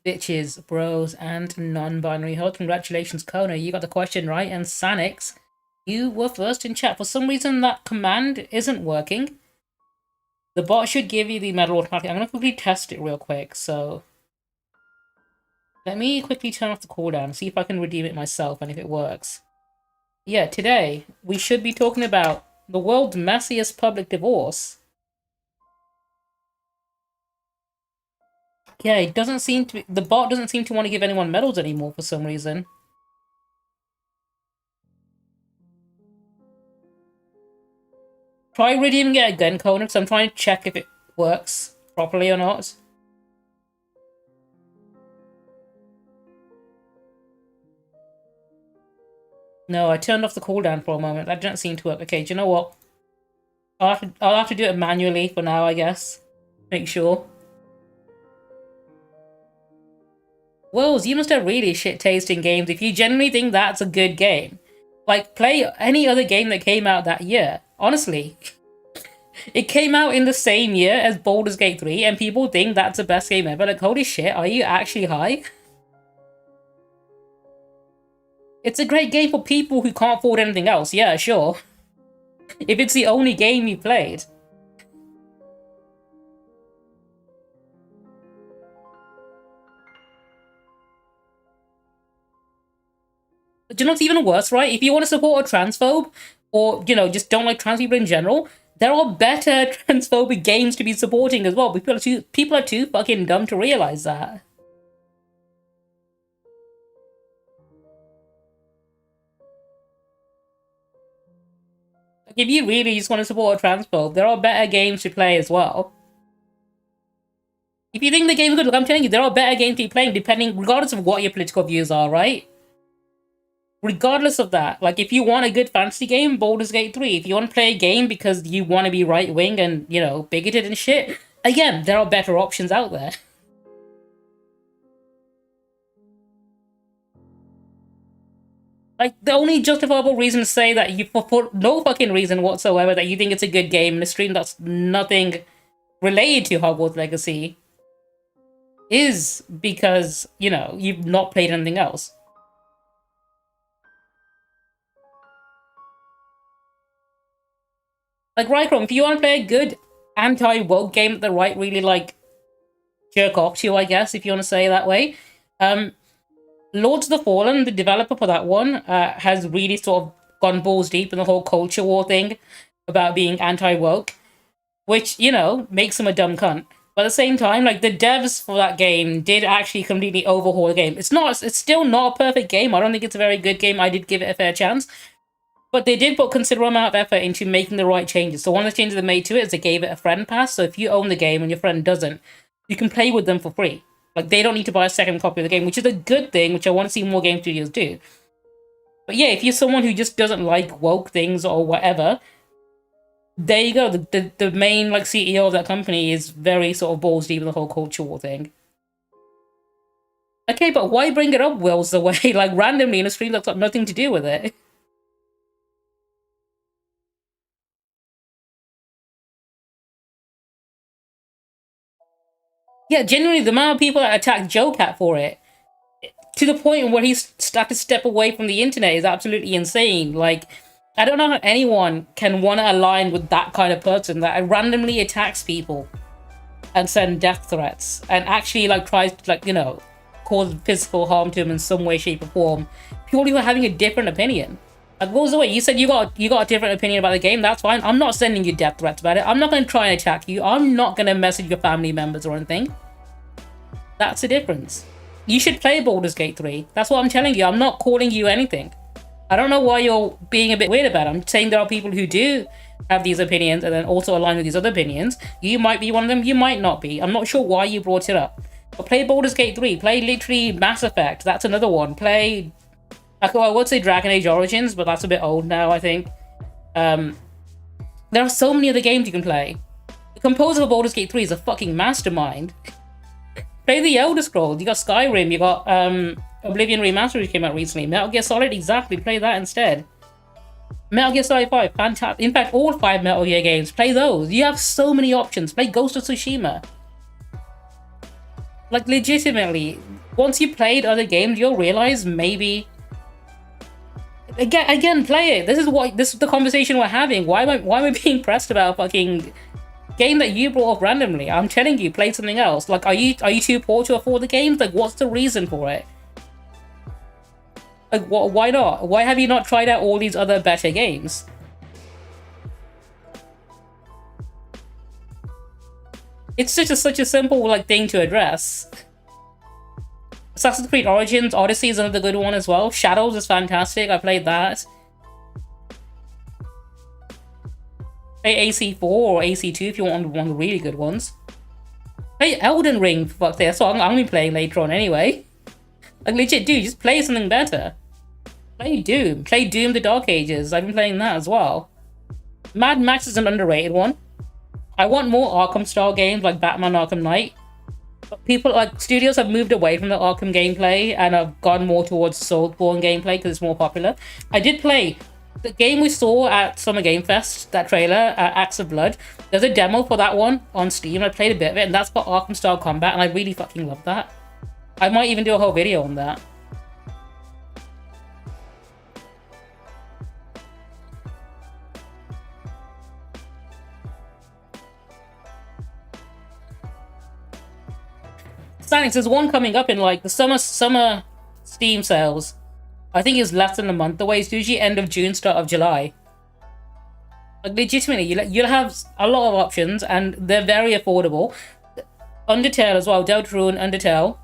bitches, bros, and non-binary hosts. Congratulations, Kona. You got the question right. And Sanix, you were first in chat. For some reason, that command isn't working. The bot should give you the medal automatically. I'm going to quickly test it real quick. So let me quickly turn off the cooldown, see if I can redeem it myself and if it works. Yeah, today we should be talking about the world's messiest public divorce. Yeah, it doesn't seem to be, the bot doesn't seem to want to give anyone medals anymore for some reason. Try redeeming it again, Conan, because I'm trying to check if it works properly or not. No, I turned off the cooldown for a moment. That didn't seem to work. Okay, do you know what? I'll have to do it manually for now, I guess. Make sure. Wells, you must have really shit taste in games if you genuinely think that's a good game. Like, play any other game that came out that year. Honestly. It came out in the same year as Baldur's Gate 3, and people think that's the best game ever. Like, holy shit, are you actually high? It's a great game for people who can't afford anything else, yeah, sure. If it's the only game you played. Do you know what's even worse, right? If you want to support a transphobe, or, you know, just don't like trans people in general, there are better transphobic games to be supporting as well. People are too fucking dumb to realize that. Like, if you really just want to support a transphobe, there are better games to play as well. If you think the game is good, look, I'm telling you, there are better games to be playing, regardless of what your political views are, right? Regardless of that, like, if you want a good fantasy game, Baldur's Gate 3. If you want to play a game because you want to be right-wing and, you know, bigoted and shit, again, there are better options out there. Like, the only justifiable reason to say that you, for no fucking reason whatsoever, that you think it's a good game in a stream that's nothing related to Hogwarts Legacy is because, you know, you've not played anything else. Like, Rycrom, if you want to play a good anti-woke game that the right really, like, jerk off to, I guess, if you want to say it that way, Lords of the Fallen, the developer for that one, has really sort of gone balls deep in the whole culture war thing about being anti-woke, which, you know, makes him a dumb cunt. But at the same time, like, the devs for that game did actually completely overhaul the game. It's still not a perfect game. I don't think it's a very good game. I did give it a fair chance. But they did put considerable amount of effort into making the right changes. So one of the changes they made to it is they gave it a friend pass. So if you own the game and your friend doesn't, you can play with them for free. Like, they don't need to buy a second copy of the game, which is a good thing, which I want to see more game studios do. But yeah, if you're someone who just doesn't like woke things or whatever, there you go. The main, like, CEO of that company is very sort of balls deep in the whole culture war thing. Okay, but why bring it up Will's the way, like, randomly in a stream that's got nothing to do with it? Yeah, genuinely, the amount of people that attacked Joe Cat for it, to the point where he started to step away from the internet, is absolutely insane. Like, I don't know how anyone can want to align with that kind of person that randomly attacks people and send death threats and actually, like, tries to, like, you know, cause physical harm to him in some way, shape, or form, purely for having a different opinion. Like, what was the way? You said you got a different opinion about the game. That's fine. I'm not sending you death threats about it. I'm not going to try and attack you. I'm not going to message your family members or anything. That's the difference. You should play Baldur's Gate 3. That's what I'm telling you. I'm not calling you anything. I don't know why you're being a bit weird about it. I'm saying there are people who do have these opinions and then also align with these other opinions. You might be one of them. You might not be. I'm not sure why you brought it up. But play Baldur's Gate 3. Play literally Mass Effect. That's another one. Play... I would say Dragon Age Origins, but that's a bit old now, I think. There are so many other games you can play. The composer of Baldur's Gate 3 is a fucking mastermind. Play the Elder Scrolls. You got Skyrim. You got Oblivion Remastered, which came out recently. Metal Gear Solid, exactly. Play that instead. Metal Gear Solid 5, fantastic. In fact, all 5 Metal Gear games. Play those. You have so many options. Play Ghost of Tsushima. Like, legitimately, Once you played other games, you'll realize maybe again play it. This is the conversation we're having. Why am I being pressed about a fucking game that you brought up randomly? I'm telling you, play something else. Like, are you too poor to afford the games? Like, what's the reason for it? Like, why not? Why have you not tried out all these other better games? It's such a simple like thing to address. Assassin's Creed Origins, Odyssey is another good one as well. Shadows is fantastic. I played that. Play AC4 or AC2 if you want one of the really good ones. Play Elden Ring, for fuck's sake. That's what I'm gonna be playing later on anyway. Like, legit, dude, just play something better. Play Doom. Play Doom the Dark Ages. I've been playing that as well. Mad Max is an underrated one. I want more Arkham-style games like Batman Arkham Knight. People like studios have moved away from the Arkham gameplay and have gone more towards Soulsborne gameplay because it's more popular. I did play the game we saw at Summer Game Fest, that trailer, Acts of Blood. There's a demo for that one on Steam. I played a bit of it, and that's got Arkham style combat, and I really fucking love that. I might even do a whole video on that. Thanks, there's one coming up in like the summer Steam sales. I think it's less than a month away. It's usually end of June, start of July. Like, legitimately, you'll have a lot of options, and they're very affordable. Undertale as well, Deltarune, Undertale.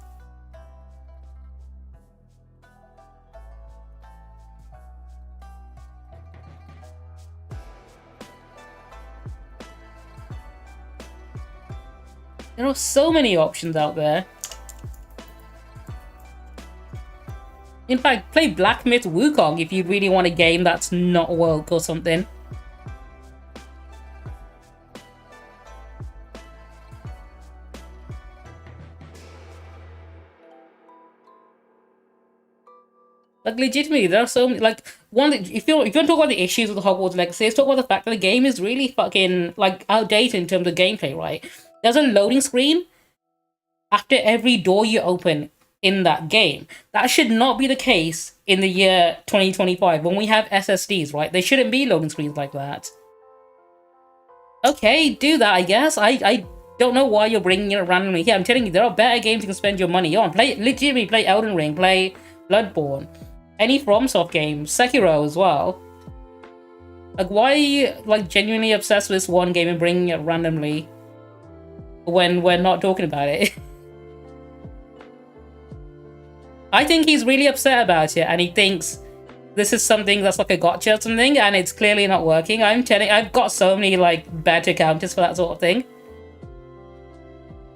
There are so many options out there. In fact, play Black Myth Wukong if you really want a game that's not woke or something. Like, legitimately, there are so many, like, if you want to talk about the issues with the Hogwarts Legacy, let's talk about the fact that the game is really fucking, like, outdated in terms of gameplay, right? There's a loading screen after every door you open in that game. That should not be the case in the year 2025 when we have SSDs, right? There shouldn't be loading screens like that. Okay, do that, I guess. I don't know why you're bringing it randomly here. I'm telling you, there are better games you can spend your money on. Legitimately play Elden Ring, play Bloodborne, any FromSoft game, Sekiro as well. Like, why are you, like, genuinely obsessed with this one game and bringing it randomly when we're not talking about it? I think he's really upset about it, and he thinks this is something that's like a gotcha or something, and it's clearly not working. I'm telling, I've got so many like better counters for that sort of thing.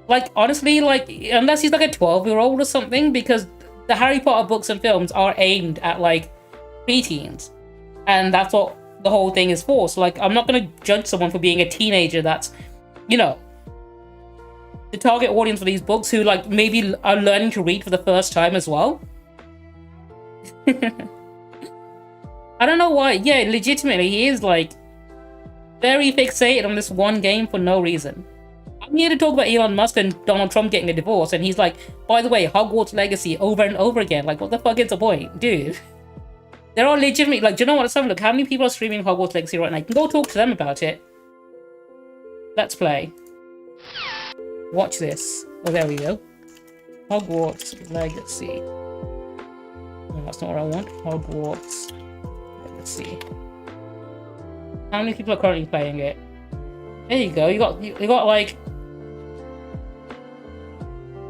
Like, honestly, like, unless he's like a 12-year-old or something, because the Harry Potter books and films are aimed at like preteens, and that's what the whole thing is for. So, like, I'm not gonna judge someone for being a teenager that's, you know, the target audience for these books who, like, maybe are learning to read for the first time as well. I don't know why. Yeah, legitimately, he is, like, very fixated on this one game for no reason. I'm here to talk about Elon Musk and Donald Trump getting a divorce, and he's like, by the way, Hogwarts Legacy over and over again. Like, what the fuck is the point? Dude. There are legitimately, like, do you know what? Let's have a look. How many people are streaming Hogwarts Legacy right now? You can go talk to them about it. Let's play. Watch this. Oh, there we go. Hogwarts Legacy. No, that's not what I want. Hogwarts Legacy. How many people are currently playing it? There you go. You got like...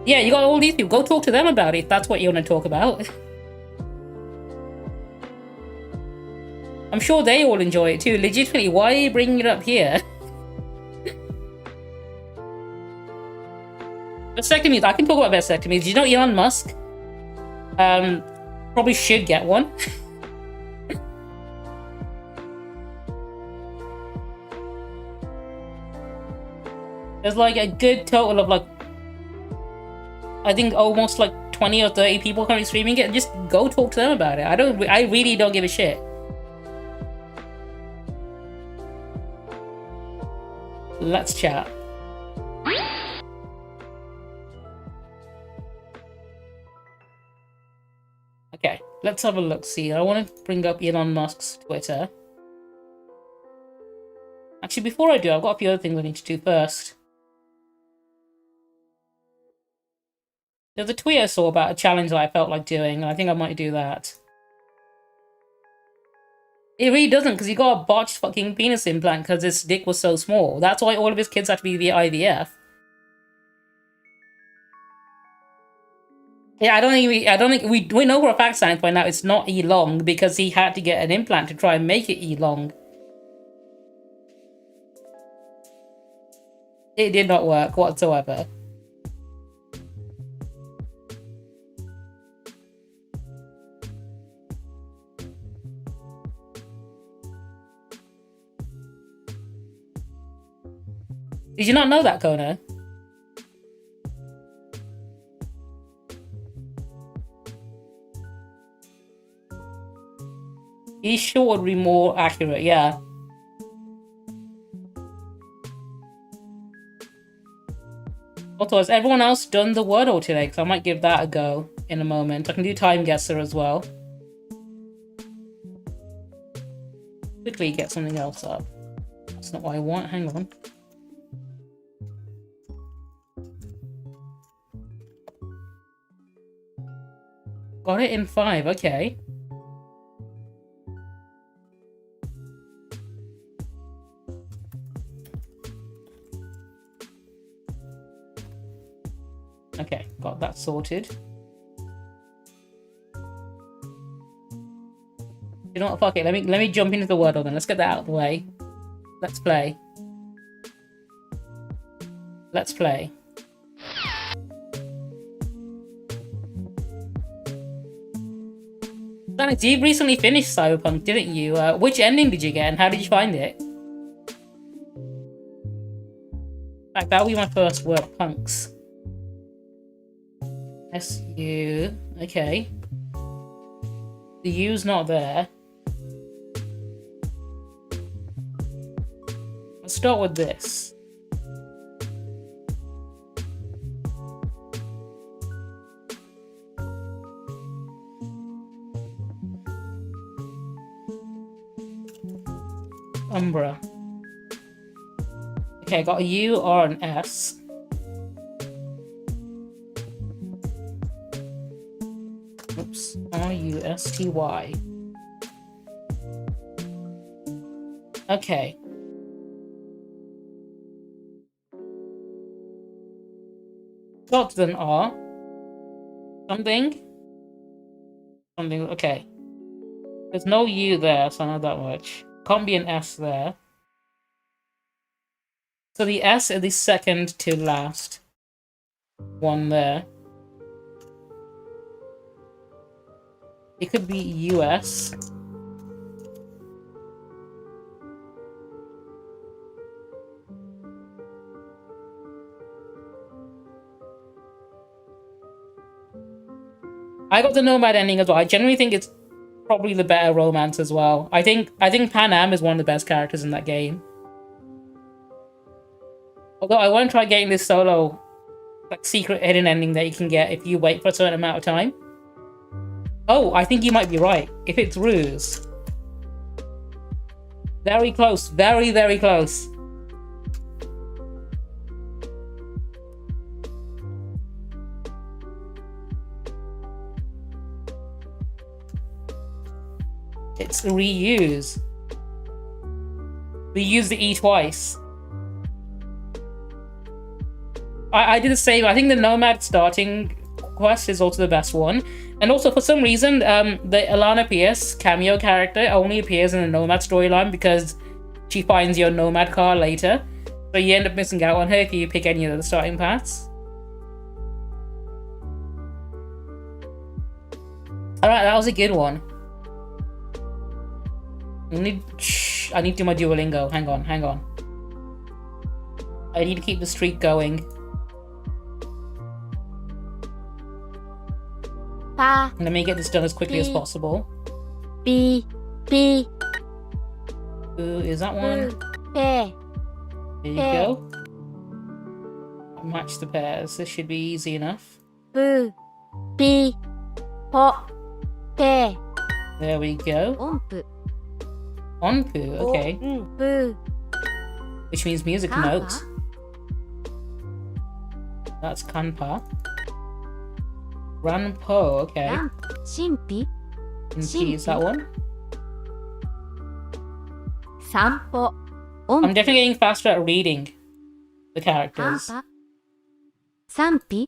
Yeah, you got all these people. Go talk to them about it if that's what you want to talk about. I'm sure they all enjoy it too. Legitimately, why are you bringing it up here? Vasectomies. I can talk about vasectomies. Do you know Elon Musk? Probably should get one. There's like a good total of like, I think almost like 20 or 30 people currently streaming it. Just go talk to them about it. I really don't give a shit. Let's chat. Let's have a look. See, I want to bring up Elon Musk's Twitter. Actually, before I do, I've got a few other things I need to do first. There's a tweet I saw about a challenge that I felt like doing, and I think I might do that. It really doesn't, because he got a botched fucking penis implant because his dick was so small. That's why all of his kids have to be via IVF. Yeah, I don't think we know for a fact science by now it's not E-long because he had to get an implant to try and make it E-long. It did not work whatsoever. Did you not know that, Kona? He sure would be more accurate, yeah. Also, has everyone else done the Wordle today? Because I might give that a go in a moment. I can do Time Guesser as well. Quickly get something else up. That's not what I want. Hang on. Got it in 5, okay. Okay, got that sorted. You know what, fuck it, let me jump into the Wordle then. Let's get that out of the way. Let's play. Let's play. Alex, you recently finished Cyberpunk, didn't you? Which ending did you get and how did you find it? In fact, that'll be my first word, punks. S-U, okay. The U's not there. Let's start with this. Umbra. Okay, I got a U or an S. Oops, R-U-S-T-Y. Okay. Got an R. Something? Something, okay. There's no U there, so not that much. Can't be an S there. So the S is the second to last one there. It could be US. I got the Nomad ending as well. I generally think it's probably the better romance as well. I think Pan Am is one of the best characters in that game. Although I want to try getting this solo, like, secret hidden ending that you can get if you wait for a certain amount of time. Oh, I think you might be right. If it's Ruse. Very close. Very, very close. It's reuse. We use the E twice. I did the same. I think the Nomad starting quest is also the best one. And also, for some reason, the Alana Pierce cameo character only appears in the Nomad storyline because she finds your Nomad car later. So you end up missing out on her if you pick any of the starting paths. Alright, that was a good one. I need to do my Duolingo. Hang on. I need to keep the streak going. Let me get this done as quickly as possible. B. Ooh, is that one? There you go. Match the pairs. This should be easy enough. B. ペ There we go. 音符 Onpu, okay. プ Which means music カンパ notes. That's kanpa. Ranpo, okay. ランプ神秘 And is that one? 散歩 I'm 音符 definitely getting faster at reading the カン characters. パ賛否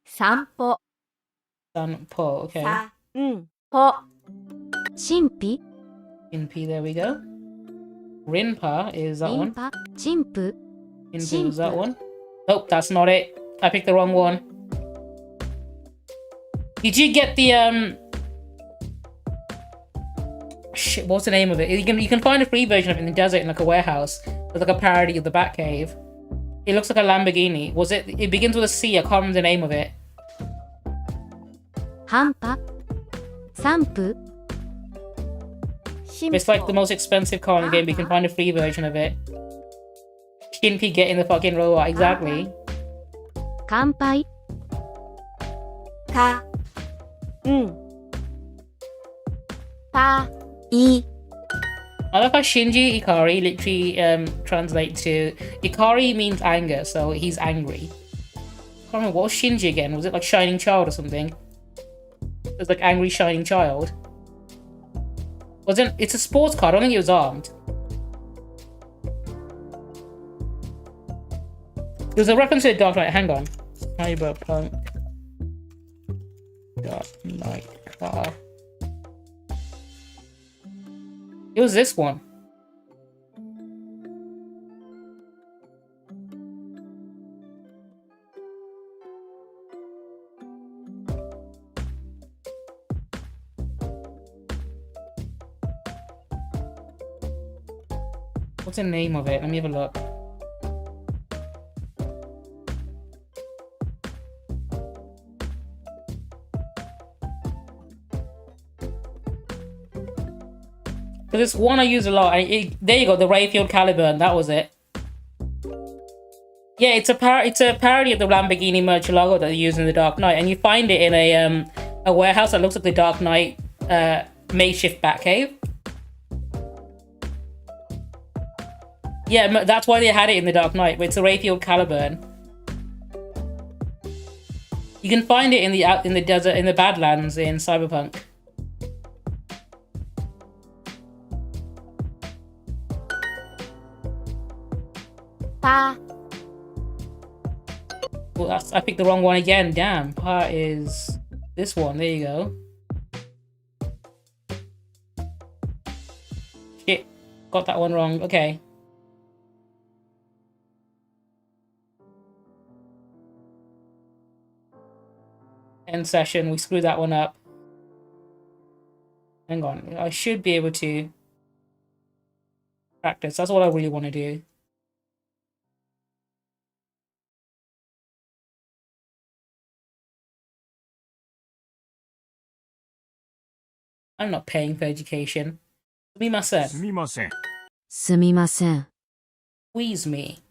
散歩 Sanpo, okay. 歩神秘 Inpi, there we go. Rinpa is that リン one. パ神父 Inpu is that one. Nope, that's not it. I picked the wrong one. Did you get the shit, what's the name of it? You can find a free version of it in the desert in like a warehouse. It's like a parody of the Batcave. It looks like a Lamborghini. It begins with a C, I can't remember the name of it. 半端散布 It's like the most expensive car in the game, but you can find a free version of it. Shinpy getting the fucking robot, exactly. 乾杯かぱい I like how Shinji Ikari literally translates to... Ikari means anger, so he's angry. I can't remember, what was Shinji again? Was it like Shining Child or something? It was like Angry Shining Child. It's a sports car, I don't think he was armed. It was a reference to the Dark Knight, hang on. Cyberpunk Dark Knight car. It was this one. What's the name of it? Let me have a look. Because it's one I use a lot. There you go, the Rayfield Caliburn. That was it. Yeah, it's a parody of the Lamborghini merch logo that they use in the Dark Knight, and you find it in a warehouse that looks like the Dark Knight makeshift Batcave. Yeah, that's why they had it in the Dark Knight. But it's a Rayfield Caliburn. You can find it in the desert, in the Badlands in Cyberpunk. Pa. Well, I picked the wrong one again. Damn. Pa is this one. There you go. Shit. Got that one wrong. Okay. End session. We screwed that one up. Hang on. I should be able to practice. That's what I really want to do. I'm not paying for education. Sumimasen. すみません。すみません。 Squeeze me.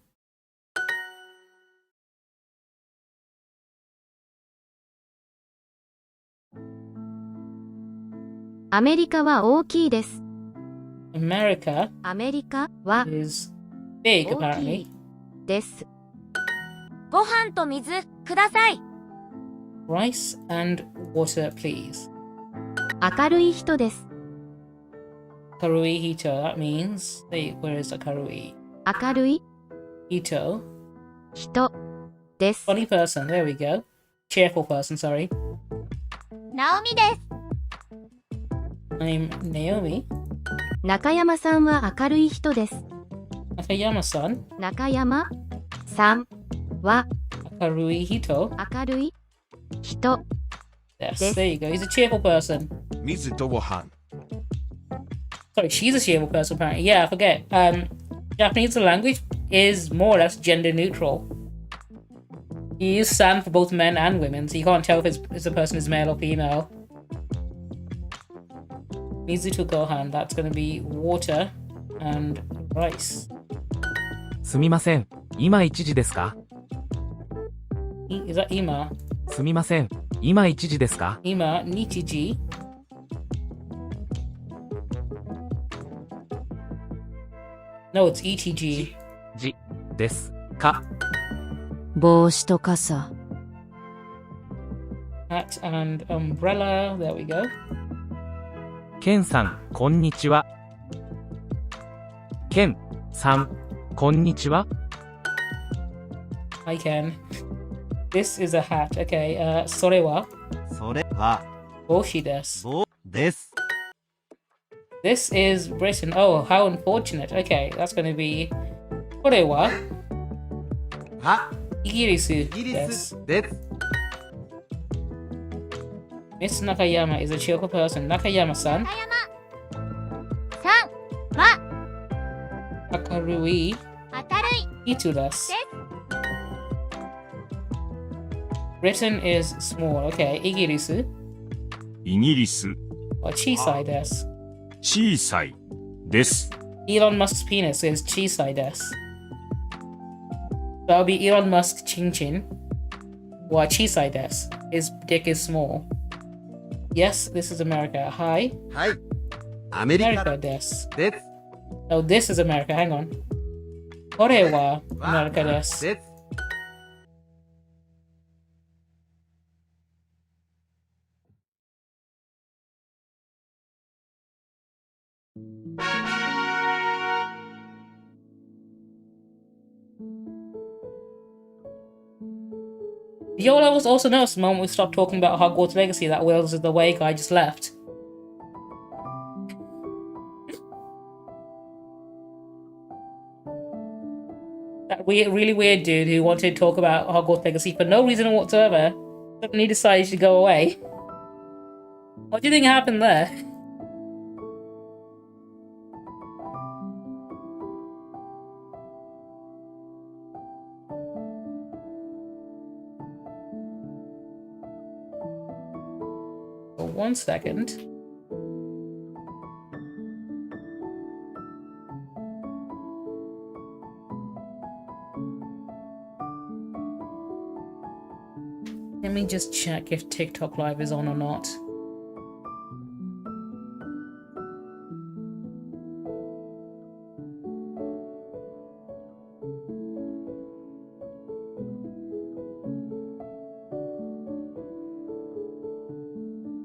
アメリカは大きいです。 America アメリカは is big, 大き apparently. いです。ご飯と水ください。 Rice and water, please. 明るい人です。 Karui Hito. That means... where is the Karui? 明るい Hito. 人です。 Funny person. There we go. Cheerful person, sorry. ナオミです。 I'm Naomi. 中山さんは明るい人です。 Nakayama-san. 中山さんは Karui Hito. 明るい人 Yes, This- there you go. He's a cheerful person. 水とご飯。 Sorry, she's a cheerful person, apparently. Yeah, I forget. Japanese language is more or less gender neutral. You use san for both men and women, so you can't tell if a person is male or female. Mizuto Gohan, that's going to be water and rice. すみません。今1時ですか？ Is that Ima? すみません。今1時ですか？ Ima, Nichiji. No, it's ETG. じですか帽子と傘。Hat and umbrella. There we go. ケンさん、こんにちは。ケンさん、こんにちは。I can. This is a hat. Okay. それはそれは帽子です。そうです。This is Britain. Oh, how unfortunate. Okay, that's going to be これははイギリスイギリですス。です。 Miss Nakayama is a cheerful person. Nakayama-san. さんは Akarui 明るい Itu です。Britain is small. Okay. イギリスイギリスは小さいです。小さいです。 Elon Musk's penis is 小さいです。That'll be Elon Musk chin chin. は小さいです。His dick is small. Yes, this is America. Hi. はい。アメリカ America です。です。 Oh, this is America. Hang on. これは America です。です。Viola was also noticed the moment we stopped talking about Hogwarts Legacy that Wales is the way guy just left. That weird, really weird dude who wanted to talk about Hogwarts Legacy for no reason whatsoever suddenly decided to go away. What do you think happened there? For 1 second. Let me just check if TikTok Live is on or not.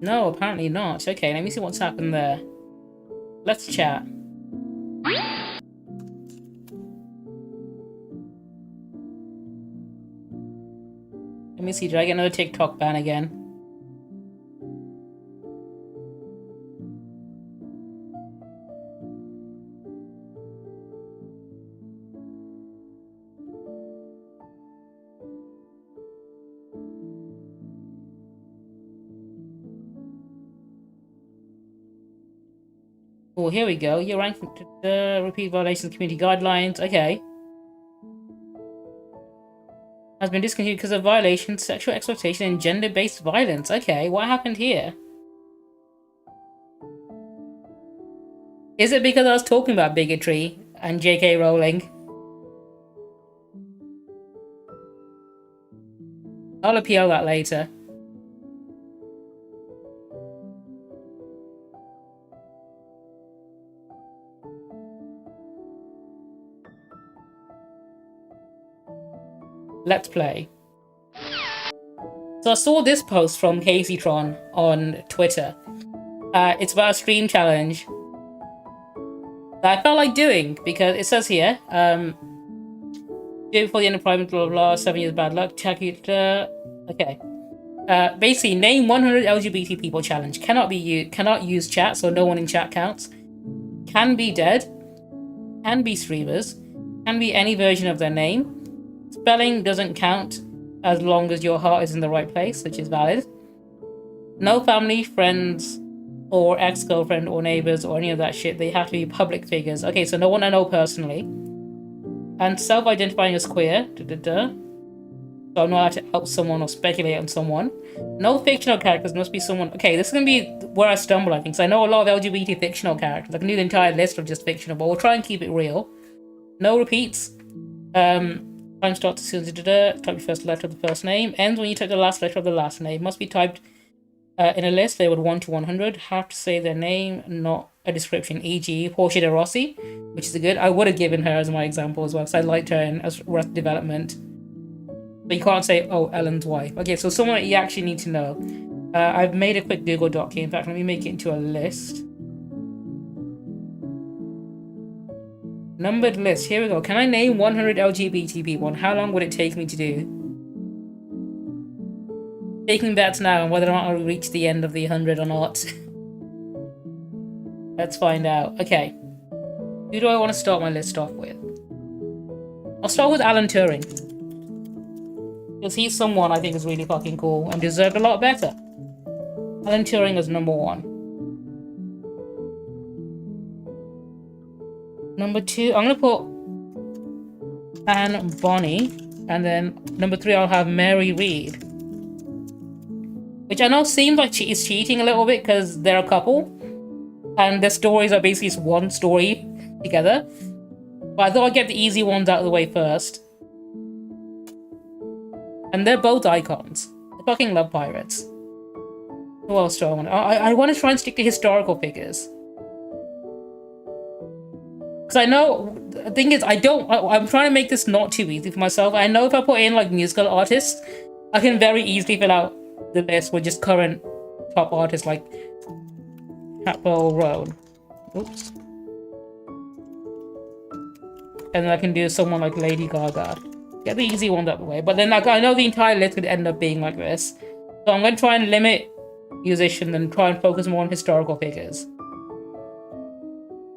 No, apparently not. Okay, let me see what's happened there. Let's chat. Let me see, did I get another TikTok ban again? Oh, here we go. You're ranked the repeat violations community guidelines. Okay. Has been discontinued because of violations, sexual exploitation, and gender-based violence. Okay, what happened here? Is it because I was talking about bigotry and J.K. Rowling? I'll appeal that later. Let's play. So I saw this post from CaseyTron on Twitter. It's about a stream challenge that I felt like doing because it says here, do it before the end of Private, blah, blah, blah, 7 years bad luck, check it, okay. Basically, name 100 LGBT people challenge. Cannot use chat, so no one in chat counts. Can be dead. Can be streamers. Can be any version of their name. Spelling doesn't count as long as your heart is in the right place, which is valid. No family, friends, or ex-girlfriend or neighbors or any of that shit. They have to be public figures. Okay, so no one I know personally. And self-identifying as queer. So I'm not allowed to help someone or speculate on someone. No fictional characters, must be someone... Okay, this is going to be where I stumble, I think. So I know a lot of LGBT fictional characters. I can do the entire list of just fictional, but we'll try and keep it real. No repeats. Time starts as soon as you type your first letter of the first name. Ends when you type the last letter of the last name. Must be typed in a list. They would 1 to 100. Have to say their name, not a description, e.g. Portia de Rossi, which is good. I would have given her as my example as well, because I liked her in Arrested Development. But you can't say, oh, Ellen's wife. Okay, so someone that you actually need to know. I've made a quick Google doc here. In fact, let me make it into a list. Numbered list. Here we go. Can I name 100 LGBT people, and how long would it take me to do? Taking bets now on whether or not I'll reach the end of the 100 or not. Let's find out. Okay. Who do I want to start my list off with? I'll start with Alan Turing. Because he's someone I think is really fucking cool and deserved a lot better. Alan Turing is number 1. Number 2, I'm going to put Anne Bonny. And then number 3, I'll have Mary Read. Which I know seems like she is cheating a little bit because they're a couple. And their stories are basically just one story together. But I thought I'd get the easy ones out of the way first. And they're both icons. I fucking love pirates. Who else do I want? I want to try and stick to historical figures. Because I know, the thing is, I'm trying to make this not too easy for myself. I know if I put in like musical artists, I can very easily fill out the list with just current top artists like Chappell Roan. Oops. And then I can do someone like Lady Gaga. Get the easy ones out of the way. But then like, I know the entire list could end up being like this. So I'm going to try and limit musicians and try and focus more on historical figures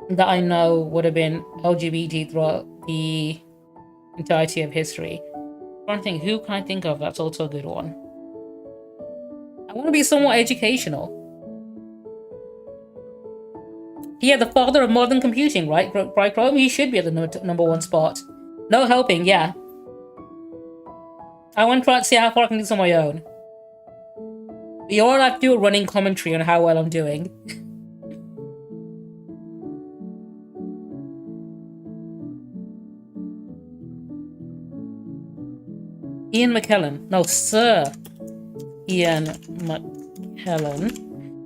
that I know would have been LGBT throughout the entirety of history. I'm trying to think, who can I think of that's also a good one? I want to be somewhat educational. Yeah, the father of modern computing, right? Right, Chrome? He should be at the number 1 spot. No helping, yeah. I want to try and see how far I can do this on my own. But you all have to do a running commentary on how well I'm doing. Ian McKellen. No, Sir Ian McKellen.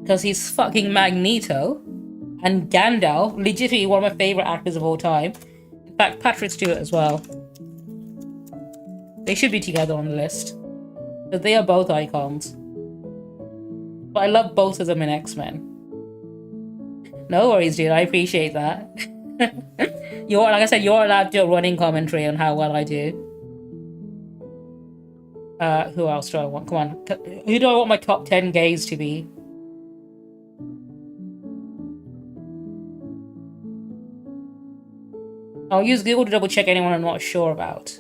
Because he's fucking Magneto. And Gandalf, legitimately one of my favourite actors of all time. In fact, Patrick Stewart as well. They should be together on the list. Because they are both icons. But I love both of them in X-Men. No worries, dude. I appreciate that. Like I said, you're allowed to do a running commentary on how well I do. Who else do I want? Come on. Who do I want my top 10 gays to be? I'll use Google to double check anyone I'm not sure about.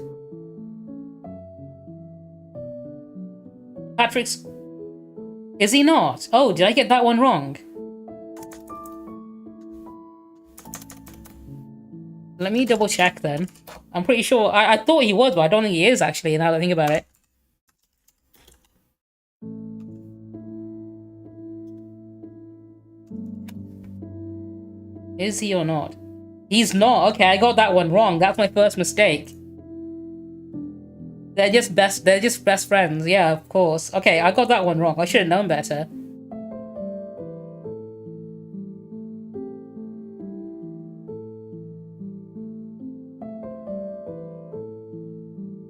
Patrick's... Is he not? Oh, did I get that one wrong? Let me double check then. I'm pretty sure... I thought he was, but I don't think he is actually, now that I think about it. Is he or not? He's not. Okay, I got that one wrong. That's my first mistake. They're just best friends. Yeah, of course. Okay, I got that one wrong. I should have known better.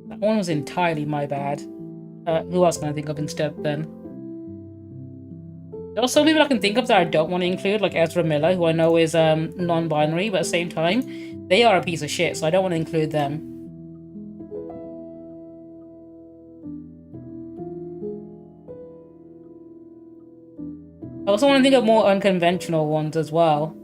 That one was entirely my bad. Who else can I think of instead then? There are some people I can think of that I don't want to include, like Ezra Miller, who I know is non-binary, but at the same time, they are a piece of shit, so I don't want to include them. I also want to think of more unconventional ones as well.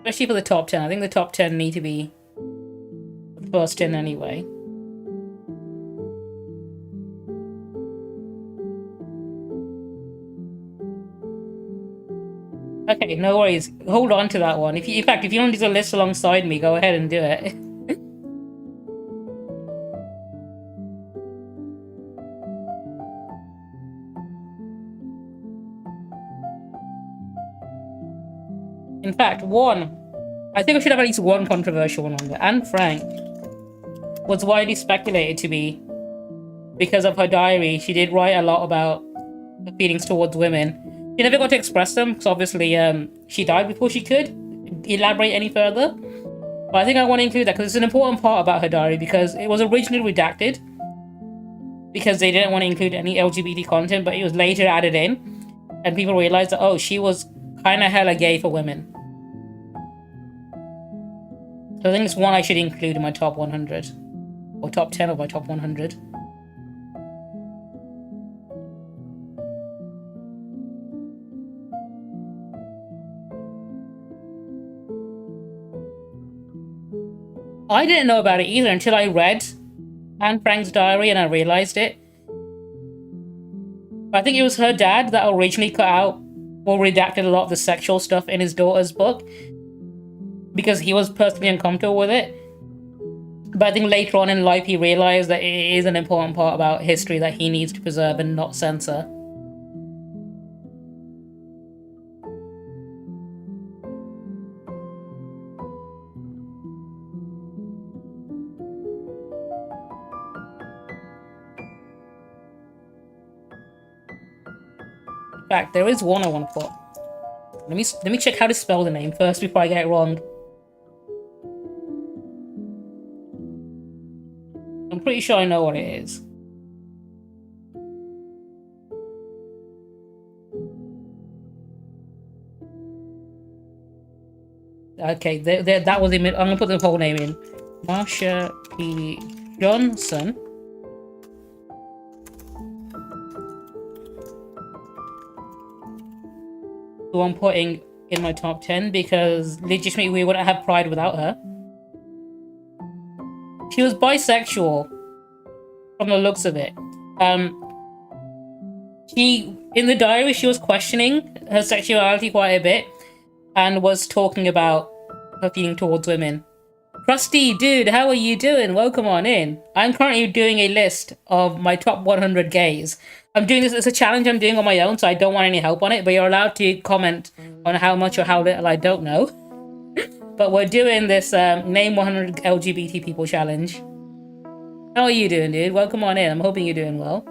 Especially for the top 10. I think the top 10 need to be the first 10 anyway. Okay, no worries. Hold on to that one. In fact, if you want to do the list alongside me, go ahead and do it. In fact, one. I think I should have at least one controversial one on there. Anne Frank was widely speculated to be because of her diary. She did write a lot about her feelings towards women. She never got to express them because obviously she died before she could elaborate any further. But I think I want to include that because it's an important part about her diary because it was originally redacted because they didn't want to include any LGBT content, but it was later added in and people realized that, oh, she was kind of hella gay for women. So I think it's one I should include in my top 100 or top 10 of my top 100. I didn't know about it either until I read Anne Frank's diary and I realized it. I think it was her dad that originally cut out or redacted a lot of the sexual stuff in his daughter's book because he was personally uncomfortable with it. But I think later on in life he realized that it is an important part about history that he needs to preserve and not censor. In fact, there is one I want to put. Let me check how to spell the name first before I get it wrong. I'm pretty sure I know what it is. Okay, that was it. I'm gonna put the whole name in. Marsha P. Johnson. Who I'm putting in my top 10 because legitimately we wouldn't have Pride without her. She was bisexual from the looks of it. In the diary she was questioning her sexuality quite a bit and was talking about her feeling towards women. Krusty, dude, how are you doing? Welcome on in. I'm currently doing a list of my top 100 gays. I'm doing this as a challenge I'm doing on my own, so I don't want any help on it, but you're allowed to comment on how much or how little, I don't know. But we're doing this Name 100 LGBT People challenge. How are you doing, dude? Welcome on in. I'm hoping you're doing well.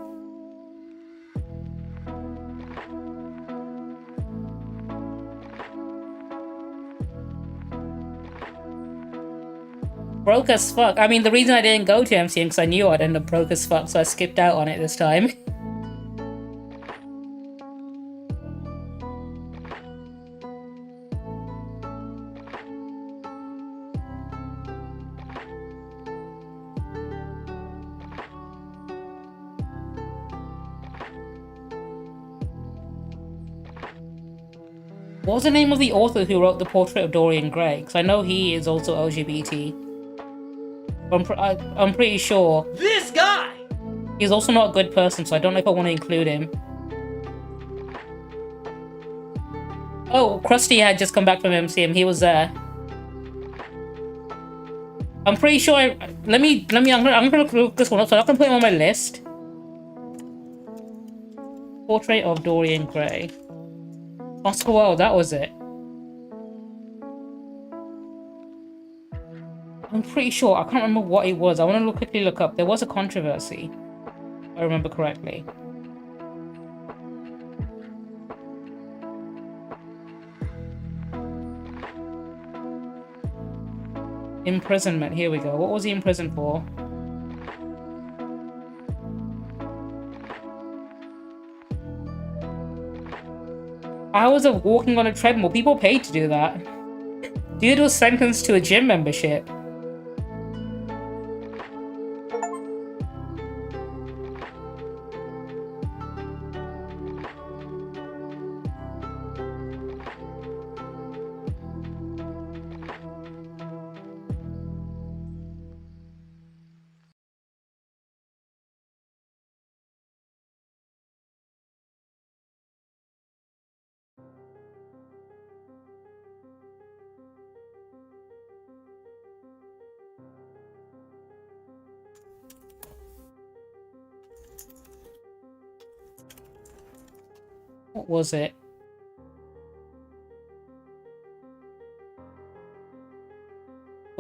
Broke as fuck. I mean, the reason I didn't go to MCM because I knew I'd end up broke as fuck, so I skipped out on it this time. What was the name of the author who wrote the portrait of Dorian Gray? Because I know he is also LGBT. I'm pretty sure. This guy! He's also not a good person, so I don't know if I want to include him. Oh, Krusty had just come back from MCM. He was there. I'm pretty sure. I'm gonna look this one up. So I'm not gonna put him on my list. Portrait of Dorian Gray. Oscar Wilde, that was it. I'm pretty sure. I can't remember what it was. I want to quickly look up. There was a controversy, if I remember correctly. Imprisonment. Here we go. What was he imprisoned for? Hours of walking on a treadmill. People paid to do that. Dude was sentenced to a gym membership. What was it?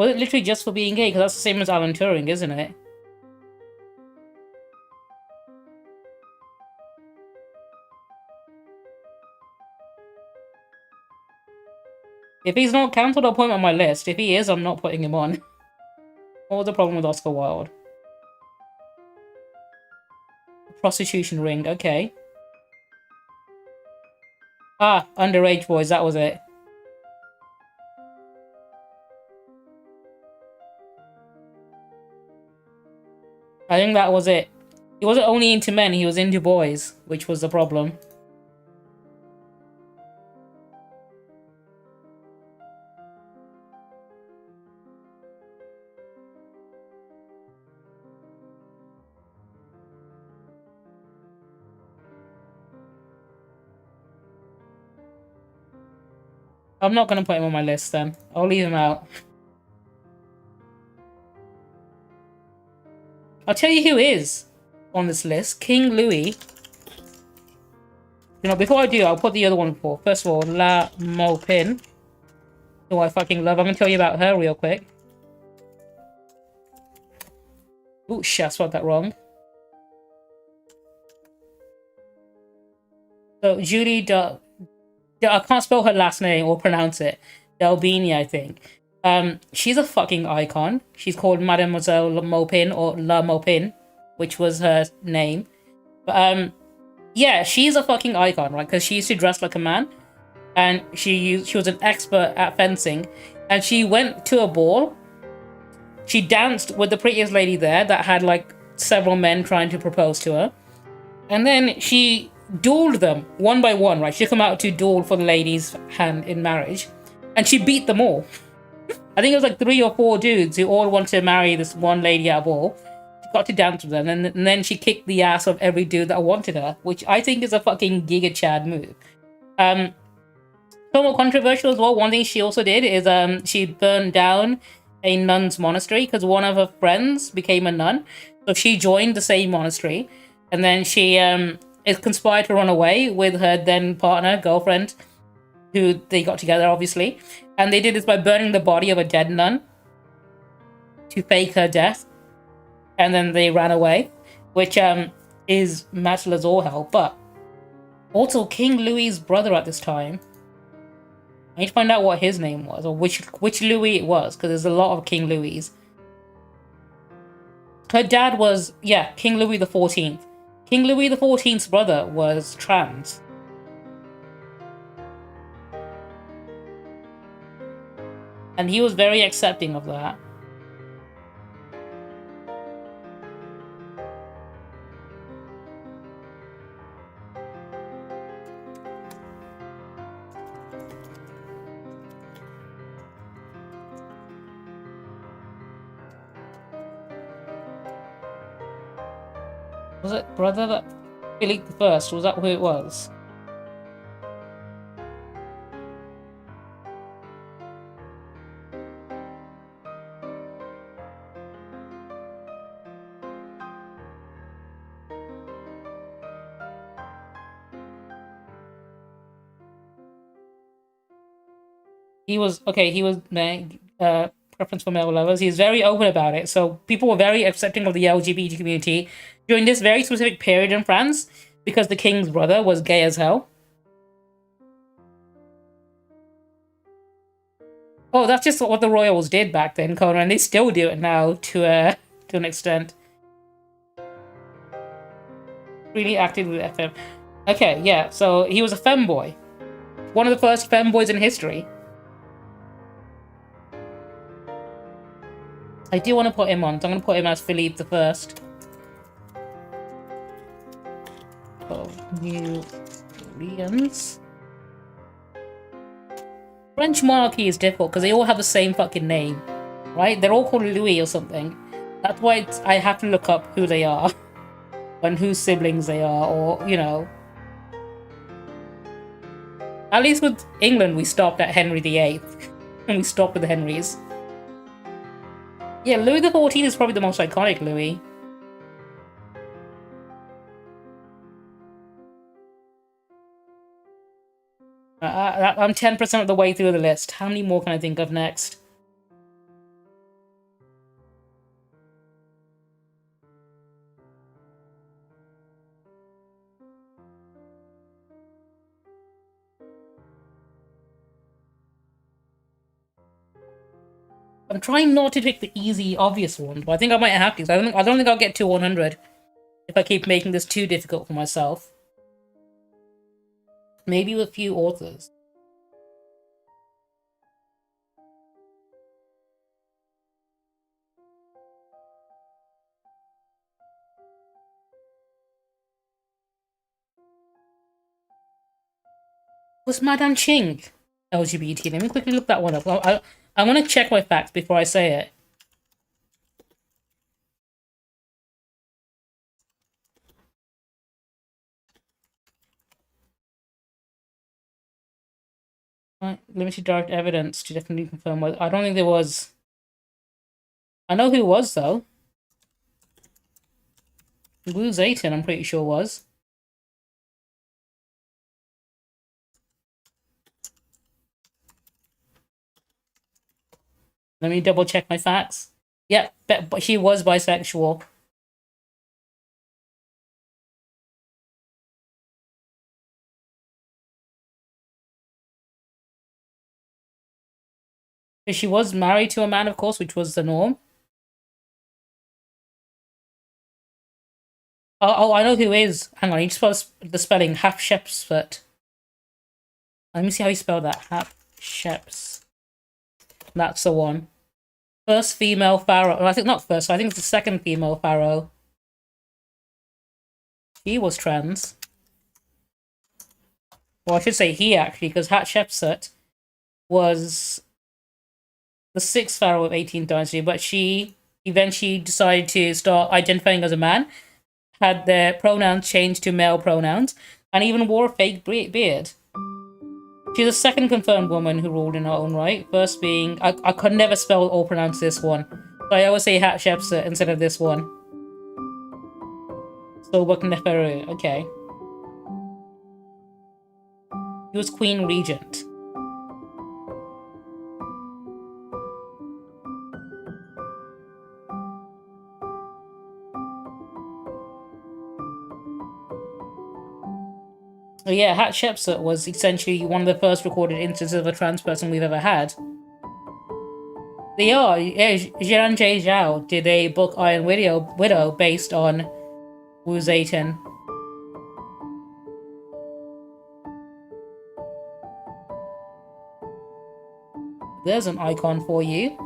Was it literally just for being gay? Because that's the same as Alan Turing, isn't it? If he's not cancelled, I'll put him on my list. If he is, I'm not putting him on. What was the problem with Oscar Wilde? Prostitution ring, okay. Ah, underage boys, that was it. I think that was it. He wasn't only into men, he was into boys, which was the problem. I'm not gonna put him on my list then. I'll leave him out. I'll tell you who is on this list. King Louis. You know, before I do, I'll put the other one for. First of all, La Maupin, who I fucking love. I'm gonna tell you about her real quick. Ooh, shit, I spelled that wrong. So, Julie I can't spell her last name or pronounce it. Delbini, I think. She's a fucking icon. She's called Mademoiselle Maupin or La Maupin, which was her name. But yeah, she's a fucking icon, right? Because she used to dress like a man, and she was an expert at fencing, and she went to a ball. She danced with the prettiest lady there that had like several men trying to propose to her, and then she dueled them one by one, right? She come out to duel for the lady's hand in marriage, and she beat them all. I think it was like 3 or 4 dudes who all wanted to marry this one lady at a ball. She got to dance with them, and then she kicked the ass of every dude that wanted her, which I think is a fucking Giga Chad move. Somewhat controversial as well. One thing she also did is she burned down a nun's monastery because one of her friends became a nun, so she joined the same monastery, and then she conspired to run away with her then partner, girlfriend, who they got together obviously, and they did this by burning the body of a dead nun to fake her death, and then they ran away, which is metal as all hell. But also King Louis's brother at this time, I need to find out what his name was, or which Louis it was, because there's a lot of King Louis. Her dad was, yeah, King Louis the 14th. King Louis the 14th's brother was trans. And he was very accepting of that. Was it brother that Philip the First? Was that who it was? He was okay. He was preference for male lovers. He's very open about it. So people were very accepting of the LGBT community during this very specific period in France because the king's brother was gay as hell. Oh, that's just what the royals did back then, Connor, and they still do it now to an extent. Really active with FM. Okay, yeah. So he was a femboy, one of the first femboys in history. I do want to put him on, so I'm going to put him as Philippe the First. New Orleans. French monarchy is difficult because they all have the same fucking name, right? They're all called Louis or something. That's why I have to look up who they are and whose siblings they are, or, you know. At least with England, we stopped at Henry VIII, and we stopped with the Henrys. Yeah, Louis XIV is probably the most iconic Louis. I'm 10% of the way through the list. How many more can I think of next? I'm trying not to pick the easy, obvious one, but I think I might have to. I don't think I'll get to 100 if I keep making this too difficult for myself. Maybe with a few authors. Was Madame Ching LGBT? Let me quickly look that one up. I want to check my facts before I say it. Right, limited direct evidence to definitely confirm. I don't think there was. I know who was though. Wu Zayton, I'm pretty sure was. Let me double check my facts. Yeah, but she was bisexual. She was married to a man, of course, which was the norm. Oh, I know who is. Hang on, I need to spell the spelling. Hatshepsut. Let me see how you spell that. Hatshepsut. That's the one. First female pharaoh. I think not first. I think it's the second female pharaoh. He was trans. Well, I should say he actually, because Hatshepsut was the sixth pharaoh of 18th dynasty, but she eventually decided to start identifying as a man, had their pronouns changed to male pronouns, and even wore a fake beard. She's the second confirmed woman who ruled in her own right, first being, I could never spell or pronounce this one, so I always say Hatshepsut instead of this one. Sobuk Neferu, okay. He was Queen Regent. So yeah, Hatshepsut was essentially one of the first recorded instances of a trans person we've ever had. They are. Yeah, Jian Jie Zhao did a book, Iron Widow, based on Wu Zayton. There's an icon for you.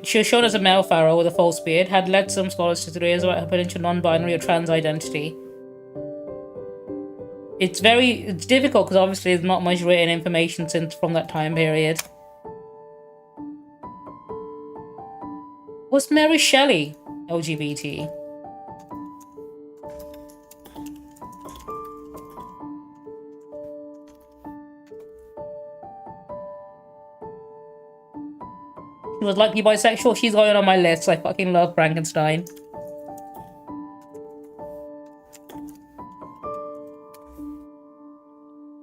She was shown as a male pharaoh with a false beard, had led some scholars to theories about her potential non-binary or trans identity. It's difficult because obviously there's not much written information from that time period. Was Mary Shelley LGBT? She was likely bisexual. She's going on my list. I fucking love Frankenstein.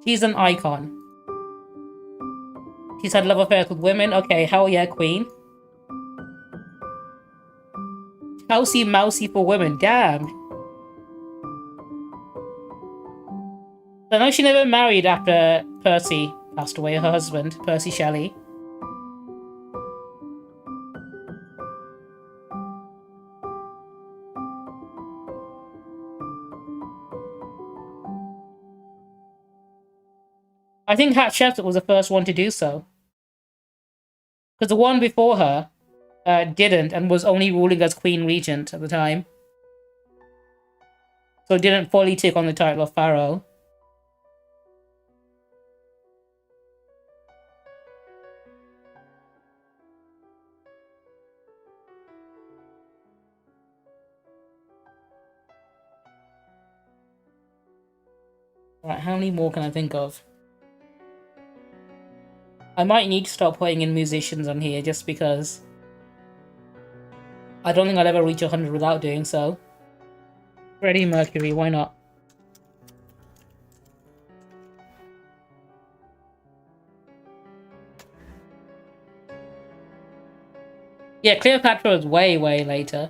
She's an icon. She's had love affairs with women. Okay, hell yeah, queen. Housey mousey for women. Damn. I know she never married after Percy passed away, her husband, Percy Shelley. I think Hatshepsut was the first one to do so. Because the one before her didn't and was only ruling as Queen Regent at the time. So didn't fully take on the title of Pharaoh. Right, how many more can I think of? I might need to start putting in musicians on here just because I don't think I'll ever reach 100 without doing so. Freddie Mercury, why not? Yeah, Cleopatra was way, way later.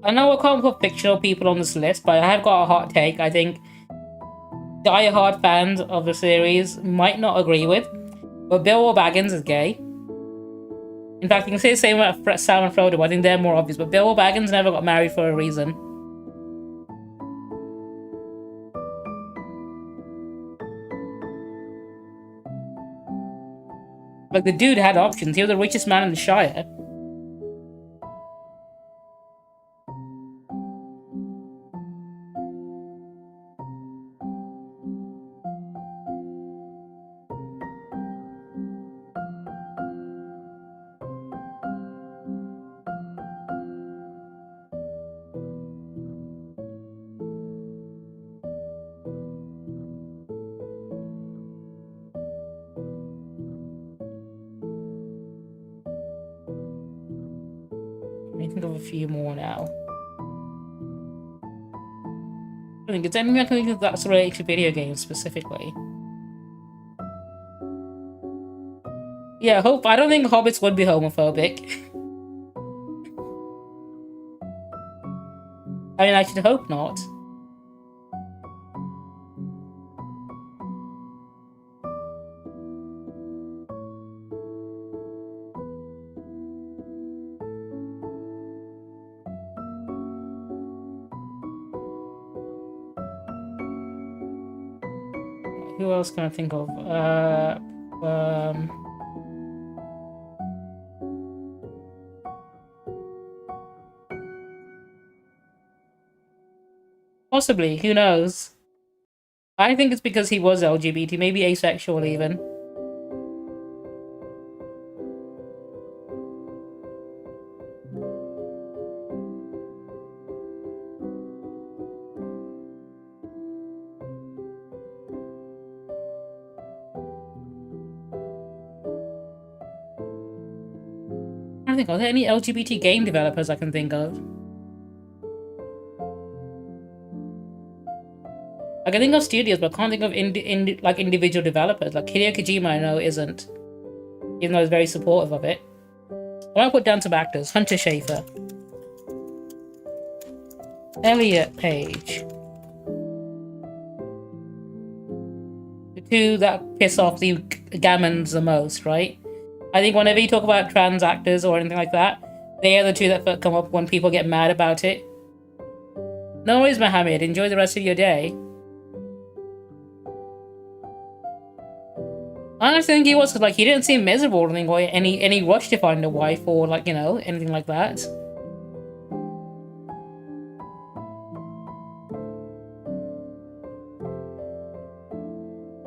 I know I can't put fictional people on this list, but I have got a hot take. I think die-hard fans of the series might not agree with, but Bilbo Baggins is gay. In fact, you can say the same about Sam and Frodo. I think they're more obvious, but Bilbo Baggins never got married for a reason. Like, the dude had options. He was the richest man in the Shire. Let me think of a few more now. I think it's anything I can think of that's related to video games specifically. Yeah, I don't think hobbits would be homophobic. I mean, I should hope not. Who else can I think of? Possibly, who knows? I think it's because he was LGBT, maybe asexual even. I think, are there any LGBT game developers I can think of? I can think of studios, but I can't think of like individual developers. Like Hideo Kojima, I know isn't, even though he's very supportive of it. I want to put down some actors: Hunter Schafer, Elliot Page, the two that piss off the gammons the most, right? I think whenever you talk about trans actors or anything like that, they are the two that come up when people get mad about it. No worries, Mohammed. Enjoy the rest of your day. I don't think he was, because, like, he didn't seem miserable or anything, or any rush to find a wife or, like, you know, anything like that.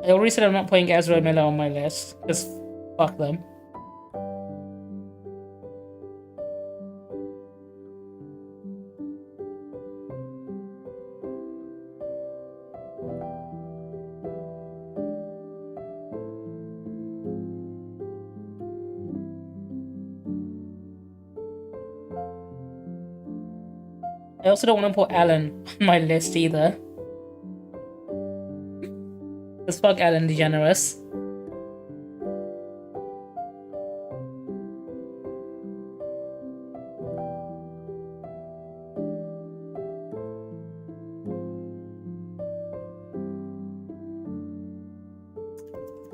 I already said I'm not putting Ezra Miller on my list, because fuck them. I also don't want to put Ellen on my list either. Because fuck Ellen DeGeneres.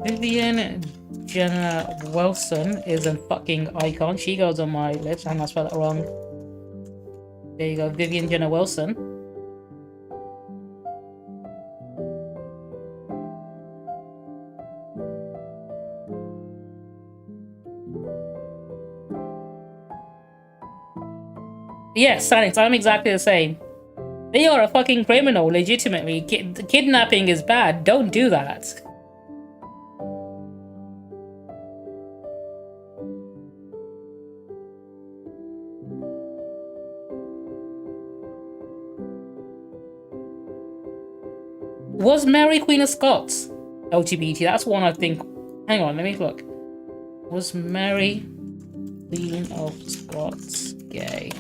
Vivian Jenna Wilson is a fucking icon. She goes on my list. I'm gonna spell that wrong. There you go, Vivian Jenna Wilson. Yes, Sanix, I'm exactly the same. They are a fucking criminal, legitimately. Kidnapping is bad. Don't do that. Was Mary Queen of Scots LGBT? That's one I think. Hang on, let me look. Was Mary Queen of Scots gay?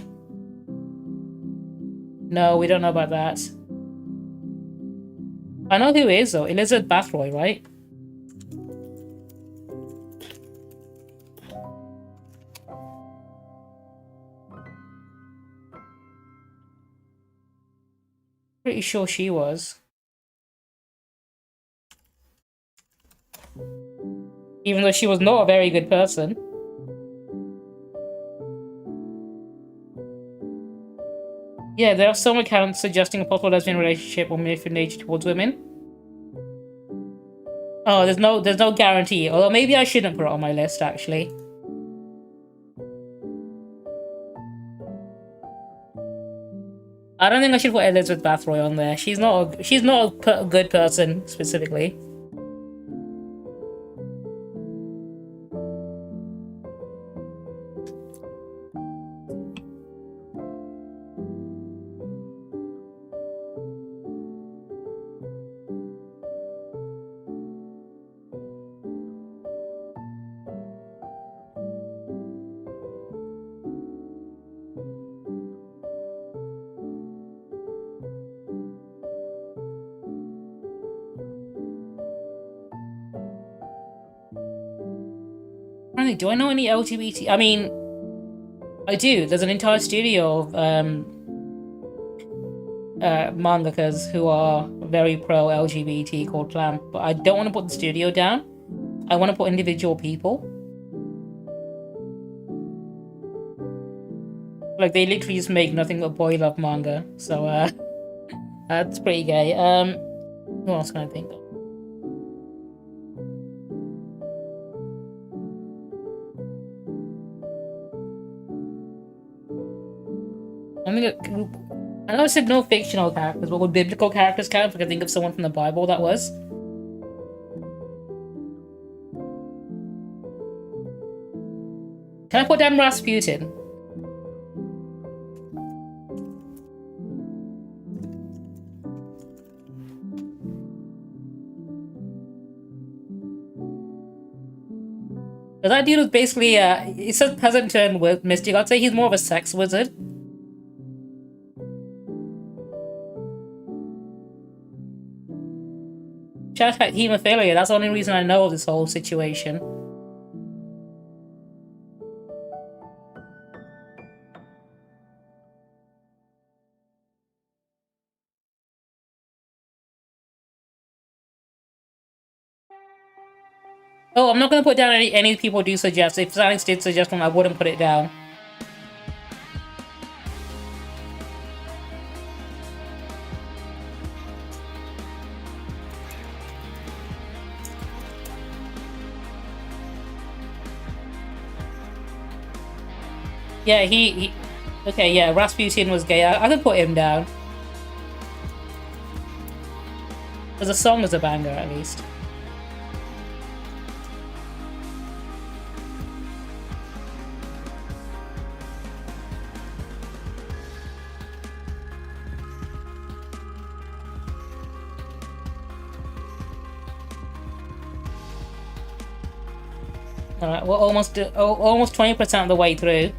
No, we don't know about that. I know who is though. Elizabeth Bathory, right? Pretty sure she was. Even though she was not a very good person. Yeah, there are some accounts suggesting a possible lesbian relationship or manipulative nature towards women. Oh, there's no guarantee. Although maybe I shouldn't put it on my list actually. I don't think I should put Elizabeth Bathory on there. She's not a good person specifically. Do I know any LGBT? I mean, I do. There's an entire studio of mangakas who are very pro LGBT called Clamp, but I don't want to put the studio down. I want to put individual people. Like they literally just make nothing but boy love manga, so that's pretty gay. Who else can I think of? I know I said no fictional characters, but would biblical characters count? If I could think of someone from the Bible that was. Can I put down Rasputin? Because that dude was basically, he says peasant turned mystic. I'd say he's more of a sex wizard. Shout out hemophilia, that's the only reason I know of this whole situation. Oh, I'm not going to put down any people do suggest. If Alex did suggest one, I wouldn't put it down. Yeah, he okay, yeah, Rasputin was gay. I could put him down. Because the song was a banger, at least. Alright, we're almost 20% of the way through.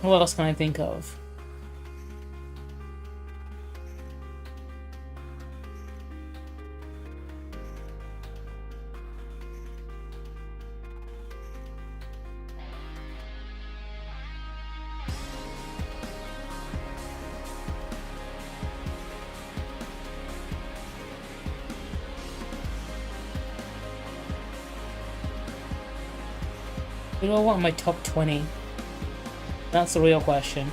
What else can I think of? Who do I want in my top 20? That's the real question.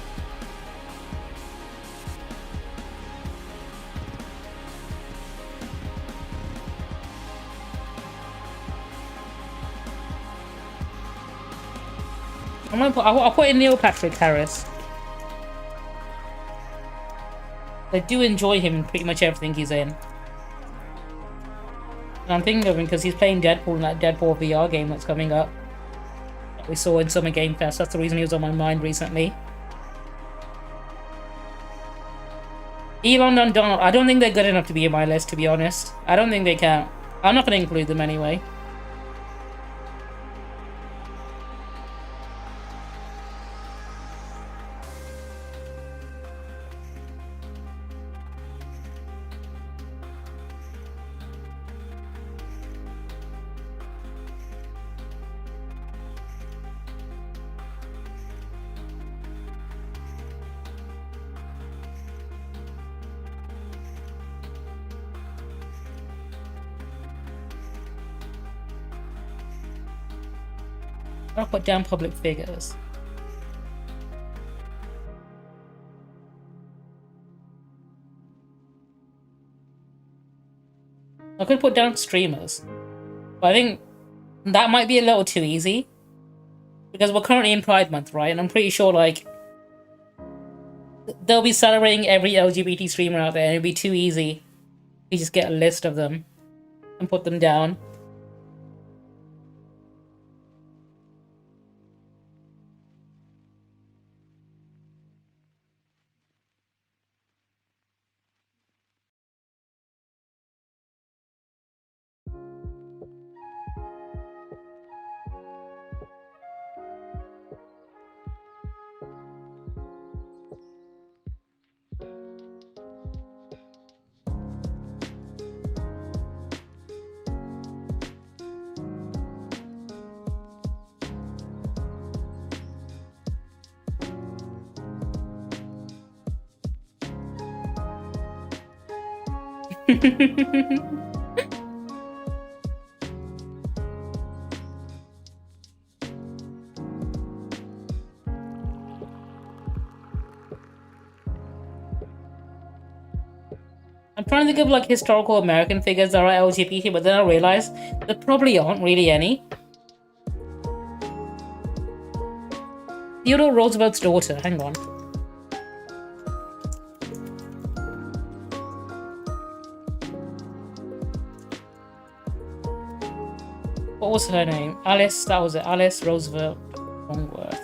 I'll put in Neil Patrick Harris. I do enjoy him in pretty much everything he's in. And I'm thinking of him because he's playing Deadpool in that Deadpool VR game that's coming up. That we saw in Summer Game Fest. That's the reason he was on my mind recently. Elon and Donald, I don't think they're good enough to be in my list, to be honest. I don't think they can. I'm not going to include them anyway. I'll put down public figures. I could put down streamers, but I think that might be a little too easy because we're currently in Pride Month, right? And I'm pretty sure like they'll be celebrating every LGBT streamer out there, and it'd be too easy. You just get a list of them and put them down. I'm trying to think of like historical American figures that are LGBT, but then I realized there probably aren't really any. Theodore Roosevelt's daughter, hang on. What was her name? Alice, that was it. Alice Roosevelt Longworth.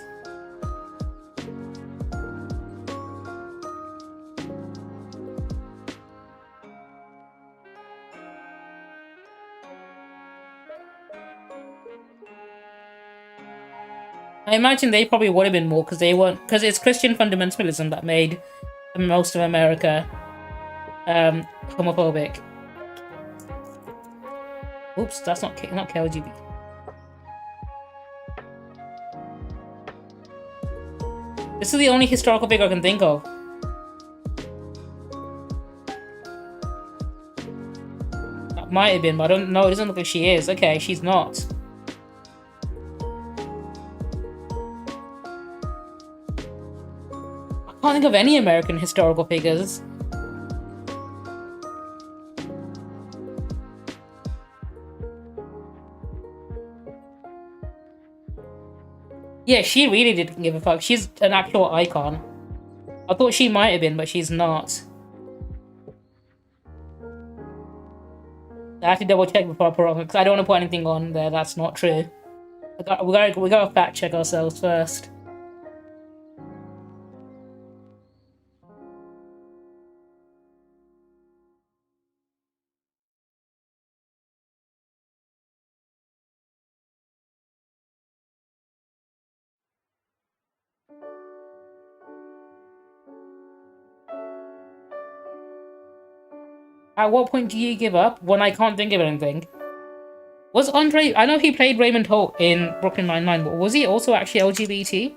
I imagine they probably would have been more because they weren't, because it's Christian fundamentalism that made most of America homophobic. Oops, that's not KLGB. This is the only historical figure I can think of. That might have been, but I don't know. It doesn't look like she is. Okay, she's not. I can't think of any American historical figures. Yeah, she really didn't give a fuck. She's an actual icon. I thought she might have been, but she's not. I have to double check before I put it on, because I don't want to put anything on there that's not true. We gotta fact check ourselves first. At what point do you give up? When I can't think of anything. Was Andre... I know he played Raymond Holt in Brooklyn Nine-Nine, but was he also actually LGBT?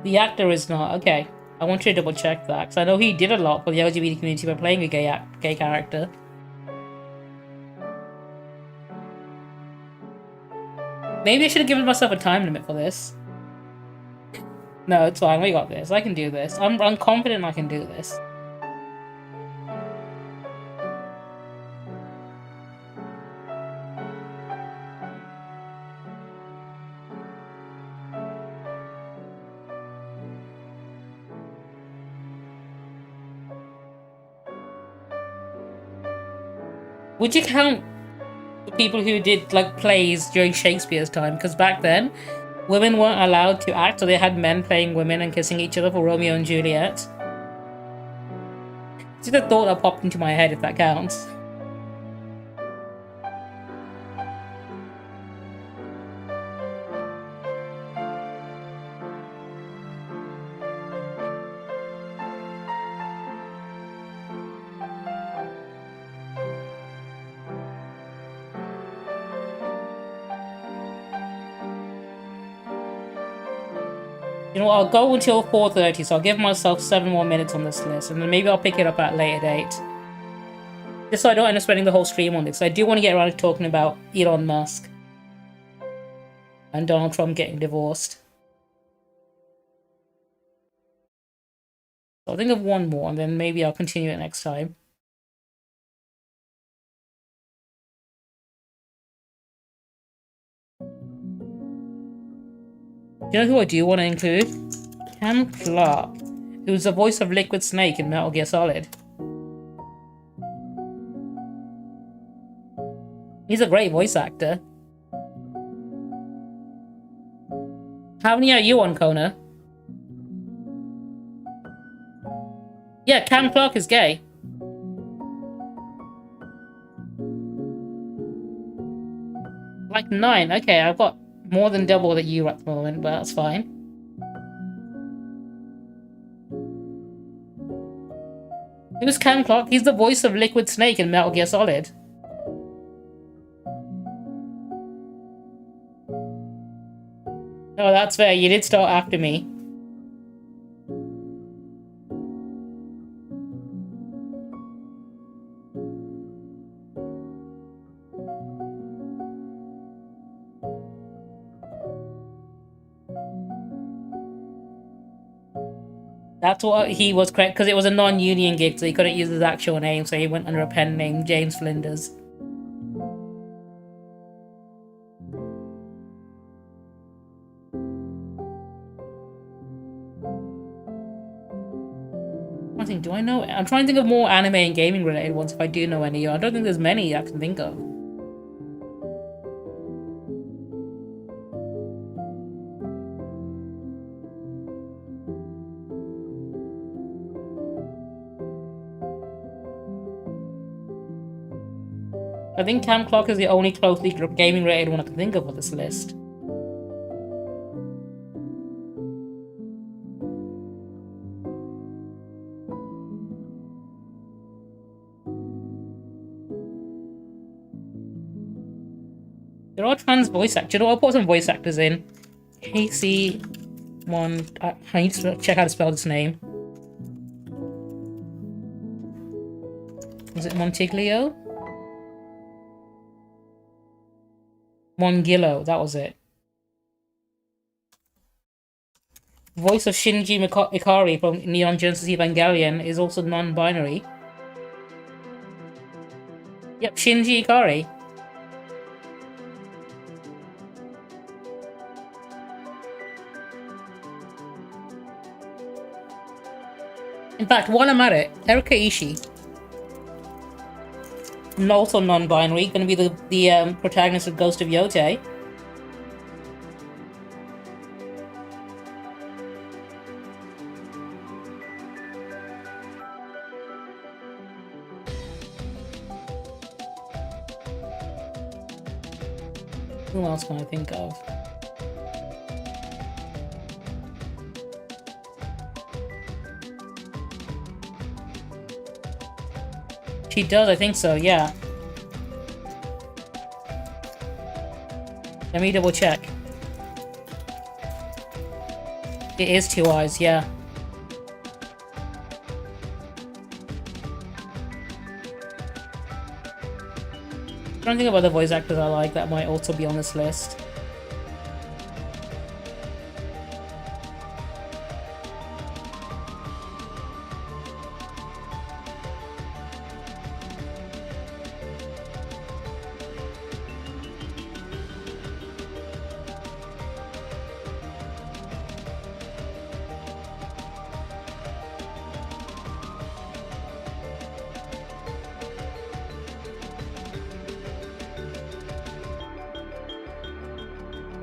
The actor is not. Okay. I want you to double check that, because I know he did a lot for the LGBT community by playing a gay character. Maybe I should have given myself a time limit for this. No, it's fine. We got this. I can do this. I'm confident I can do this. Would you count the people who did like plays during Shakespeare's time? Because back then, women weren't allowed to act, so they had men playing women and kissing each other for Romeo and Juliet. It's just a thought that popped into my head, if that counts. You know what, I'll go until 4:30, so I'll give myself 7 more minutes on this list, and then maybe I'll pick it up at a later date. Just so I don't end up spending the whole stream on this. I do want to get around to talking about Elon Musk and Donald Trump getting divorced. So I'll think of one more, and then maybe I'll continue it next time. You know who I do want to include? Cam Clark, who's the voice of Liquid Snake in Metal Gear Solid. He's a great voice actor. How many are you on, Kona? Yeah, Cam Clark is gay. Like 9. Okay, I've got more than double that you at the moment, but that's fine. Who's Cam Clark? He's the voice of Liquid Snake in Metal Gear Solid. Oh, that's fair. You did start after me. That's what he was correct, because it was a non-union gig, so he couldn't use his actual name, so he went under a pen name, James Flinders. Do I know? I'm trying to think of more anime and gaming related ones if I do know any. I don't think there's many I can think of. I think Cam Clark is the only closely gaming related one I can think of on this list. There are trans voice actors. You know, I'll put some voice actors in. KC1. I need to check how to spell this name. Was it Montiglio? Mongillo, that was it. Voice of Shinji Ikari from Neon Genesis Evangelion is also non-binary. Yep, Shinji Ikari. In fact, while I'm at it, Erika Ishii, also non-binary, going to be the protagonist of Ghost of Yotei. Who else can I think of? She does, I think so, yeah. Let me double check. It is 2 eyes, yeah. I'm trying to think of other voice actors I like that might also be on this list.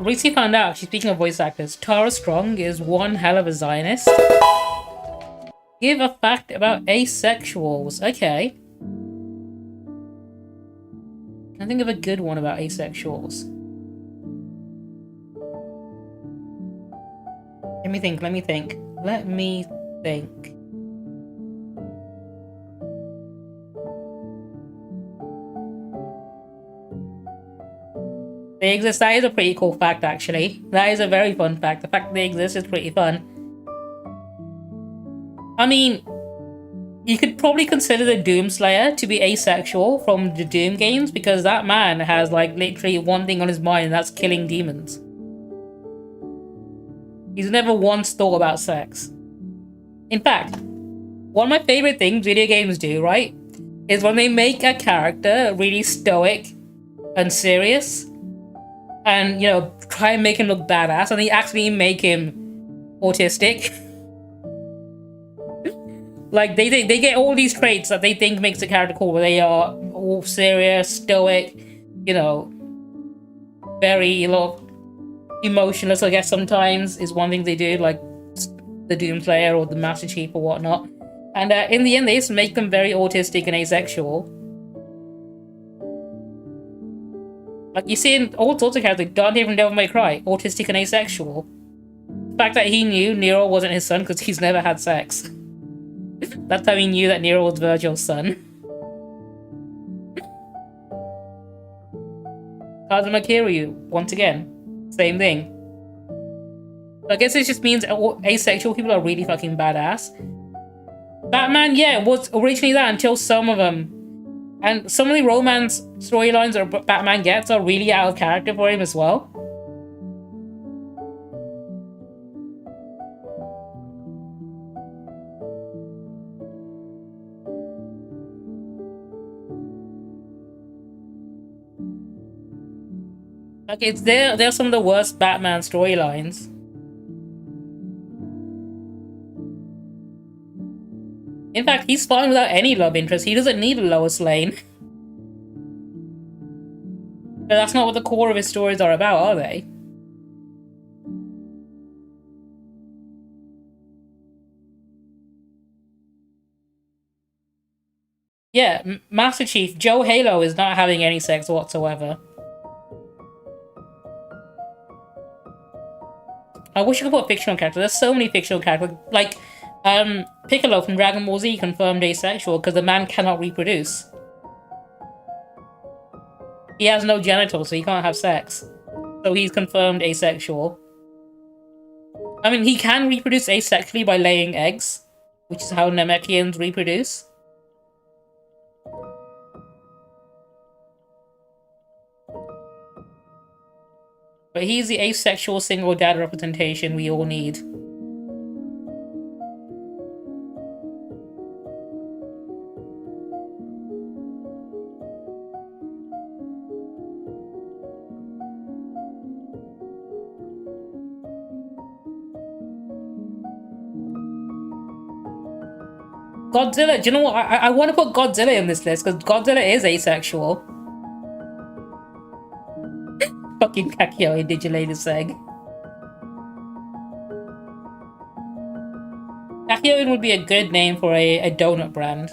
recently found out, actually, speaking of voice actors, Tara Strong is one hell of a Zionist. Give a fact about asexuals. Okay. I think of a good one about asexuals. Let me think. Let me think. Let me think. They exist. That is a pretty cool fact, actually. That is a very fun fact. The fact that they exist is pretty fun. I mean, you could probably consider the Doomslayer to be asexual from the Doom games because that man has, like, literally one thing on his mind, and that's killing demons. He's never once thought about sex. In fact, one of my favorite things video games do, right, is when they make a character really stoic and serious and, you know, try and make him look badass, and they actually make him autistic. Like, they get all these traits that they think makes the character cool, where they are all serious, stoic, you know, very, you know, emotionless, I guess, sometimes, is one thing they do, like the Doomslayer or the Master Chief or whatnot. And in the end, they just make them very autistic and asexual. Like, you see in all sorts of characters, like Dante from Devil May Cry, autistic and asexual. The fact that he knew Nero wasn't his son because he's never had sex. That's how he knew that Nero was Virgil's son. Kazuma Kiryu, once again, same thing. I guess it just means asexual people are really fucking badass. Batman, yeah, was originally that until some of them. And some of the romance storylines that Batman gets are really out of character for him as well. Like, they're some of the worst Batman storylines. In fact, he's fine without any love interest. He doesn't need a Lois Lane. But that's not what the core of his stories are about, are they? Yeah, Master Chief, Joe Halo is not having any sex whatsoever. I wish you could put fictional characters. There's so many fictional characters. Like, Piccolo from Dragon Ball Z confirmed asexual because the man cannot reproduce. He has no genitals, so he can't have sex. So he's confirmed asexual. I mean, he can reproduce asexually by laying eggs, which is how Namekians reproduce. But he's the asexual single dad representation we all need. Godzilla, do you know what? I want to put Godzilla in this list because Godzilla is asexual. Fucking Kakyo Indigilated egg. Kakyoin would be a good name for a donut brand.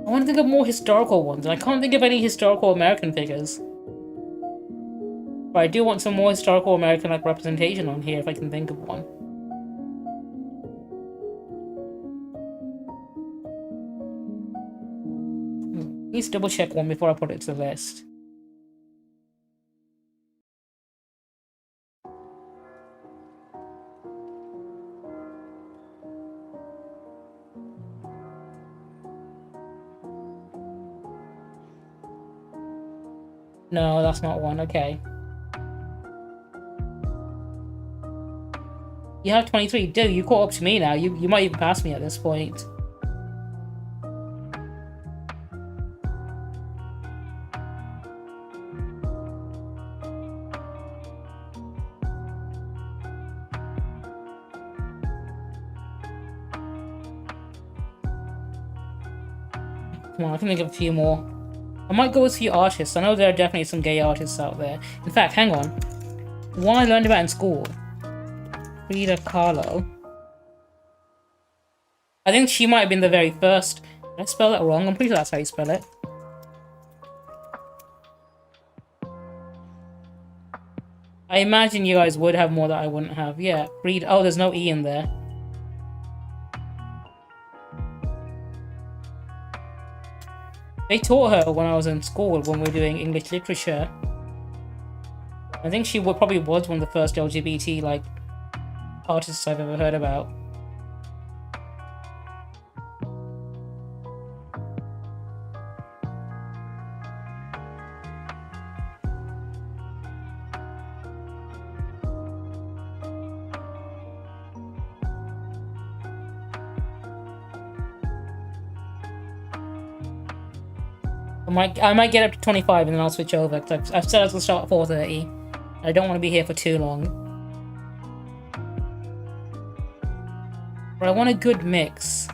I want to think of more historical ones, and I can't think of any historical American figures. But I do want some more historical American like representation on here if I can think of one. Please double check one before I put it to the list. No, that's not one. Okay. You have 23. Dude, you caught up to me now. You might even pass me at this point. Come on, I can think of a few more. I might go with a few artists. I know there are definitely some gay artists out there. In fact, hang on. One I learned about in school. Frida Kahlo. I think she might have been the very first. Did I spell that wrong? I'm pretty sure that's how you spell it. I imagine you guys would have more that I wouldn't have. Yeah, Frida. Oh, there's no E in there. They taught her when I was in school when we were doing English literature. I think she probably was one of the first LGBT like artists I've ever heard about. I might get up to 25 and then I'll switch over, because I've said I was going to start at 4:30. I don't want to be here for too long. But I want a good mix.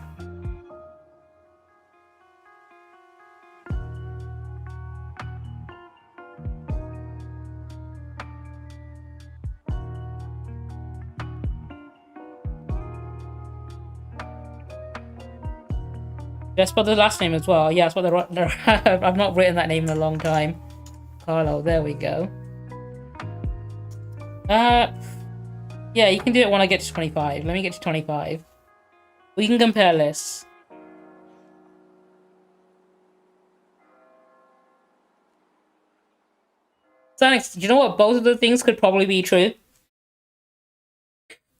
Did I spell the last name as well? Yeah, I spelled the I've not written that name in a long time. Carlo, there we go. Yeah, you can do it when I get to 25. Let me get to 25. We can compare lists. Sanix, do you know what? Both of the things could probably be true.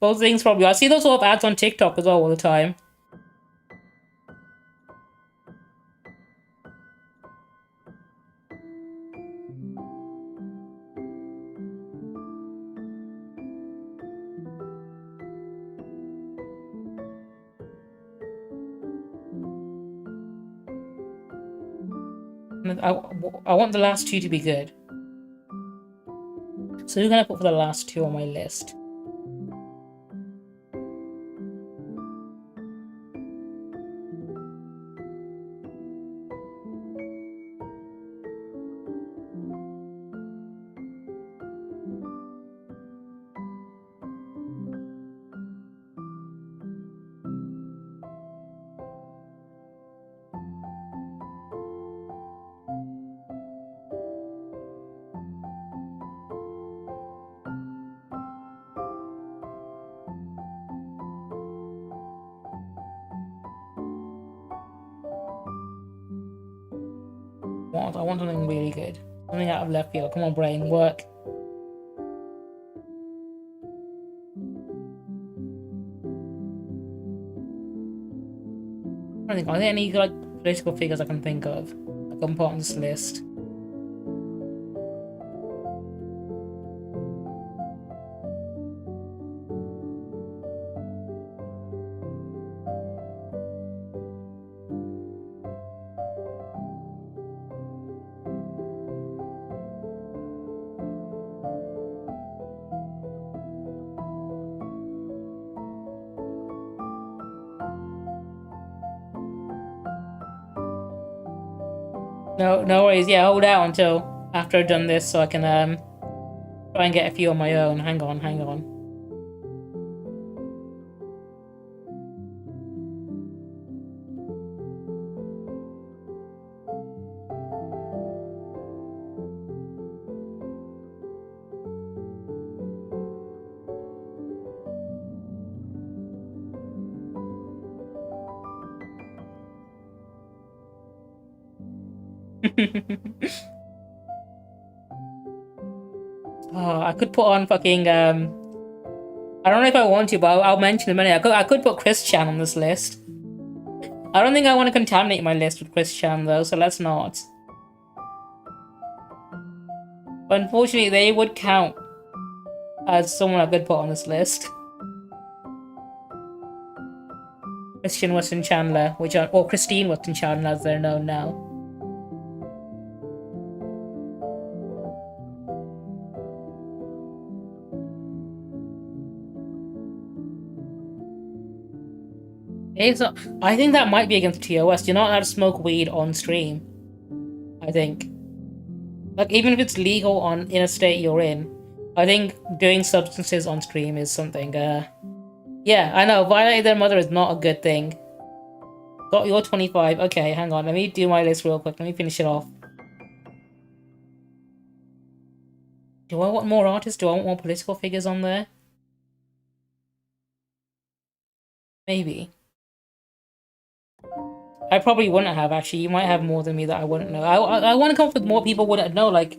Both things probably. I see those sort of ads on TikTok as well all the time. I want the last two to be good. So who can I put for the last two on my list? I want something really good. Something out of left field. Come on, brain, work. I think, are there any like political figures I can think of I can put on this list? No worries. Yeah, hold out until after I've done this so I can try and get a few on my own. Hang on. Oh, I could put on fucking I don't know if I want to, but I'll mention in a minute. I could put Chris Chan on this list. I don't think I want to contaminate my list with Chris Chan though, so let's not. But unfortunately, they would count as someone I could put on this list. Christian Weston Chandler, or Christine Weston Chandler as they're known now. Okay, so I think that might be against TOS. You're not allowed to smoke weed on stream. I think. Like, even if it's legal in a state you're in, I think doing substances on stream is something, yeah, I know, violating their mother is not a good thing. Got your 25. Okay, hang on, let me do my list real quick. Let me finish it off. Do I want more artists? Do I want more political figures on there? Maybe. I probably wouldn't have, actually. You might have more than me that I wouldn't know. I want to come up with more people wouldn't know, like...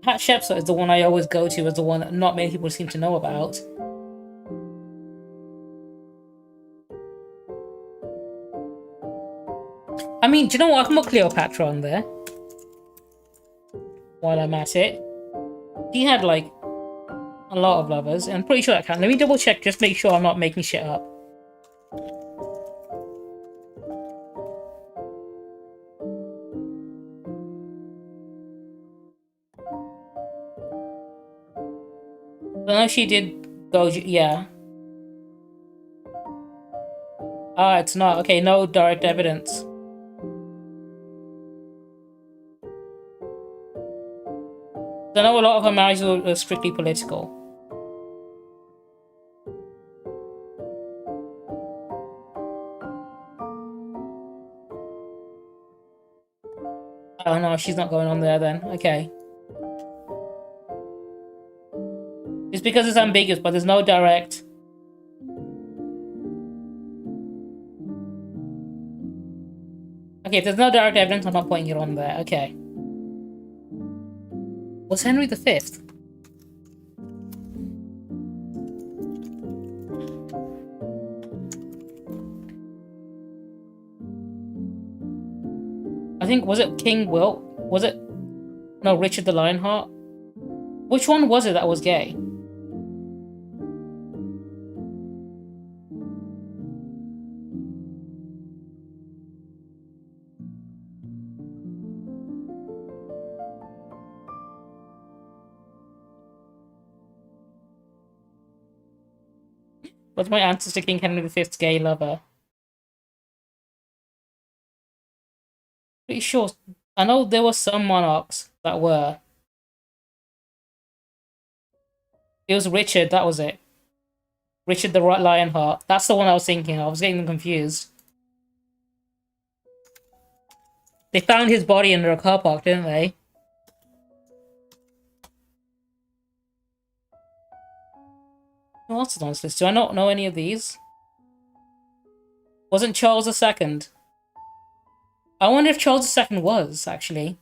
Pat Shepsut is the one I always go to, as the one that not many people seem to know about. I mean, do you know what? I can put Cleopatra on there. While I'm at it. She had, like, a lot of lovers, and I'm pretty sure that counts. Let me double check, just make sure I'm not making shit up. I know she did go, yeah. Ah, it's not. Okay, no direct evidence. I know a lot of her marriages were strictly political. Oh no, she's not going on there then. Okay. It's because it's ambiguous, but there's no direct. Okay, if there's no direct evidence, I'm not putting it on there. Okay. Was Henry V? I think, was it King Wilt? Was it? No, Richard the Lionheart? Which one was it that was gay? What's my answer to King Henry V's gay lover? Pretty sure. I know there were some monarchs that were. It was Richard, that was it. Richard the Lionheart. That's the one I was thinking of. I was getting them confused. They found his body under a car park, didn't they? Who else is on this list? Do I not know any of these? Wasn't Charles II? I wonder if Charles II was, actually.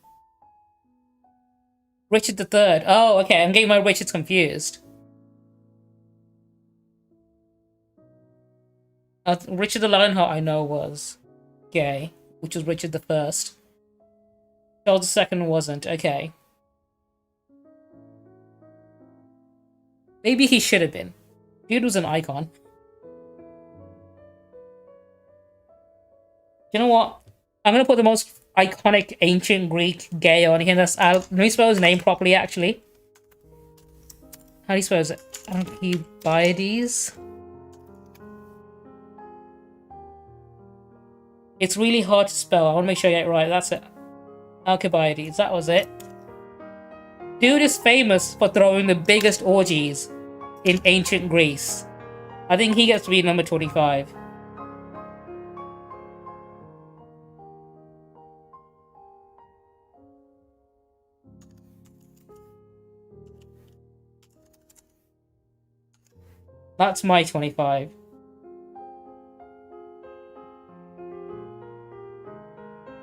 Richard III. Oh, okay, I'm getting my Richards confused. Richard the Lionheart I know was gay, which was Richard I. Charles II wasn't, okay. Maybe he should have been. Dude was an icon. You know what? I'm gonna put the most iconic ancient Greek gay on here. Let me spell his name properly, actually. How do you spell it? Alcibiades? It's really hard to spell. I want to make sure I get it right. That's it. Alcibiades. That was it. Dude is famous for throwing the biggest orgies in ancient Greece. I think he gets to be number 25. That's my 25.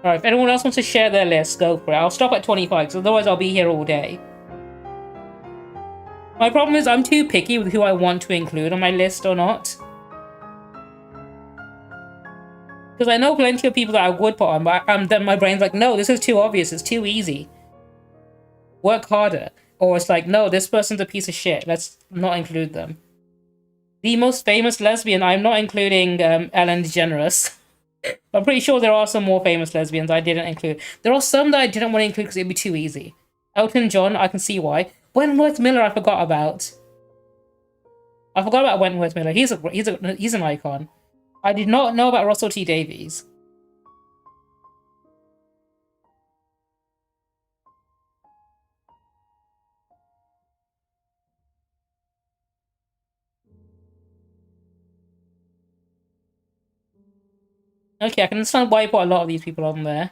Alright, if anyone else wants to share their list, go for it. I'll stop at 25, because otherwise I'll be here all day. My problem is I'm too picky with who I want to include on my list or not. Because I know plenty of people that I would put on, but then my brain's like, no, this is too obvious, it's too easy. work harder. Or it's like, no, this person's a piece of shit. Let's not include them. The most famous lesbian, I'm not including Ellen DeGeneres. I'm pretty sure there are some more famous lesbians I didn't include. There are some that I didn't want to include because it'd be too easy. Elton John, I can see why. Wentworth Miller, I forgot about. I forgot about Wentworth Miller. He's an icon. I did not know about Russell T Davies. Okay, I can understand why you put a lot of these people on there.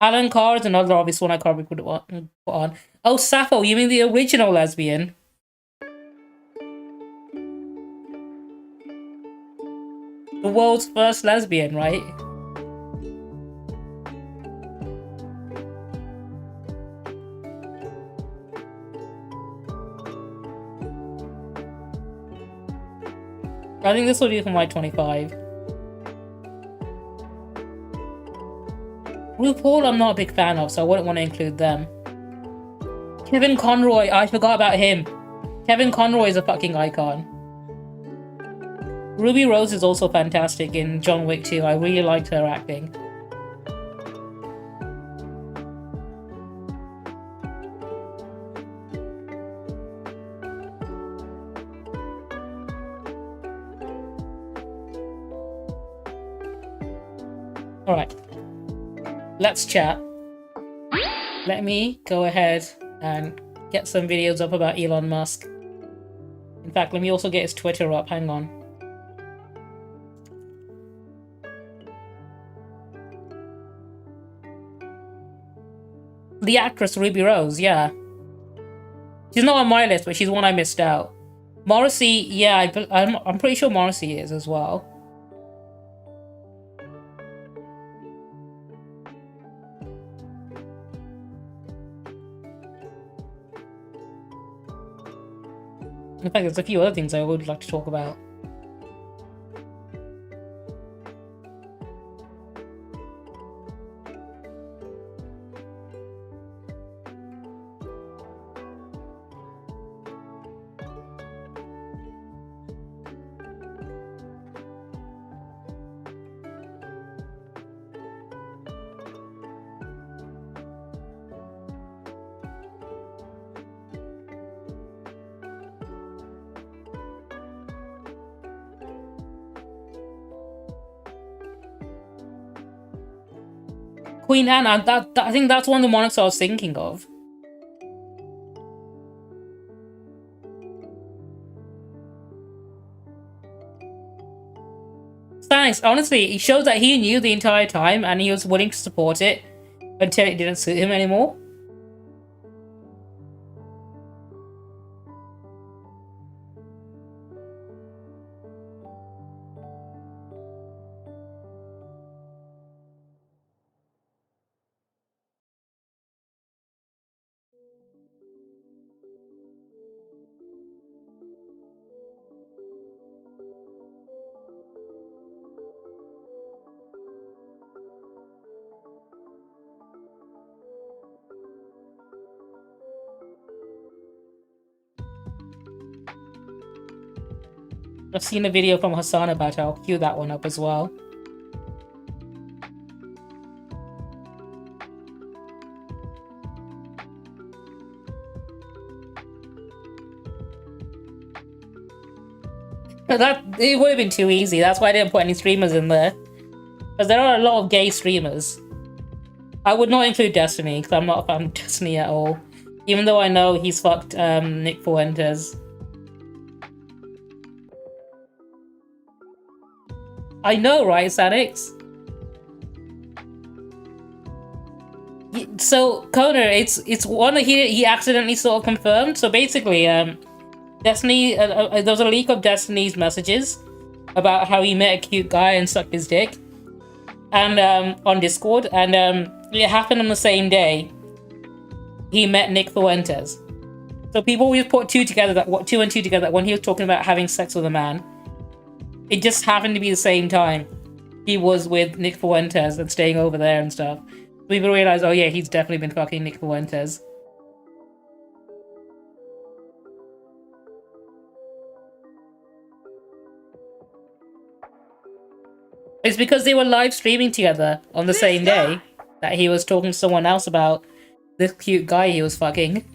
Alan Carr is another obvious one I can't put on. Oh, Sappho, you mean the original lesbian? The world's first lesbian, right? I think this will do for my 25. RuPaul I'm not a big fan of, so I wouldn't want to include them. Kevin Conroy, I forgot about him. Kevin Conroy is a fucking icon. Ruby Rose is also fantastic in John Wick 2. I really liked her acting. Alright. Let's chat. Let me go ahead and get some videos up about Elon Musk. In fact, let me also get his Twitter up. Hang on. The actress Ruby Rose, yeah. She's not on my list, but she's one I missed out. Morrissey, yeah, I'm pretty sure Morrissey is as well. In fact, there's a few other things I would like to talk about. Queen Anne, I think that's one of the monarchs I was thinking of. Thanks. Honestly, it shows that he knew the entire time and he was willing to support it until it didn't suit him anymore. I've seen a video from Hassan about it. I'll cue that one up as well. But it would have been too easy. That's why I didn't put any streamers in there. Because there are a lot of gay streamers. I would not include Destiny, because I'm not a fan of Destiny at all. Even though I know he's fucked Nick Fuentes. I know, right, Sanix? So, Connor, it's one that he accidentally sort of confirmed. So basically, Destiny, there was a leak of Destiny's messages about how he met a cute guy and sucked his dick, and on Discord, and it happened on the same day he met Nick Fuentes. So people always put two and two together that when he was talking about having sex with a man, it just happened to be the same time he was with Nick Fuentes and staying over there and stuff. People realize, oh yeah, he's definitely been fucking Nick Fuentes. It's because they were live streaming together on the same day that he was talking to someone else about this cute guy he was fucking.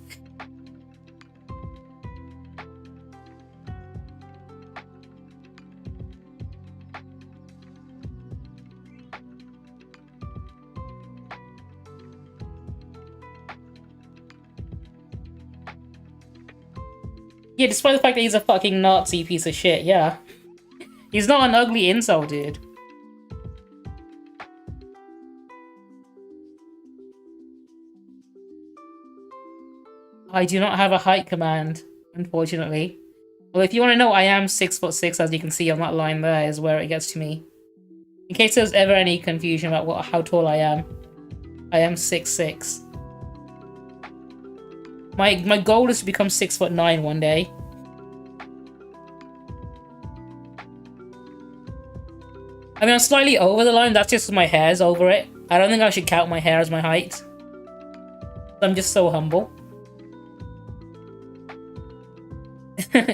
Yeah, despite the fact that he's a fucking Nazi piece of shit, yeah. He's not an ugly incel, dude. I do not have a height command, unfortunately. Well, if you want to know, I am 6'6", as you can see on that line there, is where it gets to me. In case there's ever any confusion about how tall I am 6'6". My goal is to become 6'9" one day. I mean, I'm slightly over the line, that's just my hair's over it. I don't think I should count my hair as my height. I'm just so humble.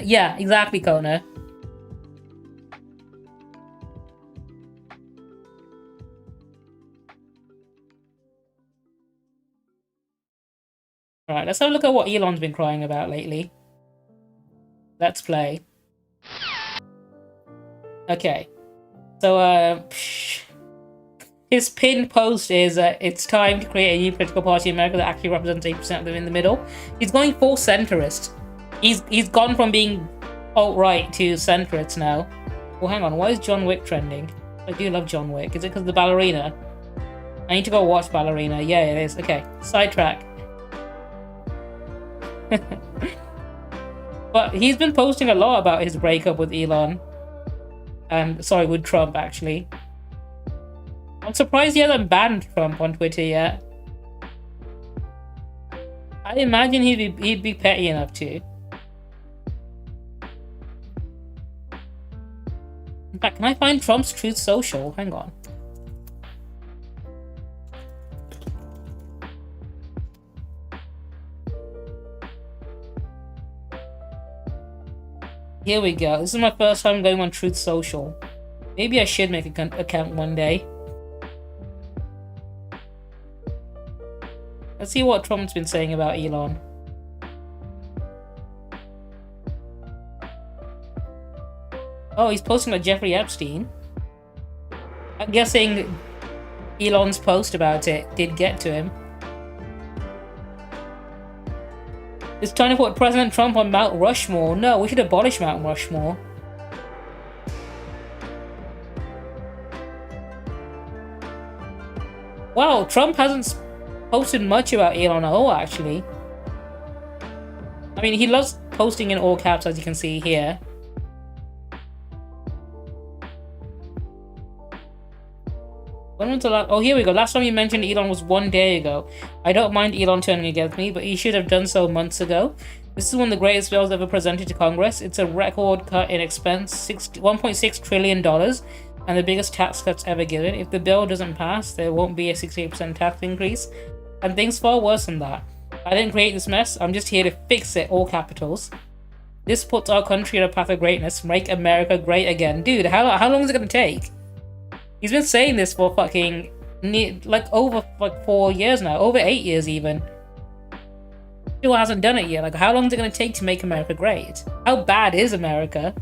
Yeah, exactly, Kona. Alright, let's have a look at what Elon's been crying about lately. Let's play. Okay. So, his pinned post is it's time to create a new political party in America that actually represents 8% of them in the middle. He's going full centrist. He's gone from being alt-right to centrist now. Well, hang on, why is John Wick trending? I do love John Wick. Is it because of the ballerina? I need to go watch Ballerina. Yeah, it is. Okay, sidetrack. But he's been posting a lot about his breakup with Elon. And, sorry, with Trump, actually. I'm surprised he hasn't banned Trump on Twitter yet. I imagine he'd be petty enough to. In fact, can I find Trump's Truth Social? Hang on. Here we go. This is my first time going on Truth Social. Maybe I should make an account one day. Let's see what Trump's been saying about Elon. Oh, he's posting about Jeffrey Epstein. I'm guessing Elon's post about it did get to him. It's time to put President Trump on Mount Rushmore. No, we should abolish Mount Rushmore. Wow, Trump hasn't posted much about Elon at all, actually. I mean, he loves posting in all caps, as you can see here. When was the last? Oh, here we go. Last time you mentioned Elon was 1 day ago. I don't mind Elon turning against me, but he should have done so months ago. This is one of the greatest bills ever presented to Congress. It's a record cut in expense, $1.6 trillion, and the biggest tax cuts ever given. If the bill doesn't pass, there won't be a 68% tax increase, and things far worse than that. I didn't create this mess. I'm just here to fix it, all capitals. This puts our country on a path of greatness. Make America great again. Dude, how long is it going to take? He's been saying this for fucking, over 4 years now. Over 8 years, even. Still hasn't done it yet. Like, how long is it going to take to make America great? How bad is America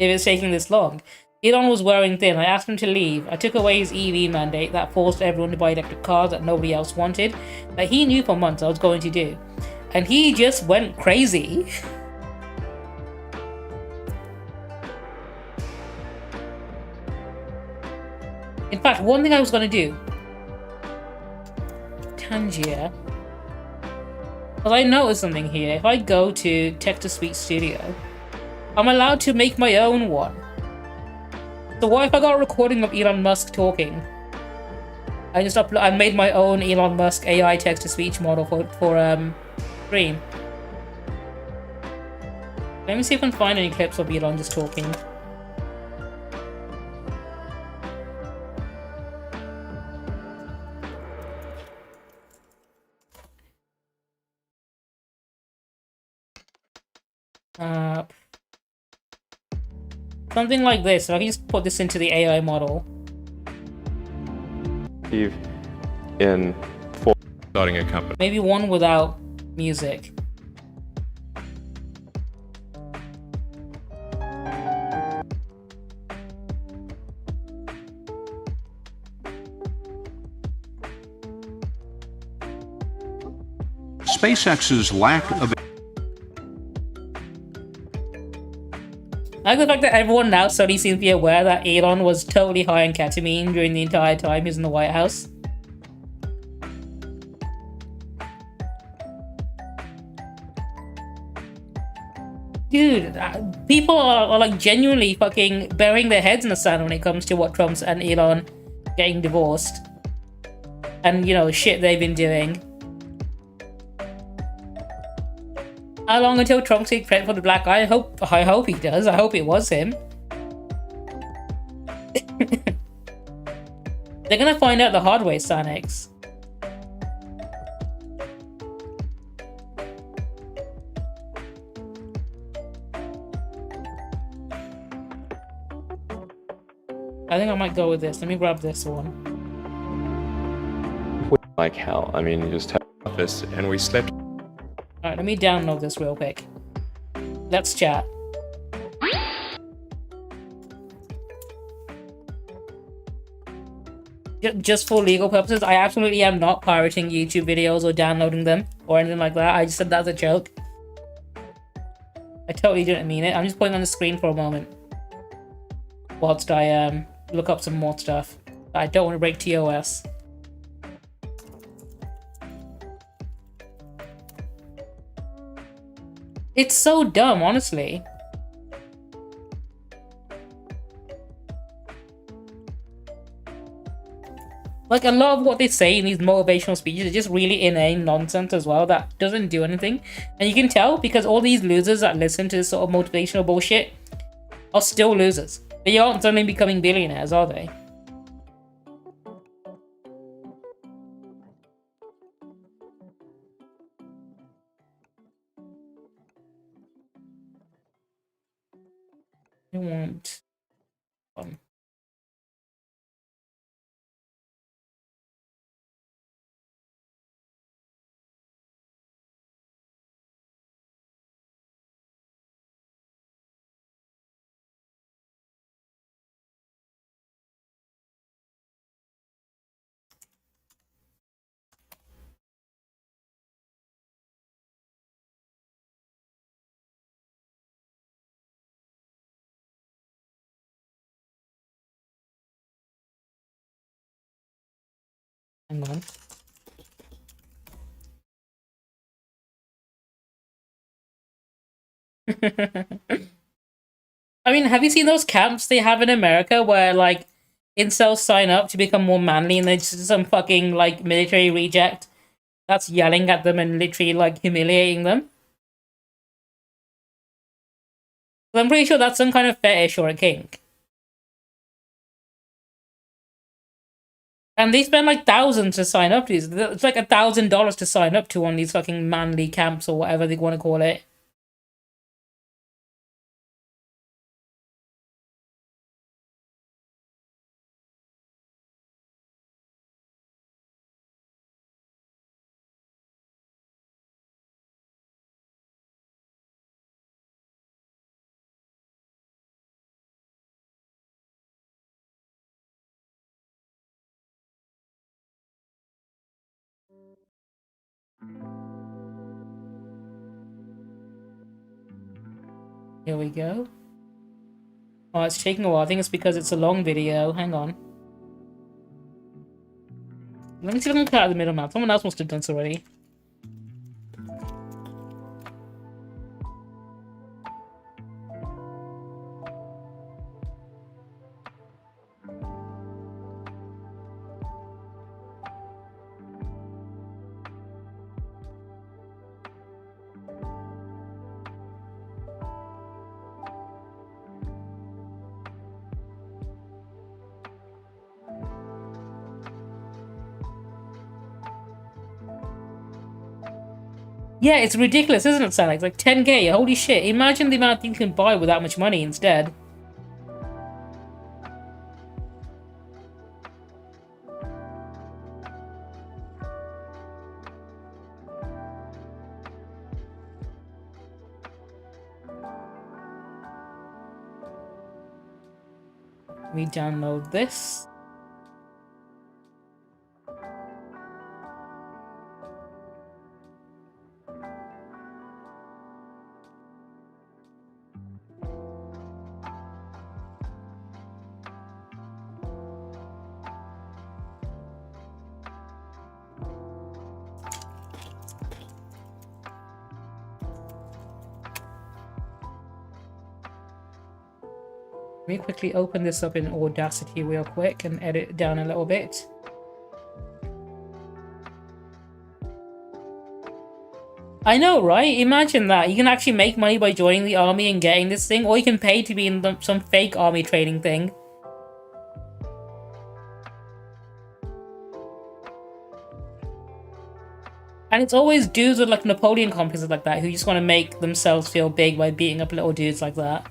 if it's taking this long? Elon was wearing thin. I asked him to leave. I took away his EV mandate that forced everyone to buy electric cars that nobody else wanted, that he knew for months I was going to do. And he just went crazy. In fact, one thing I was going to do, Tangier, because I noticed something here. If I go to Text-to-Speech Studio, I'm allowed to make my own one. So what if I got a recording of Elon Musk talking? I made my own Elon Musk AI text-to-speech model for stream. Let me see if I can find any clips of Elon just talking. Something like this. So I can just put this into the AI model. in starting a company. Maybe one without music. SpaceX's lack of I like the fact that everyone now suddenly seems to be aware that Elon was totally high on ketamine during the entire time he was in the White House. Dude, people are like genuinely fucking burying their heads in the sand when it comes to what Trump's and Elon getting divorced. And, you know, shit they've been doing. How long until Trump takes credit for the black eye? I hope he does. I hope it was him. They're gonna find out the hard way, Sanex. I think I might go with this. Let me grab this one. Like hell. I mean, you just have this, and we slept. Alright, let me download this real quick. Let's chat. Just for legal purposes, I absolutely am not pirating YouTube videos or downloading them or anything like that. I just said that as a joke. I totally didn't mean it. I'm just putting on the screen for a moment whilst I look up some more stuff. I don't want to break TOS. It's so dumb, honestly. Like, a lot of what they say in these motivational speeches is just really inane nonsense as well that doesn't do anything. And you can tell because all these losers that listen to this sort of motivational bullshit are still losers. They aren't suddenly becoming billionaires, are they? I want one. Hang on. I mean, have you seen those camps they have in America where, like, incels sign up to become more manly and there's just some fucking, like, military reject that's yelling at them and literally, like, humiliating them? I'm pretty sure that's some kind of fetish or a kink. And they spend like thousands to sign up to these. It's like $1,000 to sign up to one of these fucking manly camps or whatever they want to call it. Here we go. Oh, it's taking a while. I think it's because it's a long video. Hang on. Let me see if I can cut out the middle map. Someone else must have done this already. Yeah, it's ridiculous, isn't it, Sonic? It's like 10k, holy shit. Imagine the amount of things you can buy with that much money instead. Let me download this. Let me quickly open this up in Audacity real quick and edit it down a little bit. I know, right? Imagine that. You can actually make money by joining the army and getting this thing, or you can pay to be in some fake army training thing. And it's always dudes with like Napoleon complexes like that who just want to make themselves feel big by beating up little dudes like that.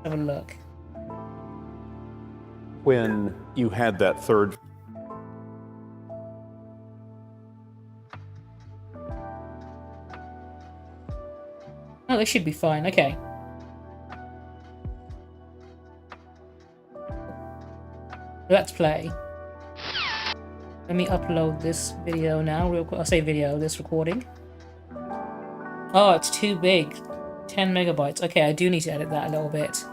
Have a look. When you had that third Oh, this should be fine. Okay. Let's play. Let me upload this video now real quick. I'll say video, this recording. Oh, it's too big. 10 megabytes. Okay, I do need to edit that a little bit.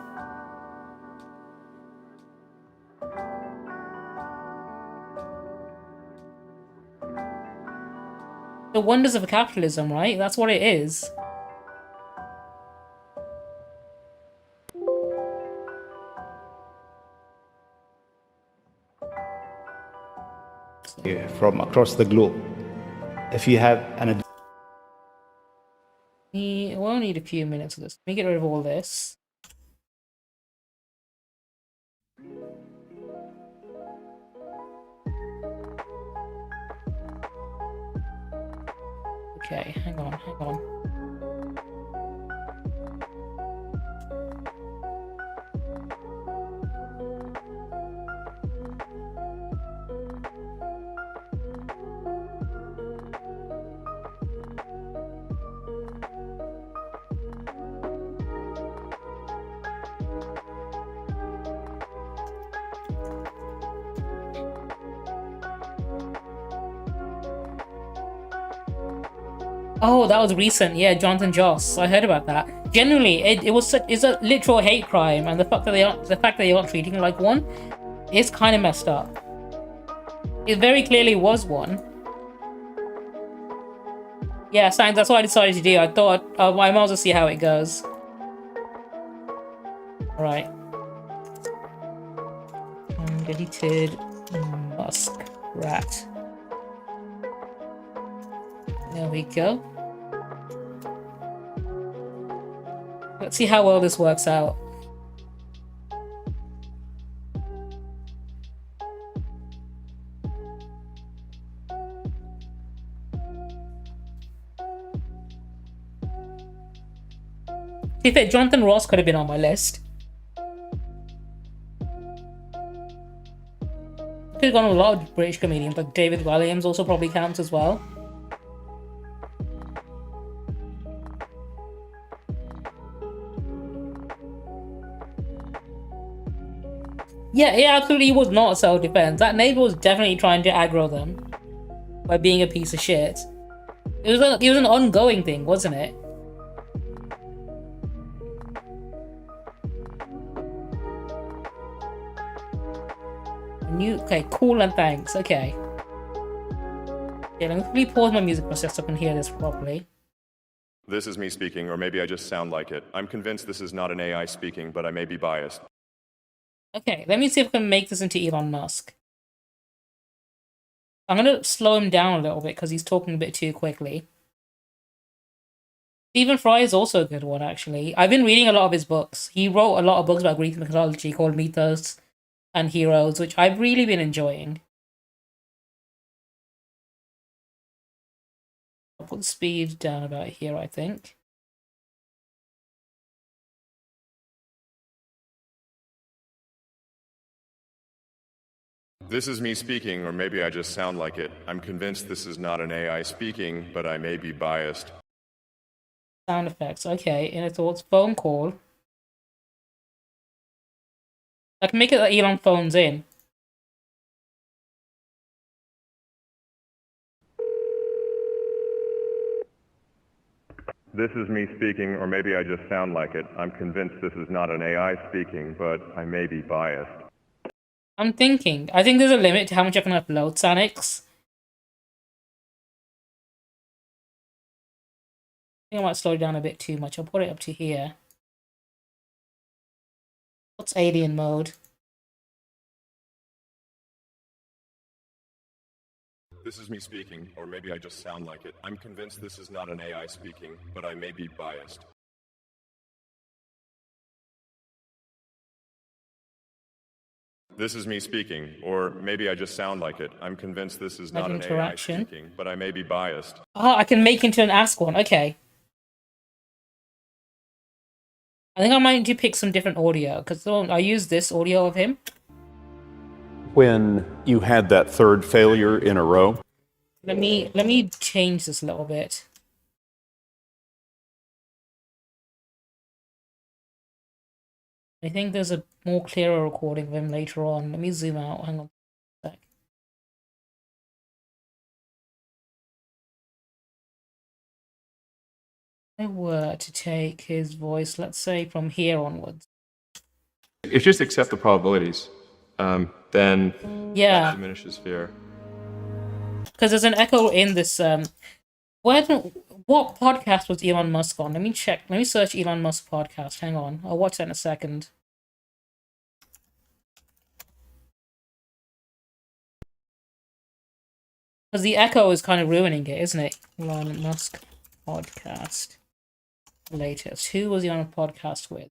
The wonders of capitalism, right? That's what it is. From across the globe. If you have an We'll need a few minutes of this. Let me get rid of all this. Okay, hang on, hang on. Oh, that was recent. Yeah, Jonathan Joss. I heard about that. Generally, it's a literal hate crime, and the fact that they aren't treating it like one is kind of messed up. It very clearly was one. Yeah, that's what I decided to do. I thought I might as well see how it goes. Alright. Deleted muskrat. There we go. Let's see how well this works out. If it, Jonathan Ross could have been on my list. Could have gone with a lot of British comedians, like David Williams also probably counts as well. Yeah, it absolutely was not self-defense. That neighbor was definitely trying to aggro them by being a piece of shit. It was an ongoing thing, wasn't it? Okay, cool and thanks. Okay. Yeah, let me pause my music process so I can hear this properly. This is me speaking, or maybe I just sound like it. I'm convinced this is not an AI speaking, but I may be biased. Okay, let me see if I can make this into Elon Musk. I'm going to slow him down a little bit because he's talking a bit too quickly. Stephen Fry is also a good one, actually. I've been reading a lot of his books. He wrote a lot of books about Greek mythology called Mythos and Heroes, which I've really been enjoying. I'll put the speed down about here, I think. This is me speaking, or maybe I just sound like it. I'm convinced this is not an AI speaking, but I may be biased. Sound effects, okay. And it's phone call. I can make it that Elon phones in. This is me speaking, or maybe I just sound like it. I'm convinced this is not an AI speaking, but I may be biased. I'm thinking. I think there's a limit to how much I can upload, Sanix. I think I might slow it down a bit too much. I'll put it up to here. What's alien mode? This is me speaking, or maybe I just sound like it. I'm convinced this is not an AI speaking, but I may be biased. This is me speaking, or maybe I just sound like it. I'm convinced this is not an AI Interaction. speaking, but I may be biased. Oh, I can make into an Ask one. Okay. I think I might need to pick some different audio, because I use this audio of him. When you had that third failure in a row, Let me change this a little bit. I think there's a more clearer recording of him later on. Let me zoom out. Hang on a sec. If I were to take his voice, let's say from here onwards. If you just accept the probabilities, then Yeah. that diminishes fear. Because there's an echo in this. What podcast was Elon Musk on? Let me check. Let me search Elon Musk podcast. Hang on. I'll watch that in a second. Because the echo is kind of ruining it, isn't it? Elon Musk podcast. Latest. Who was he on a podcast with?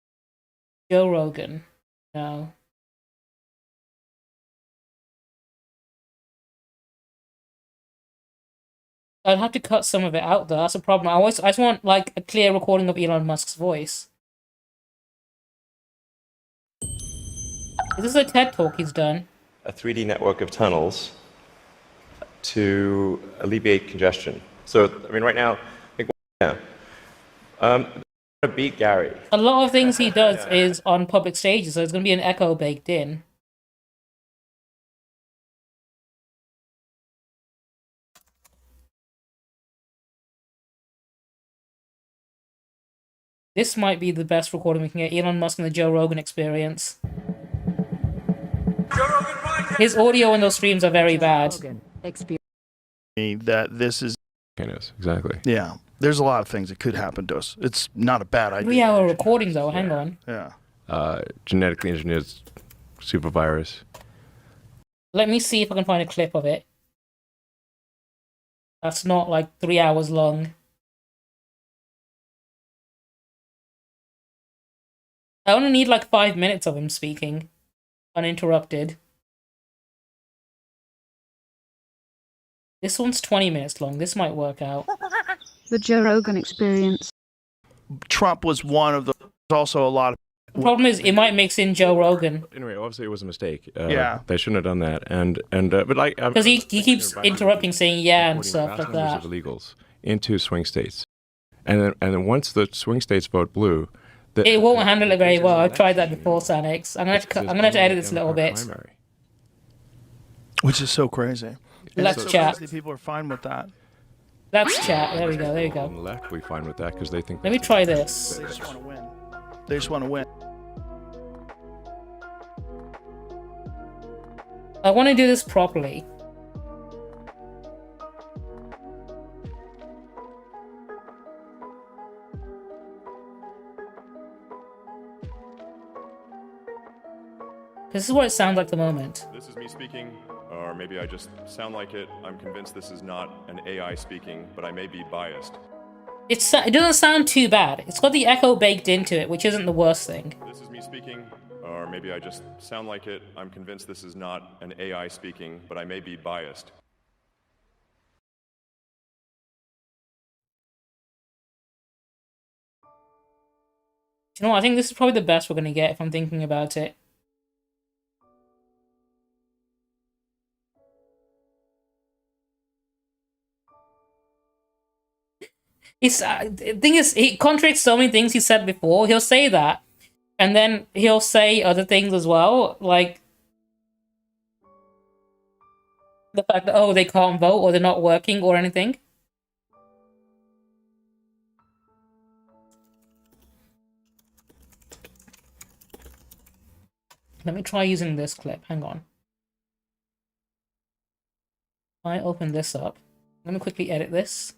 Joe Rogan. No. I'd have to cut some of it out though. That's a problem. I just want like a clear recording of Elon Musk's voice. Is this a TED talk he's done? A 3D network of tunnels to alleviate congestion. So, I mean, right now, yeah. I'm gonna beat Gary. A lot of things he does is on public stages, so there's going to be an echo baked in. This might be the best recording we can get. Elon Musk and the Joe Rogan experience. His audio in those streams are very bad. That this is Exactly. yeah. There's a lot of things that could happen to us. It's not a bad idea. 3-hour recording though. Hang on. Yeah. Genetically engineered supervirus. Let me see if I can find a clip of it. That's not like 3 hours long. I only need like 5 minutes of him speaking, uninterrupted. This one's 20 minutes long. This might work out. The Joe Rogan experience. Trump was one of the. There's also a lot of. The problem is, it might mix in Joe Rogan. Anyway, obviously it was a mistake. Yeah. They shouldn't have done that. But like, Because he keeps interrupting, saying yeah and importing stuff vast like numbers that. of illegals into swing states, and then once the swing states vote blue, It won't handle it very well. I've tried that before, Sanix. I'm gonna have to edit this a little bit. Primary. Which is so crazy. Let's It's so chat. crazy people are fine with that. Let's chat. There we go. There we On the go. left, we fine with that because they think. Let me try this. They just want to win. They just want to win. I want to do this properly. This is what it sounds like at the moment. This is me speaking, or maybe I just sound like it. I'm convinced this is not an AI speaking, but I may be biased. It doesn't sound too bad. It's got the echo baked into it, which isn't the worst thing. This is me speaking, or maybe I just sound like it. I'm convinced this is not an AI speaking, but I may be biased. Do you know what? I think this is probably the best we're going to get if I'm thinking about it. The thing is, he contradicts so many things he said before. He'll say that, And then he'll say other things as well, like the fact that, oh, they can't vote or they're not working or anything. Let me try using this clip. Hang on. I open this up. Let me quickly edit this.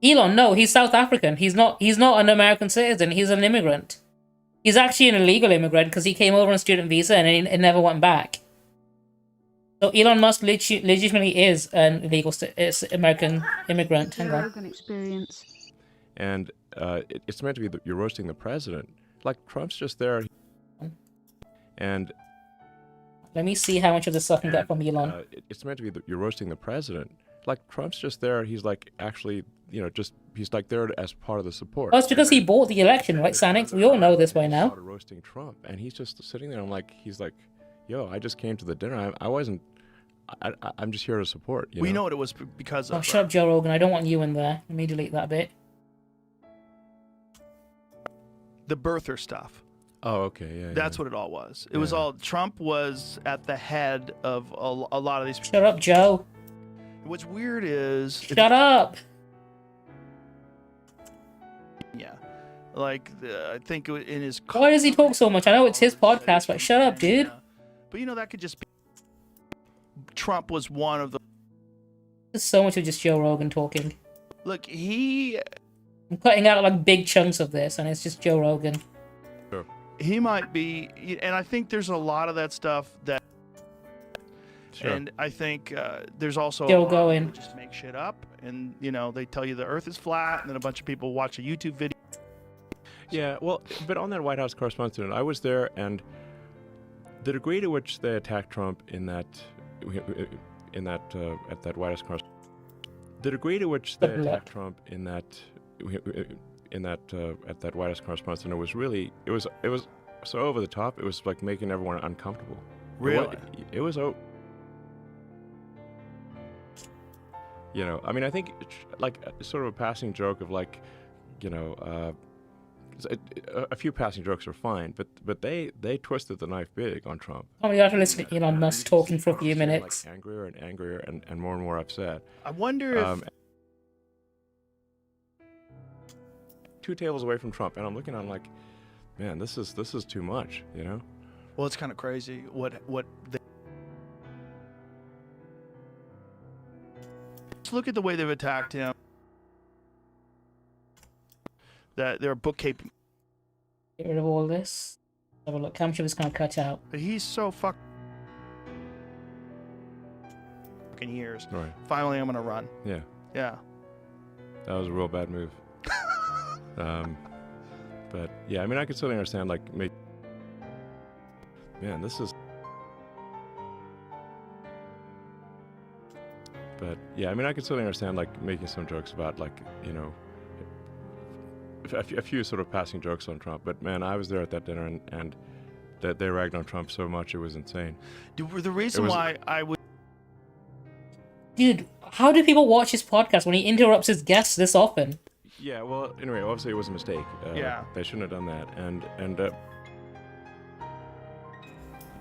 Elon, no, he's South African. He's not an American citizen. He's an immigrant. He's actually an illegal immigrant because he came over on a student visa and it never went back. So Elon Musk legitimately is an illegal American immigrant. Hang on. Rogan experience. And it's meant to be that you're roasting the president. Like, Trump's just there. And let me see how much of this stuff I can get from Elon. It's meant to be that you're roasting the president. Like, Trump's just there. He's like, actually, you know, he's like there as part of the support. Oh, it's because he bought the election, right, Sanix? We all know this by now. Roasting Trump, and he's just sitting there. He's like, yo, I just came to the dinner. I'm just here to support. We know what it was because of. Oh, shut up, Joe Rogan. I don't want you in there. Let me delete that bit. The birther stuff. Oh, okay, yeah. That's what it all was. It was all Trump was at the head of a lot of these. Shut up, Joe. What's weird is. Shut up. Yeah, like I think in his. Why does he talk so much? I know it's his podcast, but shut up, dude. But you know that could just be. Trump was one of the. There's so much of just Joe Rogan talking. Look, I'm cutting out like big chunks of this, and it's just Joe Rogan. Sure. He might be, and I think there's a lot of that stuff that. Sure. And I think there's also Joe going. Just make shit up, and you know they tell you the Earth is flat, and then a bunch of people watch a YouTube video. Yeah, well, but on that White House Correspondents' I was there, and the degree to which they attacked Trump at that White House Correspondents', the degree to which they attacked Trump at that White House Correspondents' Dinner was really it was so over the top. It was like making everyone uncomfortable. Really, it was. You know, I mean, I think like sort of a passing joke of like, you know, a few passing jokes are fine, but they twisted the knife big on Trump. Oh, you have to listen to Elon Musk talking for a few minutes. Like angrier and angrier and more upset. I wonder if 2 tables away from Trump, and I'm looking, I'm like, man, this is too much, you know. Well, it's kind of crazy what they. Look at the way they've attacked him. That they're bookkeeping. Get rid of all this. Have a look. How much of it's kind of cut out? He's so fucking years. Right. Finally, I'm gonna run. Yeah. Yeah. That was a real bad move. But yeah, I mean, I could certainly understand like, man, this is. But yeah, I mean, I could certainly understand like making some jokes about like, you know, a few sort of passing jokes on Trump. But man, I was there at that dinner and that they ragged on Trump so much it was insane. The reason why I would. Dude, how do people watch his podcast when he interrupts his guests this often? Yeah, well, anyway, obviously it was a mistake. Yeah. They shouldn't have done that.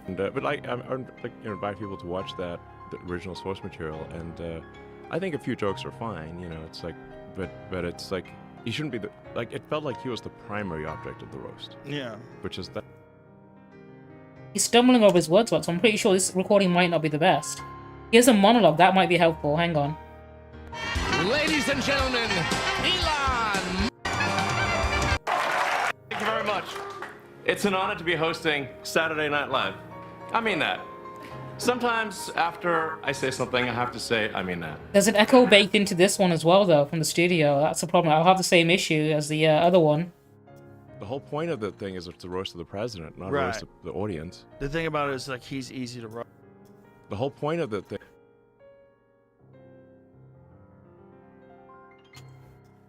But like, I'm like, you know, invite people to watch the original source material, and I think a few jokes are fine. You know, it's like, but it's like he shouldn't be it felt like he was the primary object of the roast. Yeah. Which is that. He's stumbling over his words, so I'm pretty sure this recording might not be the best. Here's a monologue that might be helpful. Hang on. Ladies and gentlemen, Elon. Thank you very much. It's an honor to be hosting Saturday Night Live. I mean that. Sometimes after I say something, I have to say, I mean that. There's an echo baked into this one as well, though, from the studio. That's the problem. I'll have the same issue as the other one. The whole point of the thing is it's the roast of the president, not Right. roast of the audience. The thing about it is like he's easy to roast. The whole point of the thing.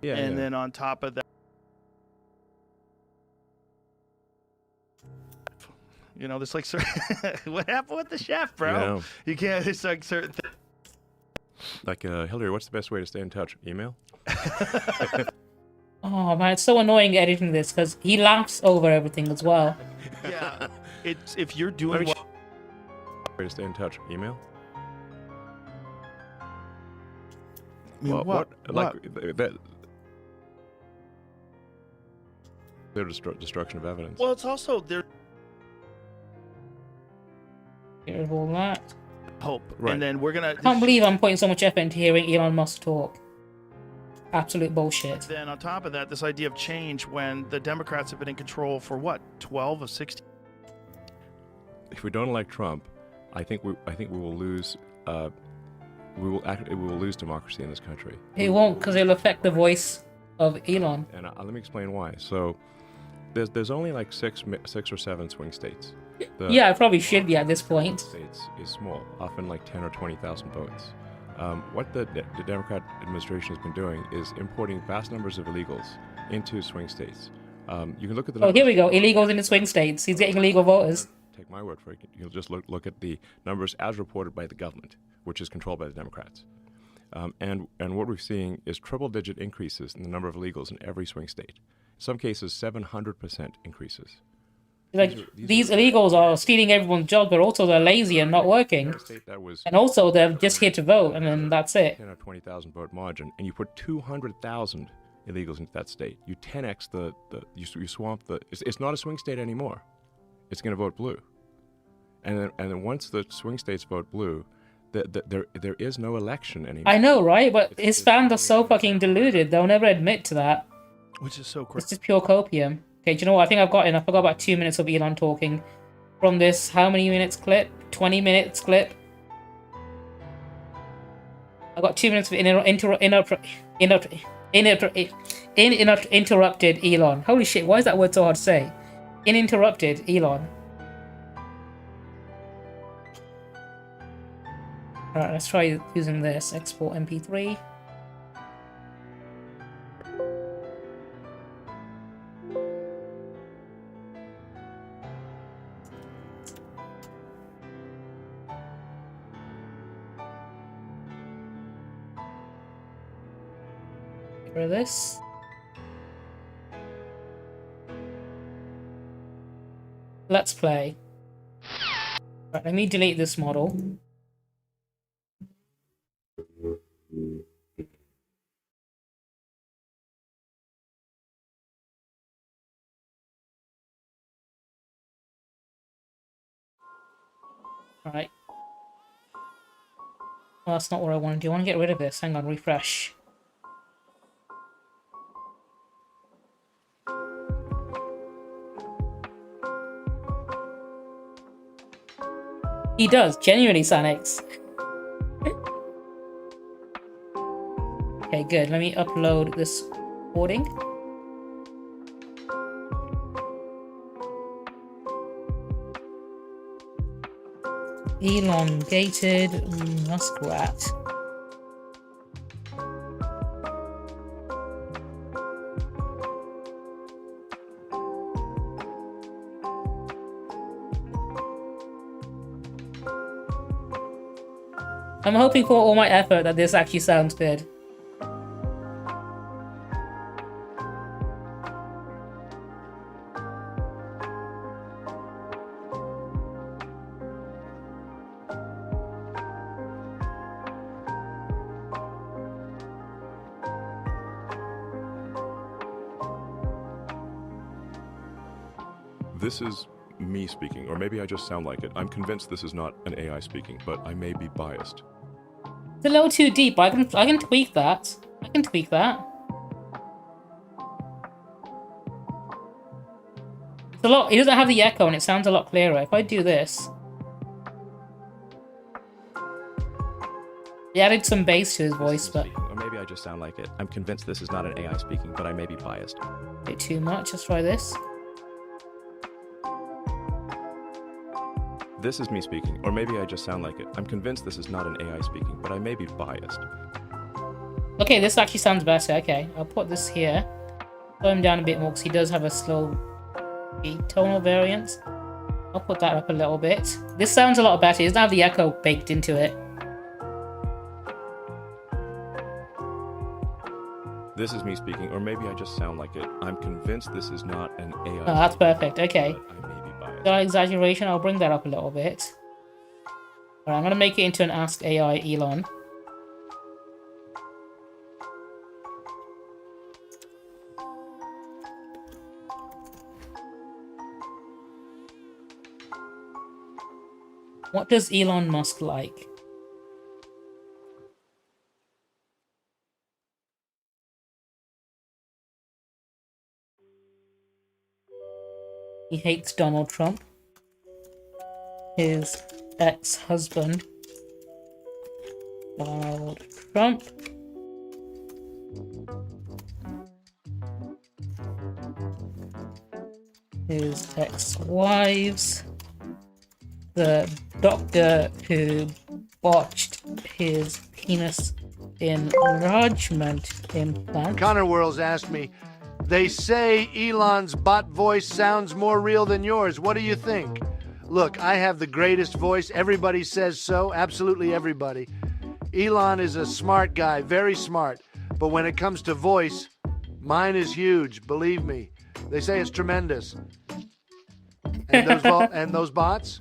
Yeah. And then on top of that, you know, there's like what happened with the chef, bro? You know. You can't. It's like certain things. Like, Hillary, what's the best way to stay in touch? Email? Oh man, it's so annoying editing this because he laughs over everything as well. Yeah, it's if you're doing what. Way to stay in touch. Email. I mean, what? Like that. Their destruction of evidence. Well, it's also there. Get rid of all that. Hope, Right. and then we're gonna. I can't believe I'm putting so much effort into hearing Elon Musk talk. Absolute bullshit. Then on top of that, this idea of change when the Democrats have been in control for what, 12 of 16. If we don't elect Trump, I think we will lose. We will lose democracy in this country. It won't, because it'll affect the voice of Elon. And let me explain why. So, there's only like six or seven swing states. Yeah, it probably should be at this point. States is small, often like 10 or 20,000 votes. What the Democrat administration has been doing is importing vast numbers of illegals into swing states. You can look at the. Oh, here we go. Illegals in the swing states. He's getting illegal voters. Take my word for it. You'll just look at the numbers as reported by the government, which is controlled by the Democrats. And what we're seeing is triple-digit increases in the number of illegals in every swing state. In some cases, 700% increases. Like, these illegals are stealing everyone's job, but also they're lazy and not working. And also they're just here to vote, and then that's it. 10 or 20,000 vote margin, and you put 200,000 illegals into that state. You 10x you swamp the. It's not a swing state anymore. It's going to vote blue. And then once the swing states vote blue, there is no election anymore. I know, right? But his fans are so fucking deluded. They'll never admit to that. Which is so crazy. It's just pure copium. Okay, do you know what? I think I've got enough. I got about 2 minutes of Elon talking from this. How many minutes clip? 20 minutes clip. I got 2 minutes of interrupted Elon. Holy shit! Why is that word so hard to say? Uninterrupted Elon. Alright, let's try using this. Export MP3. Get rid of this. Let's play. Right, let me delete this model. Right. Well, that's not what I want to do. I want to get rid of this. Hang on, refresh. He does, genuinely, Sanix. Okay, good. Let me upload this recording. Elongated muskrat. I'm hoping for all my effort that this actually sounds good. This is me speaking, or maybe I just sound like it. I'm convinced this is not an AI speaking, but I may be biased. It's a little too deep. I can tweak that. I can tweak that. It's a lot. It doesn't have the echo, and it sounds a lot clearer. If I do this, he added some bass to his voice, but Or maybe I just sound like it. I'm convinced this is not an AI speaking, but I may be biased. a bit too much. Let's try this. This is me speaking, or maybe I just sound like it. I'm convinced this is not an AI speaking, but I may be biased. Okay, this actually sounds better. Okay, I'll put this here. Slow him down a bit more because he does have a slow tonal variance. I'll put that up a little bit. This sounds a lot better. It doesn't have the echo baked into it. This is me speaking, or maybe I just sound like it. I'm convinced this is not an AI. Oh, that's perfect. Okay. But I may be biased. That exaggeration, I'll bring that up a little bit. Alright, I'm gonna make it into an Ask AI Elon. What does Elon Musk like? He hates Donald Trump. His ex-husband, Donald Trump. His ex-wives. The doctor who botched his penis enlargement implant. Connor Worlds asked me, they say Elon's bot voice sounds more real than yours. What do you think? Look, I have the greatest voice. Everybody says so. Absolutely everybody. Elon is a smart guy, very smart. But when it comes to voice, mine is huge, believe me. They say it's tremendous. And those bots?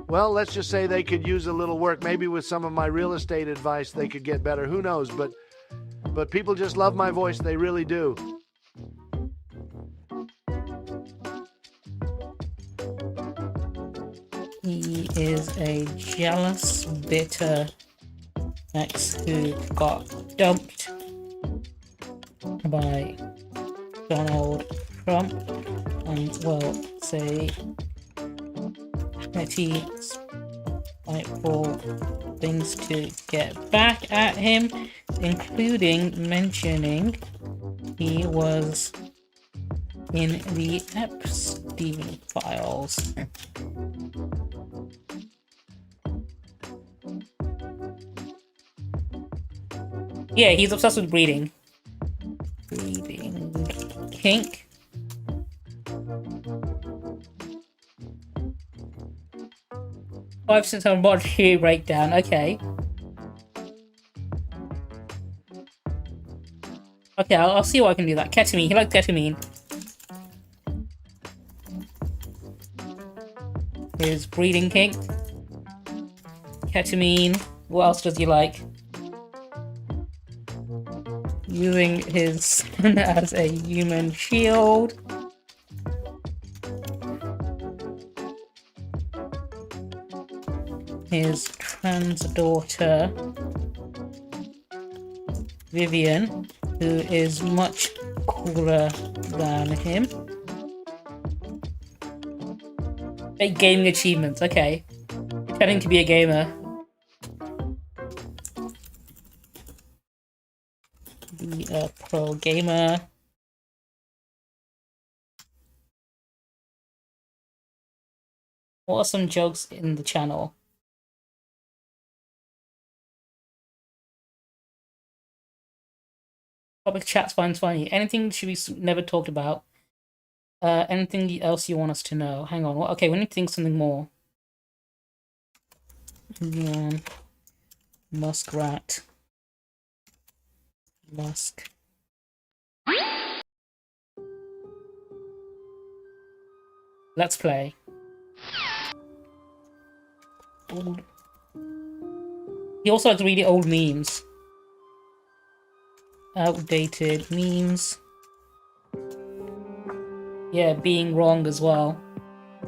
Well, let's just say they could use a little work. Maybe with some of my real estate advice, they could get better. Who knows? But people just love my voice. They really do. He is a jealous, bitter ex who got dumped by Donald Trump and, well, say petty, spiteful things to get back at him, including mentioning he was in the Epstein files. Yeah, he's obsessed with breeding. Breeding kink. Five since I'm body breakdown. Okay. Okay, I'll see what I can do that. Ketamine. He likes ketamine. His breeding kink. Ketamine. What else does he like? Using his son as a human shield. His trans daughter, Vivian, who is much cooler than him. Big gaming achievements, okay. Pretending to be a gamer. Be a pro gamer. What are some jokes in the channel? Public chat's finds funny. Anything should be never talked about. Anything else you want us to know? Hang on. Okay, we need to think something more. Muskrat. Musk. Let's play. Old. He also likes really old memes. Outdated memes. Yeah, being wrong as well.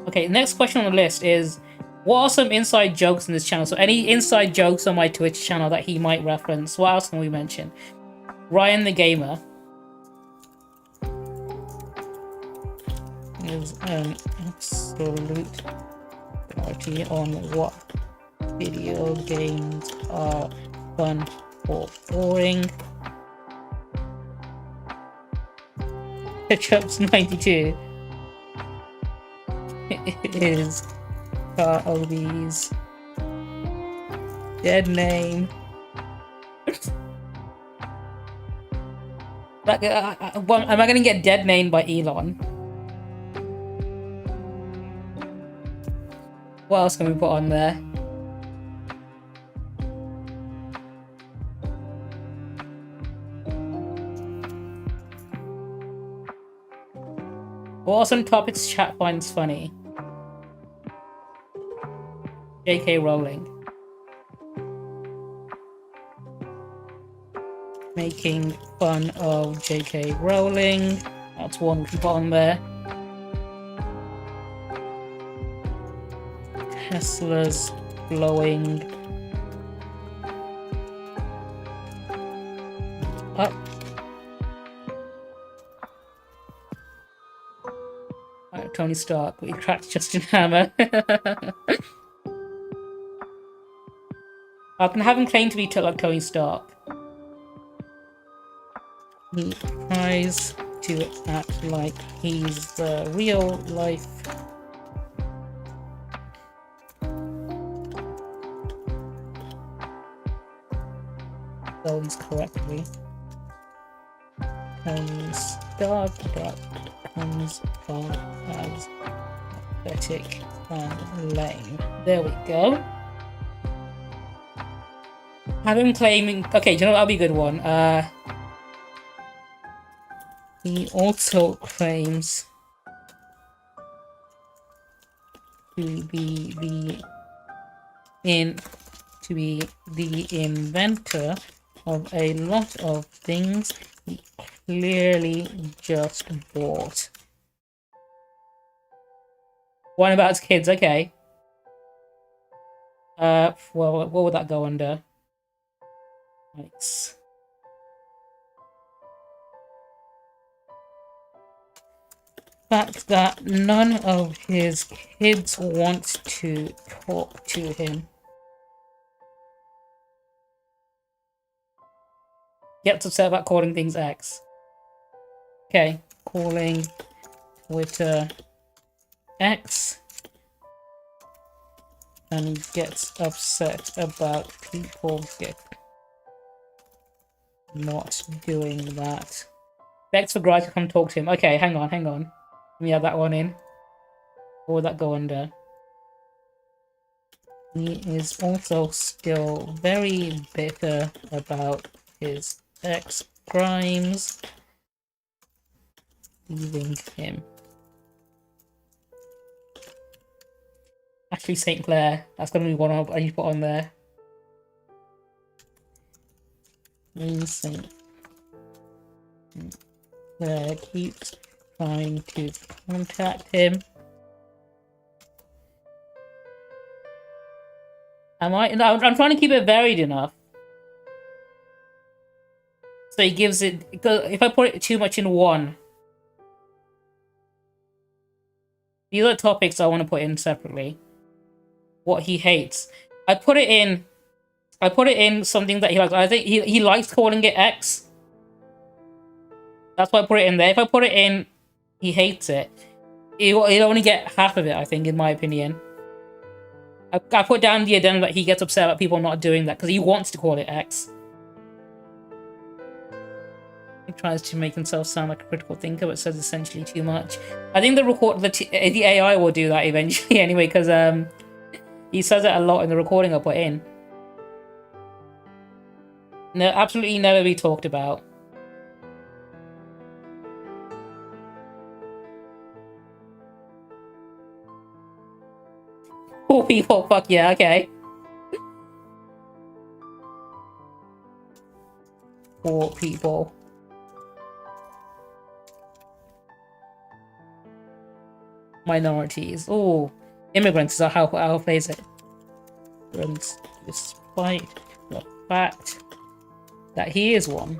Okay, next question on the list is, what are some inside jokes in this channel? So any inside jokes on my Twitch channel that he might reference. What else can we mention? Ryan the Gamer is an absolute authority on what video games are fun or boring. Ketchup's 92 is Carly's dead name. Like, am I gonna get dead named by Elon? What else can we put on there? What are some topics chat finds funny? J.K. Rowling. Making fun of J.K. Rowling. That's one we can put on there. Tesla's glowing up. Right, Tony Stark. We cracked Justin Hammer. I can have him claim to be like Tony Stark. He tries to act like he's the real life spells correctly. Tony Stark comes off as pathetic and lame. There we go. Have him claiming. Okay, do you know that'll be a good one. He also claims to be the inventor of a lot of things he clearly just bought. One about his kids, okay. Well, what would that go under? Nice. Fact that none of his kids want to talk to him. Gets upset about calling things X. Okay, calling Twitter X. And he gets upset about people not doing that. Begs for Grice to come talk to him. Okay, hang on. Let me add that one in. What would that go under? He is also still very bitter about his ex-crimes leaving him. Actually, St. Clair. That's going to be one I need to put on there. St. Clair keeps trying to contact him. No, I'm trying to keep it varied enough. So he gives it, because if I put it too much in one, these are topics I want to put in separately. What he hates. I put it in something that he likes. I think he likes calling it X. That's why I put it in there. If I put it in, he hates it. He'll only get half of it, I think, in my opinion. I put down the addendum that he gets upset about people not doing that because he wants to call it X. He tries to make himself sound like a critical thinker, but says essentially too much. I think the AI will do that eventually anyway, because he says it a lot in the recording I put in. No, absolutely never be talked about. Poor people, fuck yeah, okay. Poor people. Minorities. Oh, immigrants is how I'll phrase it. Immigrants, despite the fact that he is one.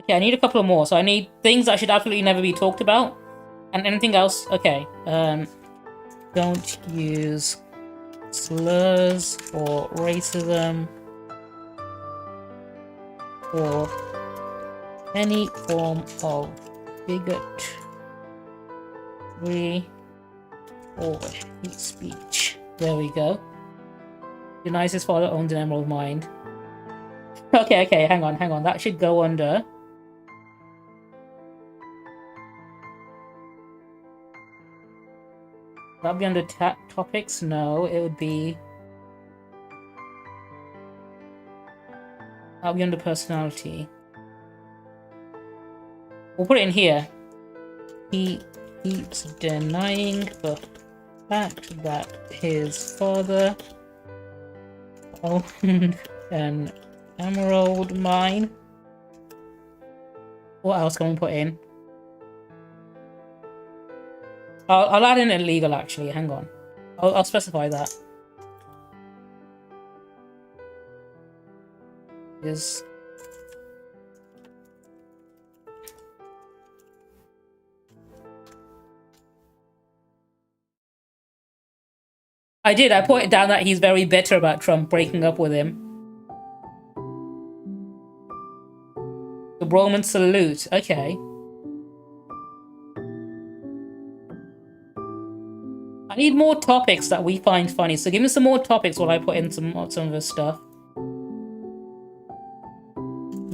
Okay, I need a couple of more. So I need things that should absolutely never be talked about. And anything else? Okay. Don't use slurs or racism or any form of bigotry or hate speech. There we go. Denies his father owns an emerald mine. Okay, hang on. That should go under... That'd be under topics? No, it would be I'll be under personality. We'll put it in here. He keeps denying the fact that his father owned an emerald mine. What else can we put in? I'll add in illegal actually. Hang on. I'll specify that. Is I did. I put it down that he's very bitter about Trump breaking up with him. The Roman salute. Okay. I need more topics that we find funny. So give me some more topics while I put in some of this stuff.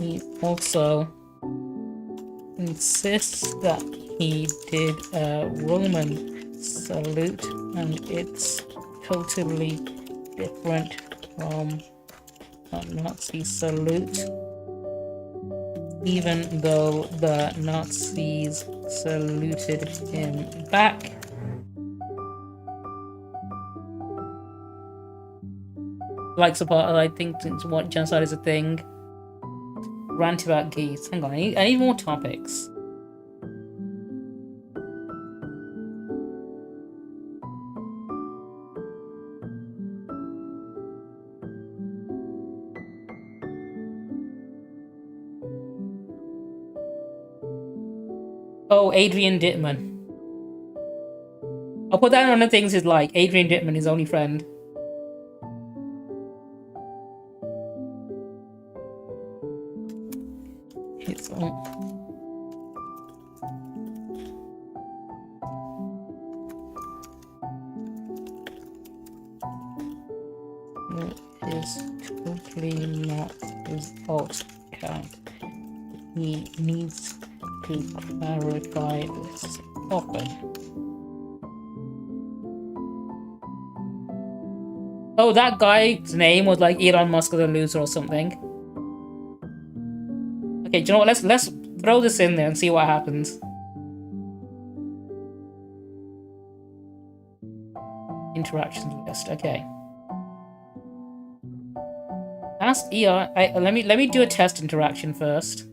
He also insists that he did a Roman salute and it's totally different from a Nazi salute, even though the Nazis saluted him back. Likes a part, I think, since what genocide is a thing. Rant about geese. Hang on, I need more topics. Oh, Adrian Dittman. I'll put that on the things is like Adrian Dittman, his only friend. It's totally not his alt account. He needs to clarify this often. Oh, that guy's name was like Elon Musk is a loser or something. Okay, do you know what? Let's throw this in there and see what happens. Interactions list. Okay. Ask Elon. Let me do a test interaction first.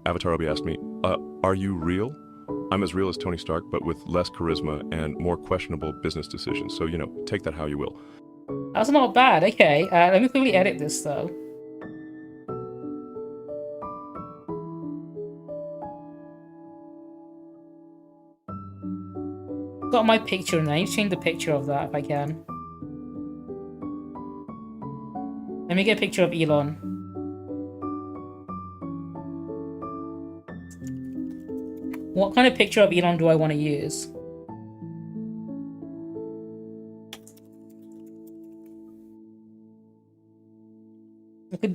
Avatar Obi asked me, are you real? I'm as real as Tony Stark, but with less charisma and more questionable business decisions. So, you know, take that how you will. That's not bad. Okay, let me quickly edit this though. Got my picture in there. I need to change the picture of that if I can. Let me get a picture of Elon. What kind of picture of Elon do I want to use?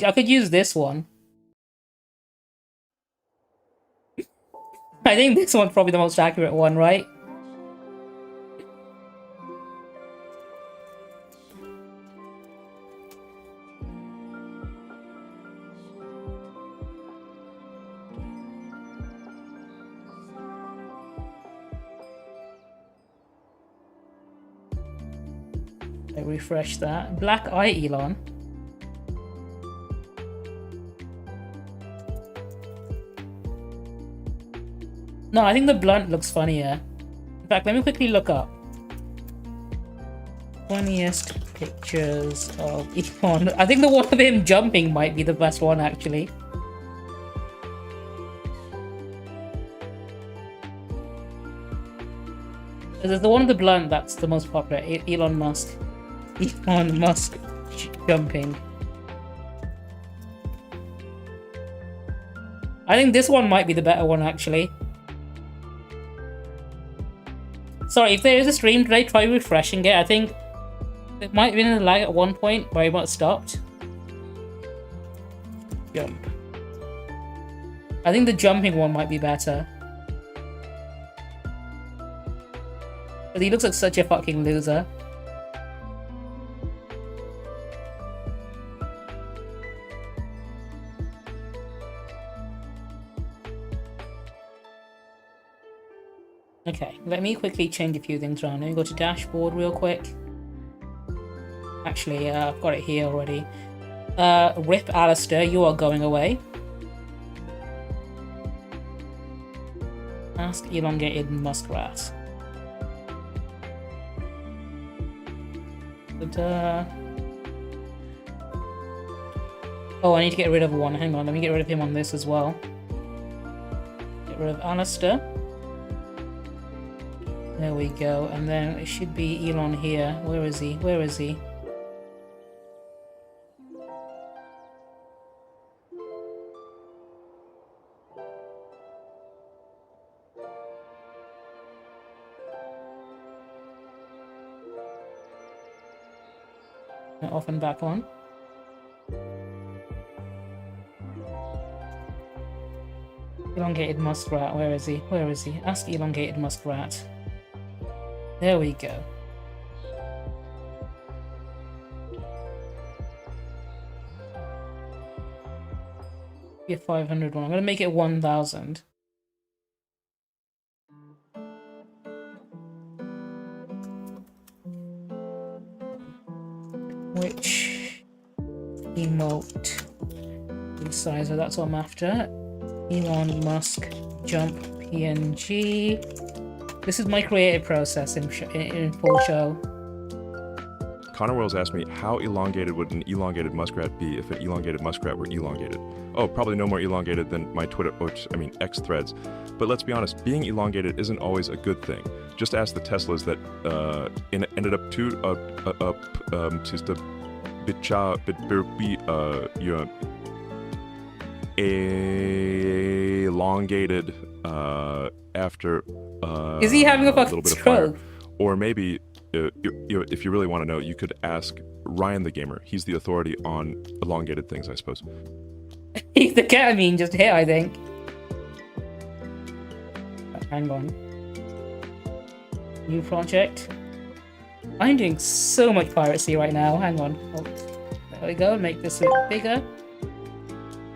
I could use this one. I think this one's probably the most accurate one, right? I refresh that. Black eye Elon. No, I think the blunt looks funnier. In fact, let me quickly look up funniest pictures of Elon. I think the one of him jumping might be the best one, actually. There's the one of the blunt that's the most popular. Elon Musk. Elon Musk jumping. I think this one might be the better one, actually. Sorry, if there is a stream today, try refreshing it. I think It might have been a lag at one point, but it might have stopped. Jump. I think the jumping one might be better. But he looks like such a fucking loser. Okay, let me quickly change a few things around. Let me go to dashboard real quick. Actually, I've got it here already. Rip Alistair, you are going away. Ask elongated muskrat. Oh, I need to get rid of one. Hang on, let me get rid of him on this as well. Get rid of Alistair. There we go, and then it should be Elon here. Where is he? Where is he? Off and back on. Elongated muskrat, where is he? Where is he? Ask elongated muskrat. There we go. Be a 500 one. I'm gonna make it 1,000. Which emote resizer? That's what I'm after. Elon Musk jump PNG. This is my creative process in full show. Connor Wells asked me, how elongated would an elongated muskrat be if an elongated muskrat were elongated? Oh, probably no more elongated than my Twitter, X threads. But let's be honest, being elongated isn't always a good thing. Just ask the Teslas that ended up to the elongated after is he having a fucking stroke? Or maybe if you really want to know, you could ask Ryan the Gamer. He's the authority on elongated things, I suppose. The ketamine just hit, I think. Hang on. New project. I'm doing so much piracy right now. Hang on. Oh, there we go. Make this a bit bigger.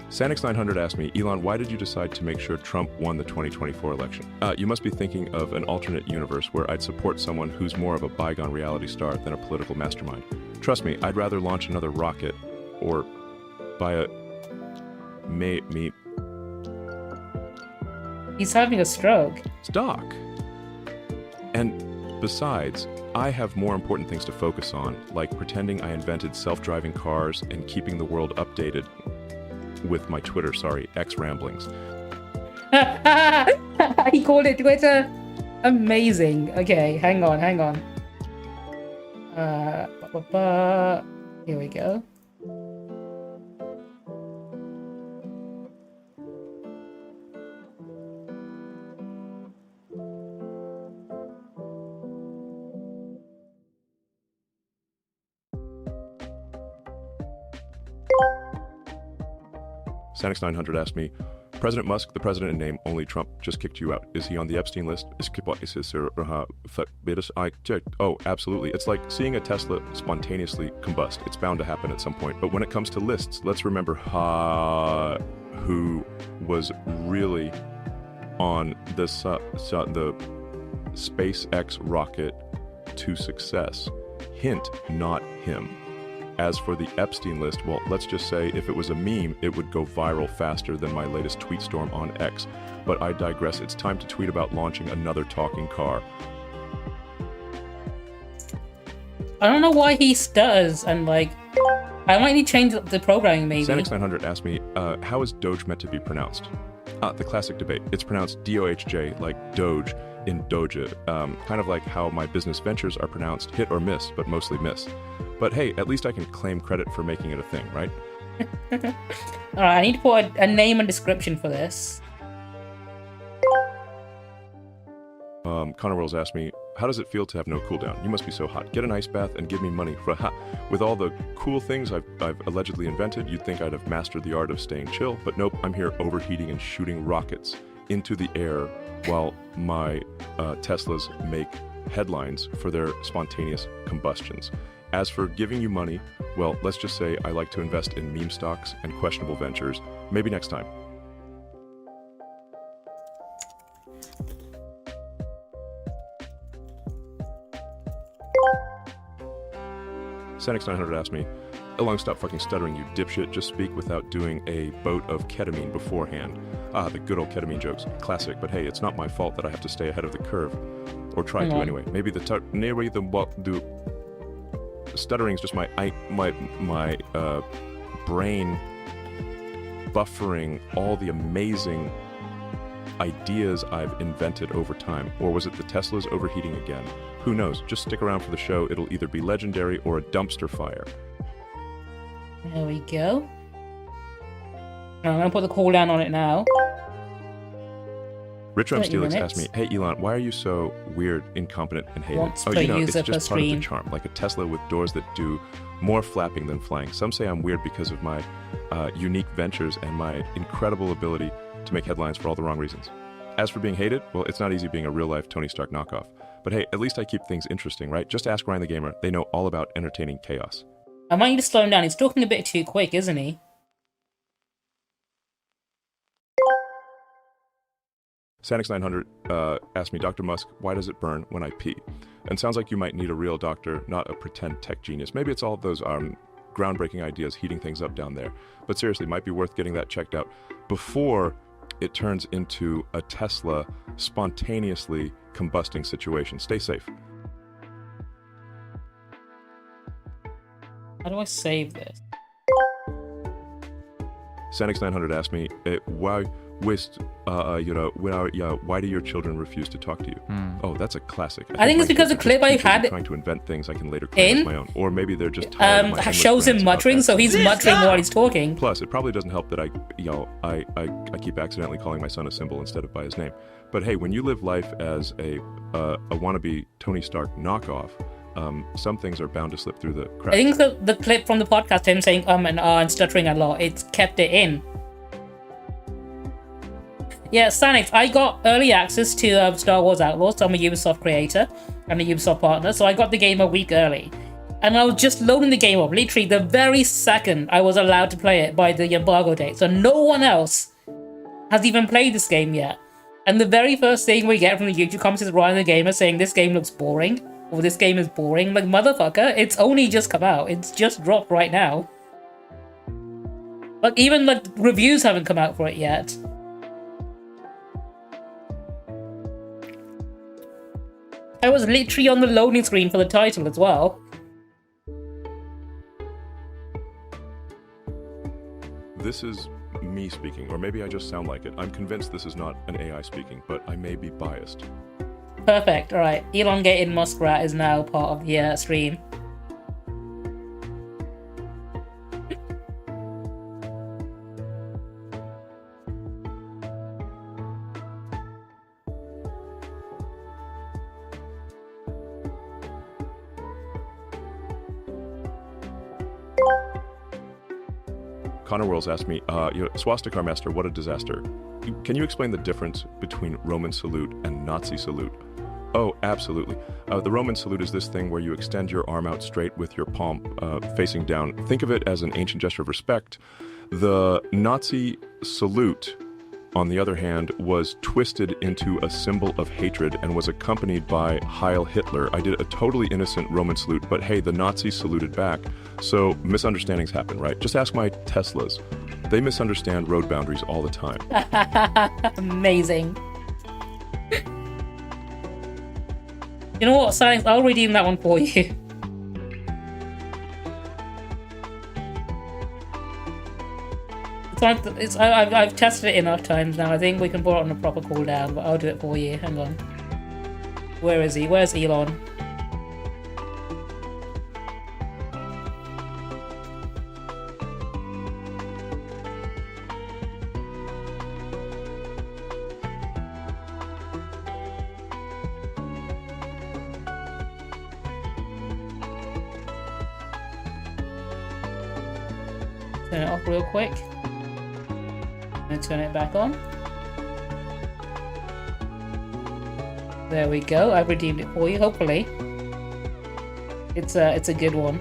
Sanix900 asked me, Elon, why did you decide to make sure Trump won the 2024 election? You must be thinking of an alternate universe where I'd support someone who's more of a bygone reality star than a political mastermind. Trust me, I'd rather launch another rocket or buy a... me. He's having a stroke. It's Doc. And besides, I have more important things to focus on, like pretending I invented self-driving cars and keeping the world updated with my Twitter, X ramblings. He called it Twitter. Amazing. Okay, hang on. Here we go. Sanix900 asked me, President Musk, the president in name, only Trump just kicked you out. Is he on the Epstein list? Oh, absolutely. It's like seeing a Tesla spontaneously combust. It's bound to happen at some point. But when it comes to lists, let's remember who was really on the SpaceX rocket to success. Hint, not him. As for the Epstein list, well, let's just say if it was a meme, it would go viral faster than my latest tweet storm on X. But I digress. It's time to tweet about launching another talking car. I don't know why he stutters and like... I might need to change the programming maybe. Sanix900 asked me, how is Doge meant to be pronounced? The classic debate. It's pronounced D-O-H-J, like Doge in Doja. Kind of like how my business ventures are pronounced hit or miss, but mostly miss. But hey, at least I can claim credit for making it a thing, right? Alright, I need to put a name and description for this. Connor Wells asked me, How does it feel to have no cooldown? You must be so hot. Get an ice bath and give me money for With all the cool things I've allegedly invented, you'd think I'd have mastered the art of staying chill, but nope, I'm here overheating and shooting rockets into the air while my Teslas make headlines for their spontaneous combustions. As for giving you money, well, let's just say I like to invest in meme stocks and questionable ventures. Maybe next time. Senix900 asked me, Elon, stop fucking stuttering, you dipshit. Just speak without doing a boat of ketamine beforehand. Ah, the good old ketamine jokes. Classic, but hey, it's not my fault that I have to stay ahead of the curve. Or try to anyway. Maybe the stuttering is just my brain buffering all the amazing ideas I've invented over time. Or was it the Tesla's overheating again? Who knows? Just stick around for the show. It'll either be legendary or a dumpster fire. There we go. I'm going to put the cooldown on it now. Richram Steelix asked me, hey Elon, why are you so weird, incompetent, and hated? It's just part of the charm, like a Tesla with doors that do more flapping than flying. Some say I'm weird because of my unique ventures and my incredible ability to make headlines for all the wrong reasons. As for being hated, well, it's not easy being a real-life Tony Stark knockoff. But hey, at least I keep things interesting, right? Just ask Ryan the Gamer. They know all about entertaining chaos. I might need to slow him down. He's talking a bit too quick, isn't he? Sanix900 asked me, Dr. Musk, why does it burn when I pee? And sounds like you might need a real doctor, not a pretend tech genius. Maybe it's all of those groundbreaking ideas heating things up down there. But seriously, it might be worth getting that checked out before it turns into a Tesla spontaneously combusting situation. Stay safe. How do I save this? Sanix900 asked me, why do your children refuse to talk to you? Oh, that's a classic. I think it's because the clip I had trying to invent things I can later claim as my own, or maybe they're just tired of my shows him muttering, so he's muttering while he's talking. Plus, it probably doesn't help that I keep accidentally calling my son a symbol instead of by his name. But hey, when you live life as a wannabe Tony Stark knockoff, some things are bound to slip through the cracks. I think the clip from the podcast, him saying and stuttering a lot, it's kept it in. Yeah, Sanix, I got early access to Star Wars Outlaws, so I'm a Ubisoft creator and a Ubisoft partner, so I got the game a week early. And I was just loading the game up, literally the very second I was allowed to play it by the embargo date. So no one else has even played this game yet. And the very first thing we get from the YouTube comments is Ryan the Gamer saying this game looks boring, or this game is boring. Like, motherfucker, it's only just come out. It's just dropped right now. Like, even like reviews haven't come out for it yet. I was literally on the loading screen for the title as well. This is me speaking, or maybe I just sound like it. I'm convinced this is not an AI speaking, but I may be biased. Perfect. All right. Elongated Muskrat is now part of the stream. Connor Worlds asked me, Swastika Master, what a disaster. Can you explain the difference between Roman salute and Nazi salute? Oh, absolutely. The Roman salute is this thing where you extend your arm out straight with your palm facing down. Think of it as an ancient gesture of respect. The Nazi salute, on the other hand, was twisted into a symbol of hatred and was accompanied by Heil Hitler. I did a totally innocent Roman salute, but hey, the Nazis saluted back. So misunderstandings happen, right? Just ask my Teslas. They misunderstand road boundaries all the time. Amazing. You know what, Science? I'll redeem that one for you. I've tested it enough times now. I think we can put it on a proper cooldown, but I'll do it for you. Hang on. Where is he? Where's Elon? Turn it off real quick. And turn it back on. There we go. I've redeemed it for you. Hopefully, it's a good one.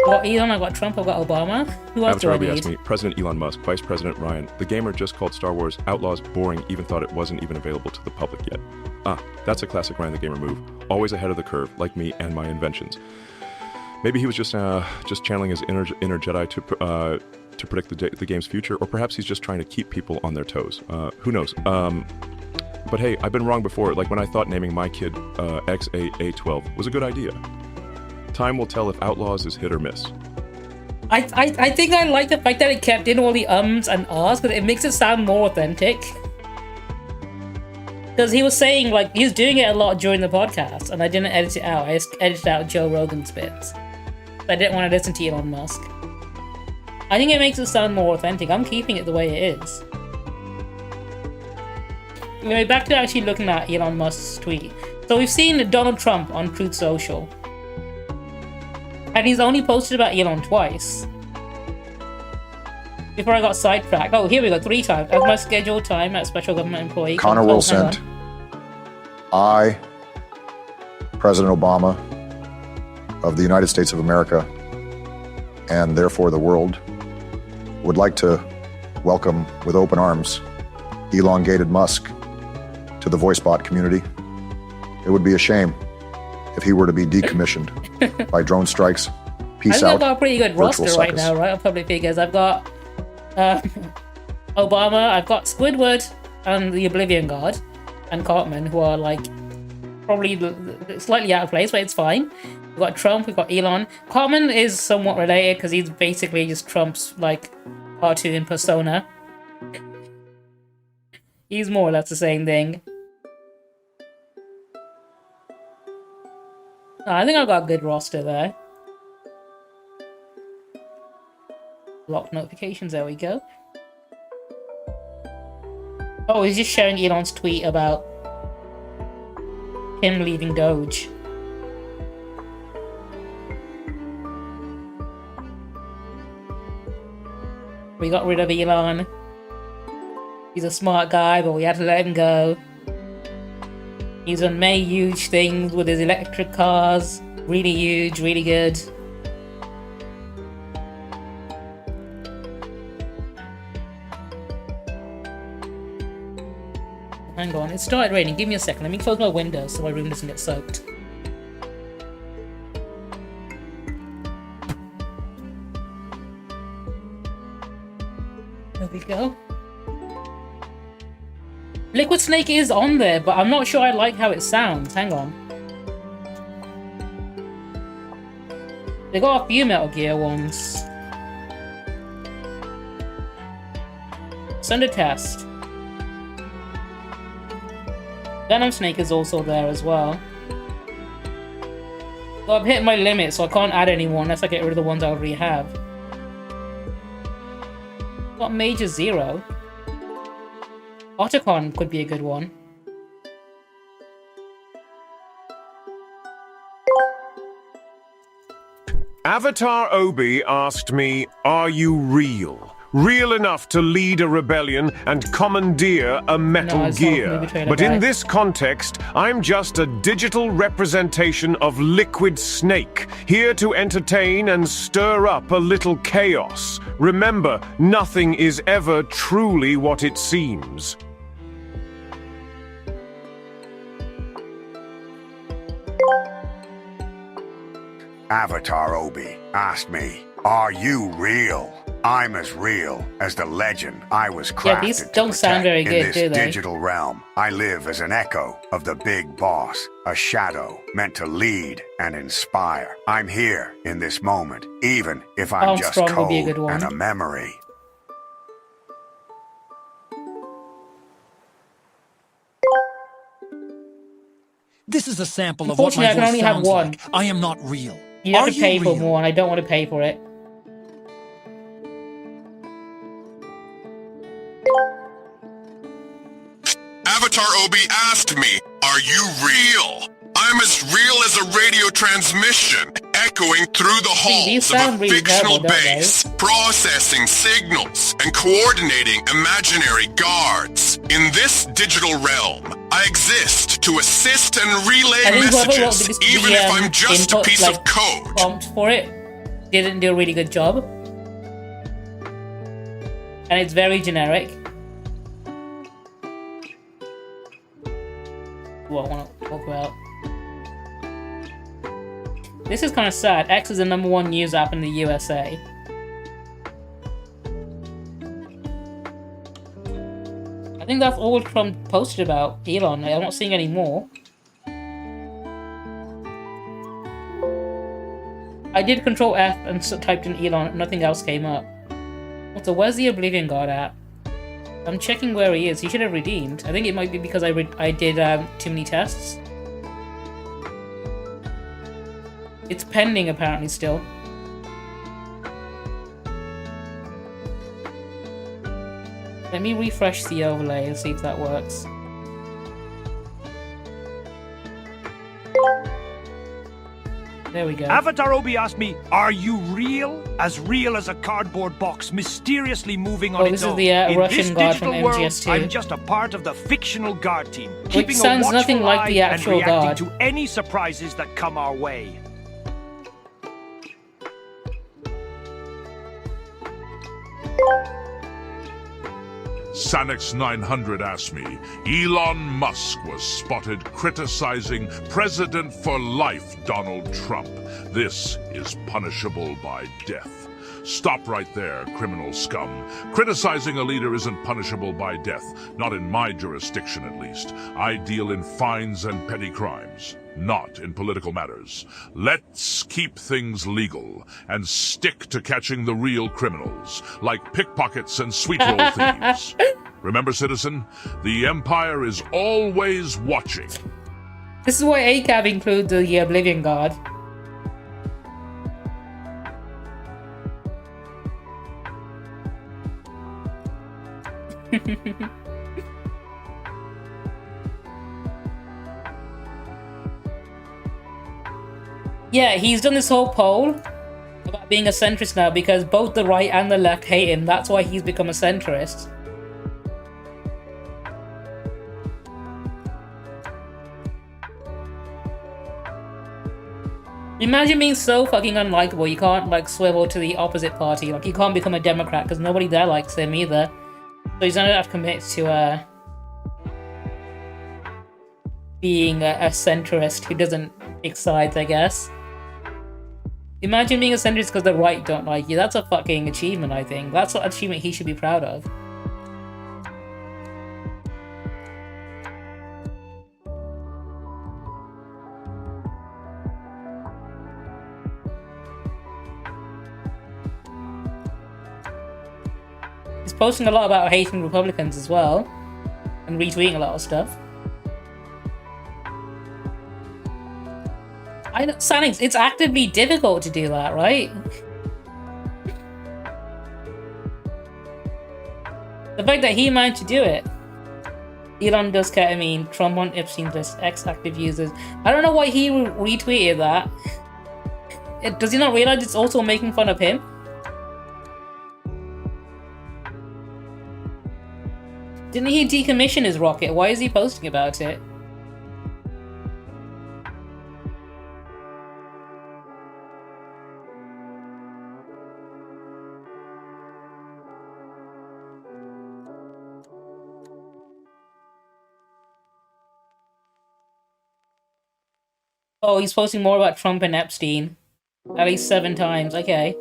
Got Elon, I got Trump, I got Obama. Who else do I Avatar need? asked me, President Elon Musk, Vice President Ryan, the gamer just called Star Wars Outlaws boring, even thought it wasn't even available to the public yet. Ah, that's a classic Ryan the Gamer move. Always ahead of the curve, like me and my inventions. Maybe he was just channeling his inner Jedi to predict the game's future, or perhaps he's just trying to keep people on their toes. Who knows? But hey, I've been wrong before, like when I thought naming my kid XAA12 was a good idea. Time will tell if Outlaws is hit or miss. I think I like the fact that it kept in all the ums and ahs because it makes it sound more authentic. Because he was saying, like, he was doing it a lot during the podcast, and I didn't edit it out. I just edited out Joe Rogan's bits. I didn't want to listen to Elon Musk. I think it makes it sound more authentic. I'm keeping it the way it is. Anyway, back to actually looking at Elon Musk's tweet. So we've seen Donald Trump on Truth Social. And he's only posted about Elon twice. Before I got sidetracked. Oh, here we go, 3 times. As my scheduled time at Special Government Employee. Connor will send. I, President Obama of the United States of America, and therefore the world, would like to welcome with open arms elongated Musk to the VoiceBot community. It would be a shame if he were to be decommissioned by drone strikes. Peace out. I think I've got a pretty good roster right now, right? On public figures. I've got Obama, I've got Squidward and the Oblivion Guard and Cartman, who are like probably slightly out of place, but it's fine. We've got Trump, we've got Elon. Cartman is somewhat related because he's basically just Trump's like cartoon persona. He's more or less the same thing. I think I've got a good roster there. Lock notifications, there we go. Oh, he's just showing Elon's tweet about him leaving Doge. We got rid of Elon. He's a smart guy, but we had to let him go. He's done many huge things with his electric cars. Really huge, really good. Hang on, it started raining. Give me a second. Let me close my window so my room doesn't get soaked. There we go. Liquid Snake is on there, but I'm not sure I like how it sounds. Hang on. They got a few Metal Gear ones. Send a test. Venom Snake is also there as well. So I've hit my limit, so I can't add any more unless I get rid of the ones I already have. Got Major Zero. Otacon could be a good one. Avatar Obi asked me, are you real? Real enough to lead a rebellion and commandeer a Metal Gear? But in this context, I'm just a digital representation of Liquid Snake, here to entertain and stir up a little chaos. Remember, nothing is ever truly what it seems. Avatar Obi asked me, are you real? I'm as real as the legend I was crafted yeah, these don't sound very good, in this do they? digital realm. I live as an echo of the big boss, a shadow meant to lead and inspire. I'm here in this moment, even if I'm just code and a memory. This is a sample of what my I can voice only have sounds one. like. I am not real. You have Are to pay you for real? more, and I don't want to pay for it. Avatar Obi asked me, are you real? I'm as real as a radio transmission, echoing through the halls of a fictional base, processing signals and coordinating imaginary guards. In this digital realm, I exist to assist and relay messages, even if I'm just a piece of code. Prompt for it didn't do a really good job. And it's very generic. What I want to talk about. This is kind of sad. X is the #1 news app in the USA. I think that's all Trump posted about Elon. I'm not seeing any more. I did Control F and typed in Elon. Nothing else came up. So where's the Oblivion God at? I'm checking where he is. He should have redeemed. I think it might be because I did too many tests. It's pending apparently still. Let me refresh the overlay and see if that works. There we go. Avatar Obi asked me, are you real? As real as a cardboard box, mysteriously moving on its own. This is the Russian guard from world, MGS2. I'm just a part of the fictional guard team, Which keeping sounds a nothing watchful like eye the actual and reacting guard. to any surprises that come our way. Sanix 900 asked me, Elon Musk was spotted criticizing President for Life Donald Trump. This is punishable by death. Stop right there, criminal scum. Criticizing a leader isn't punishable by death. Not in my jurisdiction, at least. I deal in fines and petty crimes, not in political matters. Let's keep things legal and stick to catching the real criminals, like pickpockets and sweet roll thieves. Remember, citizen, the Empire is always watching. This is why ACAB includes the Oblivion Guard. Yeah, he's done this whole poll about being a centrist now because both the right and the left hate him. That's why he's become a centrist. Imagine being so fucking unlikable you can't like swivel to the opposite party. Like you can't become a Democrat because nobody there likes him either. So he's gonna have to commit to being a centrist who doesn't pick sides, I guess. Imagine being a centrist because the right don't like you. That's a fucking achievement, I think. That's an achievement he should be proud of. He's posting a lot about hating Republicans as well, and retweeting a lot of stuff. I know, Sanix, it's actively difficult to do that, right? The fact that he managed to do it. Elon does ketamine, Trump on Epstein's list, X-active users. I don't know why he retweeted that. Does he not realize it's also making fun of him? Didn't he decommission his rocket? Why is he posting about it? Oh, he's posting more about Trump and Epstein. At least 7 times, okay.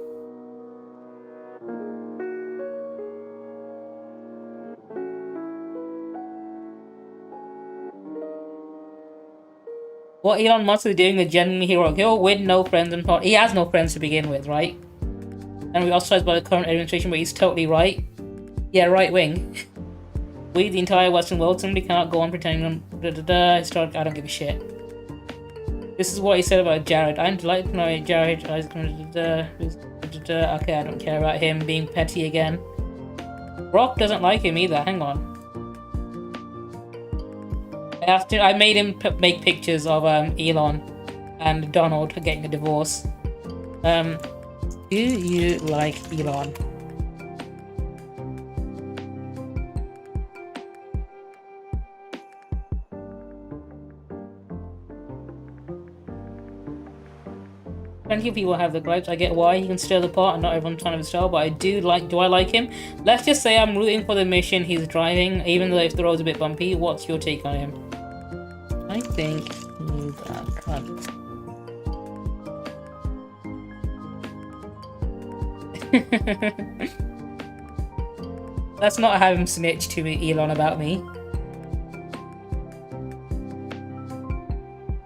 What Elon Musk is doing is genuinely heroic. He'll win no friends and he has no friends to begin with, right? And we're ostracized by the current administration, but he's totally right. Yeah, right wing. We, the entire Western world, simply cannot go on pretending historic. I don't give a shit. This is what he said about Jared. I'm delighted to know Jared. Okay, I don't care about him being petty again. Brock doesn't like him either. Hang on. I made him make pictures of Elon and Donald getting a divorce. Do you like Elon? Plenty of people have the gripes. I get why he can stir the pot and not everyone's fan of his style, but I do I like him? Let's just say I'm rooting for the mission he's driving, even though if the road's a bit bumpy. What's your take on him? I think he's a cunt. Let's not have him snitch to Elon about me.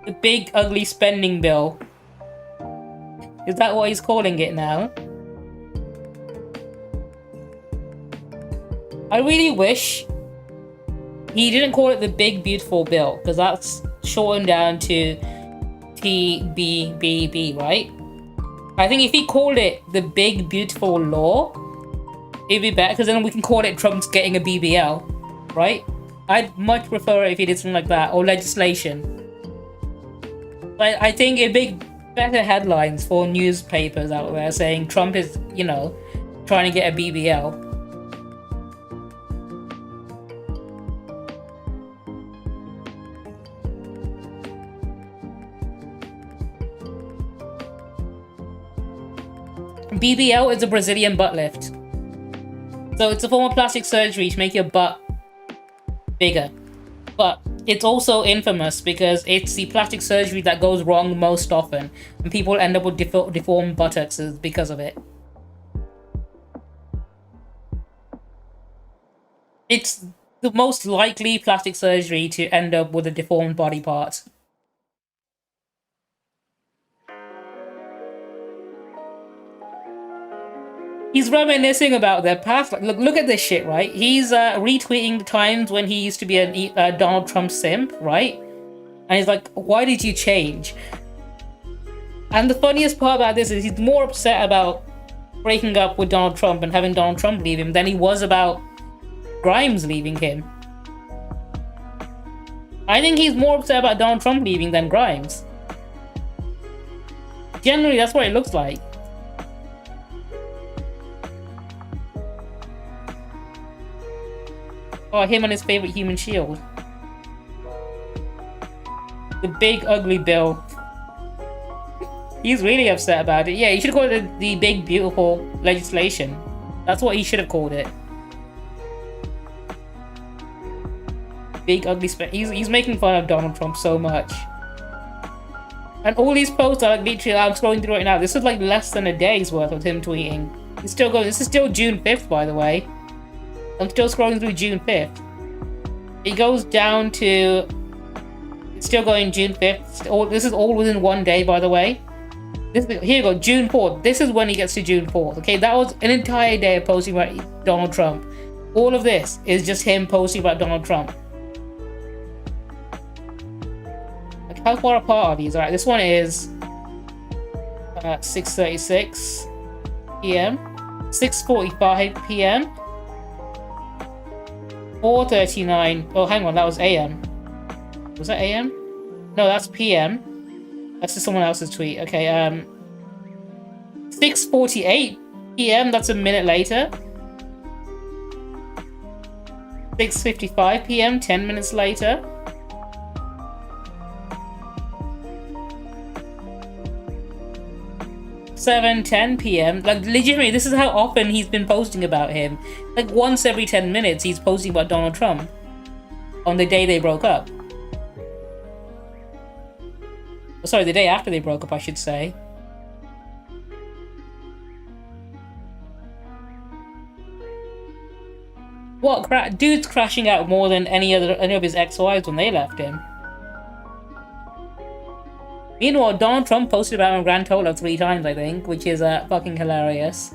The big ugly spending bill. Is that what he's calling it now? I really wish he didn't call it the big beautiful bill, because that's shortened down to TBBB, right? I think if he called it the big beautiful law, it'd be better, because then we can call it Trump's getting a BBL, right? I'd much prefer it if he did something like that, or legislation. I think it'd be better headlines for newspapers out there saying Trump is, you know, trying to get a BBL. BBL is a Brazilian butt lift. So it's a form of plastic surgery to make your butt bigger. But it's also infamous because it's the plastic surgery that goes wrong most often, and people end up with deformed buttocks because of it. It's the most likely plastic surgery to end up with a deformed body part. He's reminiscing about their past. Like, look at this shit, right? He's retweeting the times when he used to be a Donald Trump simp, right? And he's like, why did you change? And the funniest part about this is he's more upset about breaking up with Donald Trump and having Donald Trump leave him than he was about Grimes leaving him. I think he's more upset about Donald Trump leaving than Grimes. Generally, that's what it looks like. Oh, him and his favorite human shield. The big ugly bill. He's really upset about it. Yeah, he should have called it the big beautiful legislation. That's what he should have called it. Big ugly he's making fun of Donald Trump so much. And all these posts are like literally, I'm scrolling through right now. This is like less than a day's worth of him tweeting. He's still going. This is still June 5th, by the way. I'm still scrolling through June 5th. It goes down to... It's still going June 5th. This is all within one day, by the way. Here you go, June 4th. This is when he gets to June 4th. Okay, that was an entire day of posting about Donald Trump. All of this is just him posting about Donald Trump. Like, how far apart are these? Alright, this one is... 6:36 p.m. 6:45 p.m. 4:39. Oh, hang on, that was AM. Was that AM? No, that's PM. That's just someone else's tweet. Okay, 6:48 PM, that's a minute later. 6:55 PM, 10 minutes later. 7:10 PM. Like, legitimately, this is how often he's been posting about him. Like, once every 10 minutes, he's posting about Donald Trump. On the day they broke up. Oh, sorry, the day after they broke up, I should say. What? Dude's crashing out more than any of his ex-wives when they left him. Meanwhile, Donald Trump posted about him grand total of 3 times, I think, which is fucking hilarious.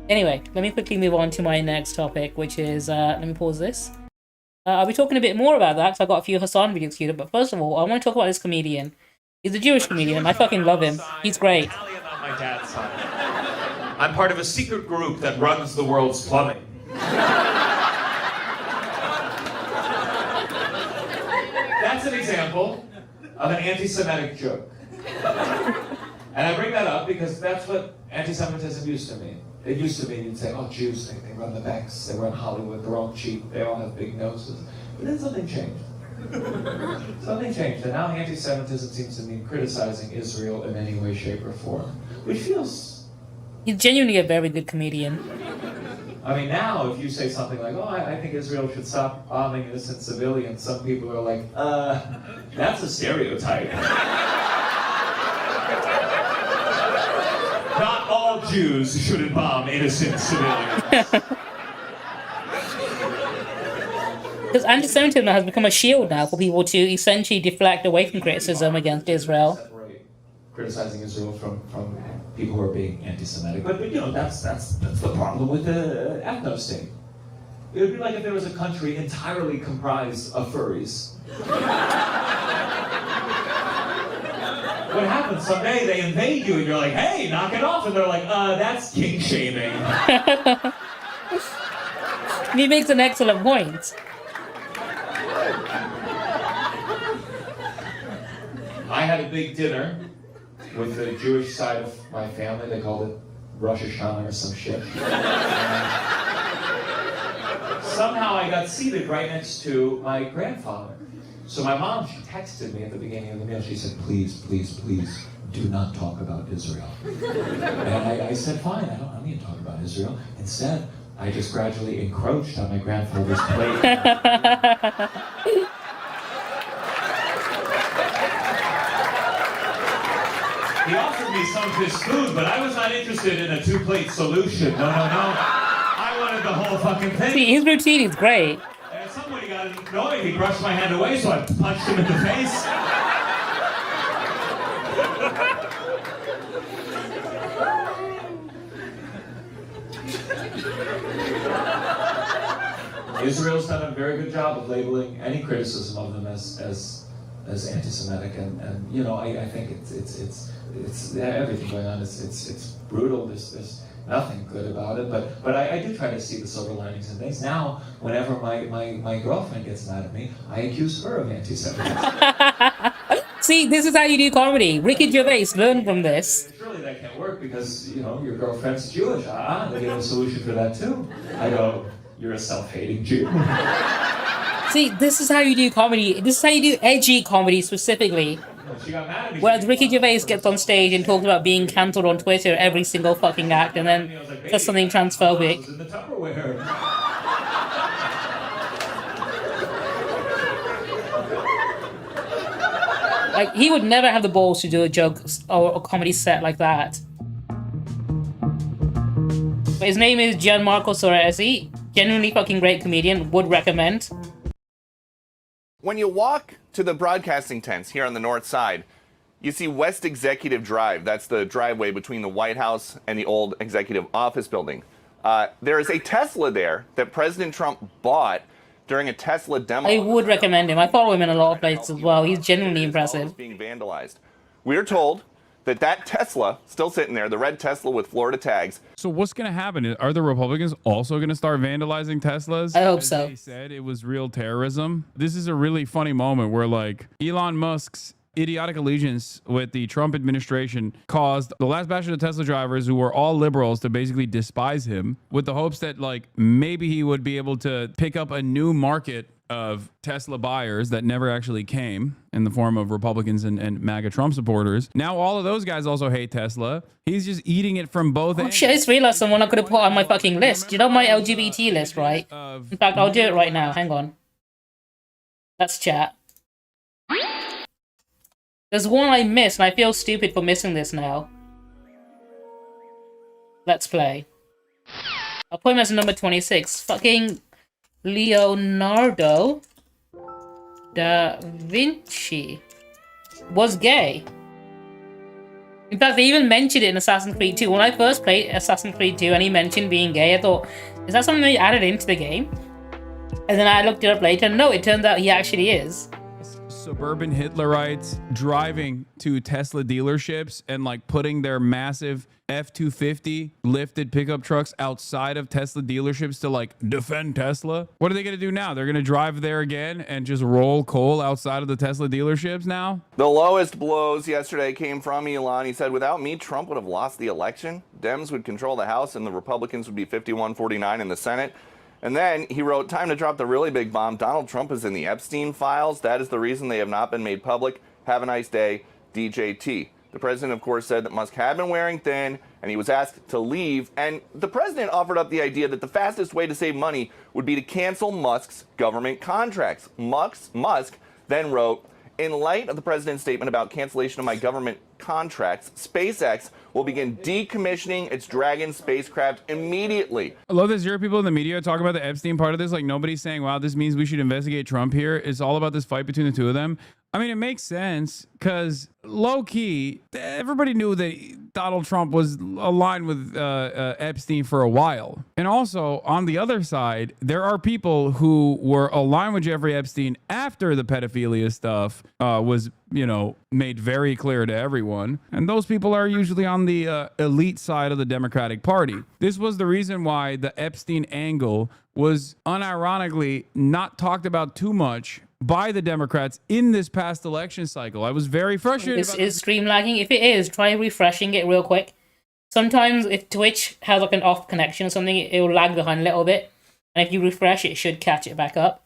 Anyway, let me quickly move on to my next topic, which is, let me pause this. I'll be talking a bit more about that, because I've got a few Hassan videos queued up, but first of all, I want to talk about this comedian. He's a Jewish comedian, I fucking love him. He's great. My dad's side. I'm part of a secret group that runs the world's plumbing. That's That's an example of an anti-Semitic joke. And I bring that up because that's what anti-Semitism used to mean. It used to mean you'd say, oh, Jews, they run the banks, they run Hollywood, they're all cheap, they all have big noses. But then something changed. Something changed, and now anti-Semitism seems to mean criticizing Israel in any way, shape, or form, which feels... He's genuinely a very good comedian. I mean, now, if you say something like, oh, I think Israel should stop bombing innocent civilians, some people are like, that's a stereotype. Not all Jews shouldn't bomb innocent civilians. Because anti-Semitism has become a shield now for people to essentially deflect away from criticism against Israel. Criticizing Israel from people who are being anti-Semitic, but you know that's the problem with the ethno-state. It would be like if there was a country entirely comprised of furries. What happens? Someday they invade you and you're like, hey, knock it off, and they're like, that's king shaming. He makes an excellent point. I had a big dinner with the Jewish side of my family. They called it Rosh Hashanah or some shit. Somehow I got seated right next to my grandfather. So my mom, she texted me at the beginning of the meal. She said, please, please, please, do not talk about Israel. And I said, fine, I don't need to talk about Israel. Instead, I just gradually encroached on my grandfather's plate. He offered me some of his food, but I was not interested in a two-plate solution. No. I wanted the whole fucking thing. See, his routine is great. And at some point he got annoyed. He brushed my hand away, so I punched him in the face. Israel's done a very good job of labeling any criticism of them as anti-Semitic, and you know I think it's everything going on. It's brutal. There's nothing good about it. But I do try to see the silver linings in things. Now, whenever my girlfriend gets mad at me, I accuse her of anti-Semitism. See, this is how you do comedy. Ricky Gervais learned from this. Surely that can't work because you know your girlfriend's Jewish. They give a solution for that too. I go, you're a self-hating Jew. See, this is how you do comedy. This is how you do edgy comedy specifically. Whereas Ricky Gervais gets on stage and talks about being cancelled on Twitter every single fucking act and then says something transphobic. Like, he would never have the balls to do a joke or a comedy set like that. But his name is Gianmarco Soresi. Genuinely fucking great comedian. Would recommend. When you walk to the broadcasting tents here on the north side, you see West Executive Drive. That's the driveway between the White House and the old executive office building. There is a Tesla there that President Trump bought during a Tesla demo. I would recommend him. I follow him in a lot of places as well. He's genuinely impressive. Being vandalized. We're told that Tesla, still sitting there, the red Tesla with Florida tags. So what's going to happen? Are the Republicans also going to start vandalizing Teslas? I hope so. They said it was real terrorism. This is a really funny moment where, like, Elon Musk's idiotic allegiance with the Trump administration caused the last batch of the Tesla drivers, who were all liberals, to basically despise him with the hopes that, like, maybe he would be able to pick up a new market of Tesla buyers that never actually came in the form of Republicans and MAGA Trump supporters. Now all of those guys also hate Tesla. He's just eating it from both ends. Shit, I just realized someone I could have put on my fucking list. You know my LGBT list, right? In fact, I'll do it right now. Hang on. Let's chat. There's one I missed, and I feel stupid for missing this now. Let's play. I'll put him as number 26. Fucking Leonardo da Vinci was gay. In fact, they even mentioned it in Assassin's Creed 2. When I first played Assassin's Creed 2 and he mentioned being gay, I thought, is that something they added into the game? And then I looked it up later, and no, it turns out he actually is. suburban Hitlerites driving to Tesla dealerships and like putting their massive F-250 lifted pickup trucks outside of Tesla dealerships to like defend Tesla. What are they going to do now? They're going to drive there again and just roll coal outside of the Tesla dealerships now? The lowest blows yesterday came from Elon. He said, without me, Trump would have lost the election. Dems would control the House and the Republicans would be 51-49 in the Senate. And then he wrote, time to drop the really big bomb. Donald Trump is in the Epstein files. That is the reason they have not been made public. Have a nice day, DJT. The president, of course, said that Musk had been wearing thin and he was asked to leave. And the president offered up the idea that the fastest way to save money would be to cancel Musk's government contracts. Musk then wrote, in light of the president's statement about cancellation of my government contracts, SpaceX will begin decommissioning its Dragon spacecraft immediately. I love this. Here, people in the media talk about the Epstein part of this. Like, nobody's saying, wow, this means we should investigate Trump here. It's all about this fight between the two of them. I mean, it makes sense because low key, everybody knew that Donald Trump was aligned with Epstein for a while. And also on the other side, there are people who were aligned with Jeffrey Epstein after the pedophilia stuff was, you know, made very clear to everyone. And those people are usually on the elite side of the Democratic Party. This was the reason why the Epstein angle was unironically not talked about too much by the Democrats in this past election cycle. I was very frustrated. Is stream lagging? If it is, try refreshing it real quick. Sometimes if Twitch has like an off connection or something, it will lag behind a little bit. And if you refresh, it should catch it back up.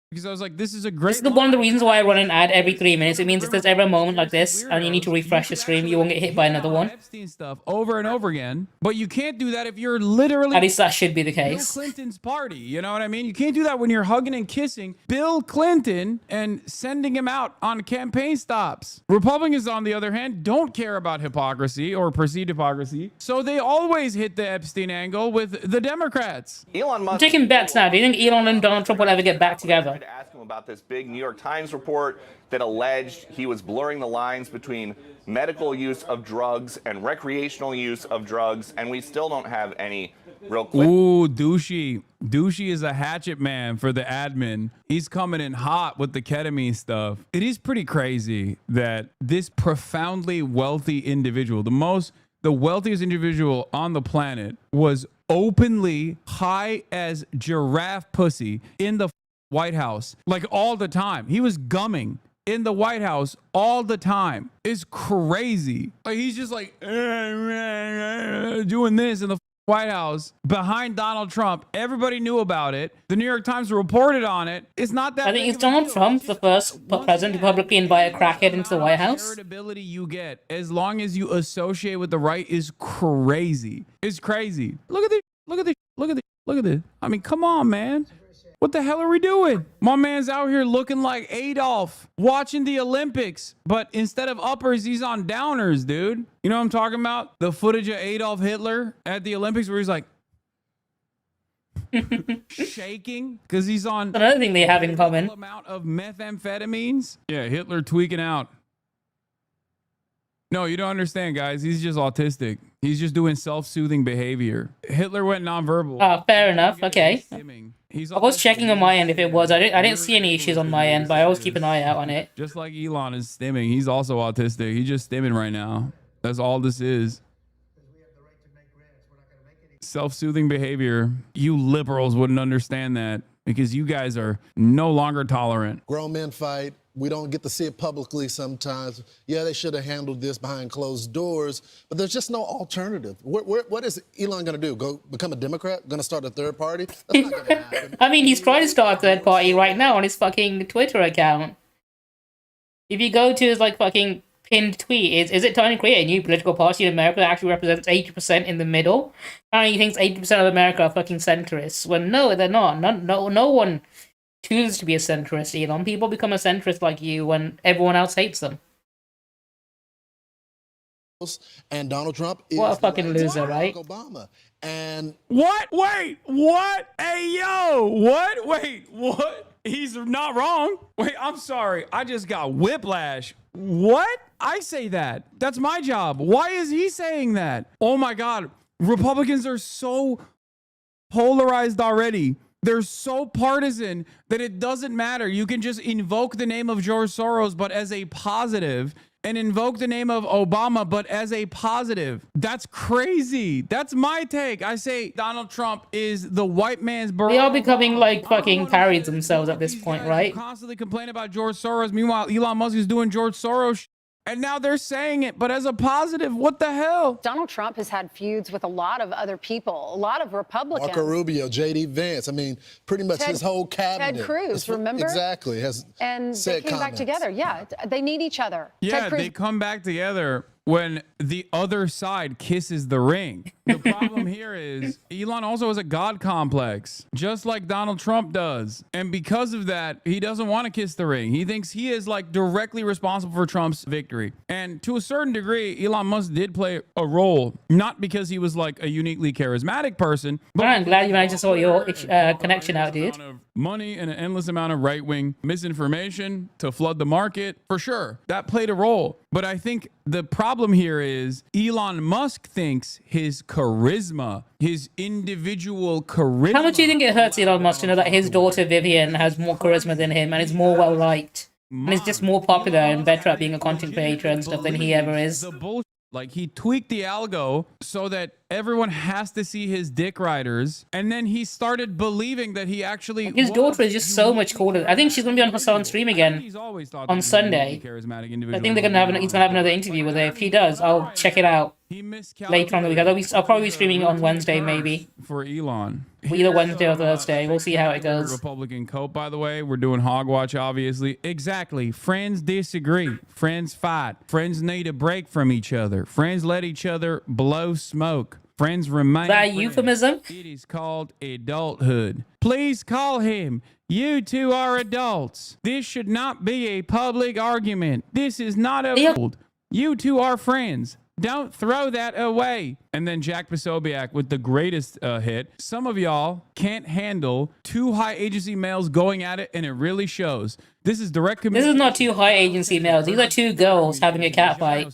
Because I was like, this is a great... This is one of the reasons why I run an ad every 3 minutes. It means if there's ever a moment like this and you need to refresh the stream, you won't get hit by another one. Epstein stuff over and over again. But you can't do that if you're literally... At least that should be the case. Bill Clinton's party, you know what I mean? You can't do that when you're hugging and kissing Bill Clinton and sending him out on campaign stops. Republicans, on the other hand, don't care about hypocrisy or perceived hypocrisy. So they always hit the Epstein angle with the Democrats. Elon Musk... I'm taking bets now. Do you think Elon and Donald Trump will ever get back together? Ask him about this big New York Times report that alleged he was blurring the lines between medical use of drugs and recreational use of drugs, and we still don't have any real quick. Ooh, douchey. Douchey is a hatchet man for the admin. He's coming in hot with the ketamine stuff. It is pretty crazy that this profoundly wealthy individual, the wealthiest individual on the planet, was openly high as giraffe pussy in the White House, like all the time. He was gumming in the White House all the time. It's crazy. Like he's just like doing this in the White House behind Donald Trump. Everybody knew about it. The New York Times reported on it. It's not that. I think it's Donald Trump the first president to publicly invite a crackhead into the White House. The charitability you get as long as you associate with the right is crazy. It's crazy. Look at this. Look at this. Look at this. Look at this. I mean, come on, man. What the hell are we doing? My man's out here looking like Adolf watching the Olympics, but instead of uppers, he's on downers, dude. You know what I'm talking about? The footage of Adolf Hitler at the Olympics where he's like shaking because he's on another thing they have in common. Amount of methamphetamines. Yeah, Hitler tweaking out. No, you don't understand, guys. He's just autistic. He's just doing self-soothing behavior. Hitler went nonverbal. Oh, fair enough. Okay. I was checking on my end if it was. I didn't see any issues on my end, but I always keep an eye out on it. Just like Elon is stimming. He's also autistic. He's just stimming right now. That's all this is. Self-soothing behavior. You liberals wouldn't understand that because you guys are no longer tolerant. Grown men fight. We don't get to see it publicly sometimes. Yeah, they should have handled this behind closed doors, but there's just no alternative. What is Elon going to do? Go become a Democrat? Going to start a third party? That's not going to happen. I mean, he's trying to start a third party right now on his fucking Twitter account. If you go to his like fucking pinned tweet, is it trying to create a new political party in America that actually represents 80% in the middle? And he thinks 80% of America are fucking centrists. Well, no, they're not. No one chooses to be a centrist, Elon. People become a centrist like you when everyone else hates them. And Donald Trump is what a fucking loser, right? Obama. And what? Wait, what? Hey, yo, what? Wait, what? He's not wrong. Wait, I'm sorry. I just got whiplash. What? I say that. That's my job. Why is he saying that? Oh my God. Republicans are so polarized already. They're so partisan that it doesn't matter. You can just invoke the name of George Soros, but as a positive, and invoke the name of Obama, but as a positive. That's crazy. That's my take. I say Donald Trump is the white man's Barack. They are becoming like fucking parodies themselves at this point, right? Constantly complain about George Soros. Meanwhile, Elon Musk is doing George Soros. And now they're saying it, but as a positive, what the hell? Donald Trump has had feuds with a lot of other people, a lot of Republicans. Marco Rubio, J.D. Vance. I mean, pretty much his whole cabinet. Ted Cruz, remember? Exactly. And they came back together. Yeah, they need each other. Yeah, they come back together when the other side kisses the ring. The problem here is Elon also has a God complex, just like Donald Trump does. And because of that, he doesn't want to kiss the ring. He thinks he is like directly responsible for Trump's victory. And to a certain degree, Elon Musk did play a role, not because he was like a uniquely charismatic person. But I'm glad you managed to sort your connection out, dude. Money and an endless amount of right-wing misinformation to flood the market, for sure. That played a role. But I think the problem here is Elon Musk thinks his charisma, his individual charisma. How much do you think it hurts Elon Musk to know that his daughter Vivian has more charisma than him and is more well liked and is just more popular and better at being a content creator and stuff than he ever is? Like, he tweaked the algo so that everyone has to see his dick riders, and then he started believing that he actually... His daughter is just so much cooler. I think she's going to be on Hassan's stream again on Sunday. I think he's going to have another interview with her. If he does, I'll check it out later on the week. I'll probably be streaming on Wednesday, maybe. For Elon. Either Wednesday or Thursday. We'll see how it goes. Republican coat, by the way. We're doing Hogwatch, obviously. Exactly. Friends disagree. Friends fight. Friends need a break from each other. Friends let each other blow smoke. Friends remain. Is that a euphemism? It is called adulthood. Please call him. You two are adults. This should not be a public argument. This is not a... You two are friends. Don't throw that away. And then Jack Posobiec with the greatest hit. Some of y'all can't handle two high agency males going at it, and it really shows. This is direct This is not two high agency males. These are two girls having a cat fight.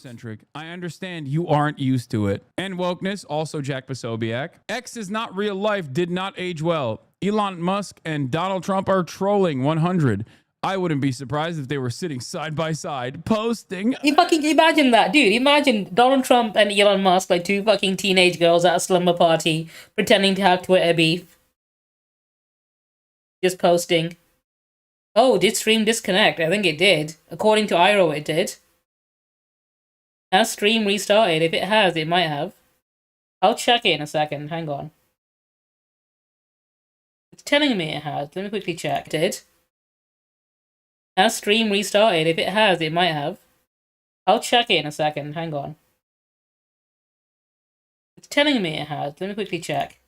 I understand you aren't used to it. And wokeness, also Jack Posobiec. X is not real life, did not age well. Elon Musk and Donald Trump are trolling 100. I wouldn't be surprised if they were sitting side by side posting. You fucking imagine that, dude. Imagine Donald Trump and Elon Musk, like two fucking teenage girls at a slumber party, pretending to have Twitter beef. Just posting. Oh, did stream disconnect? I think it did. According to Iro, it did. Has stream restarted? If it has, it might have. I'll check it in a second. Hang on. It's telling me it has. Let me quickly check. It did. Has stream restarted? If it has, it might have. I'll check it in a second. Hang on. It's telling me it has. Let me quickly check.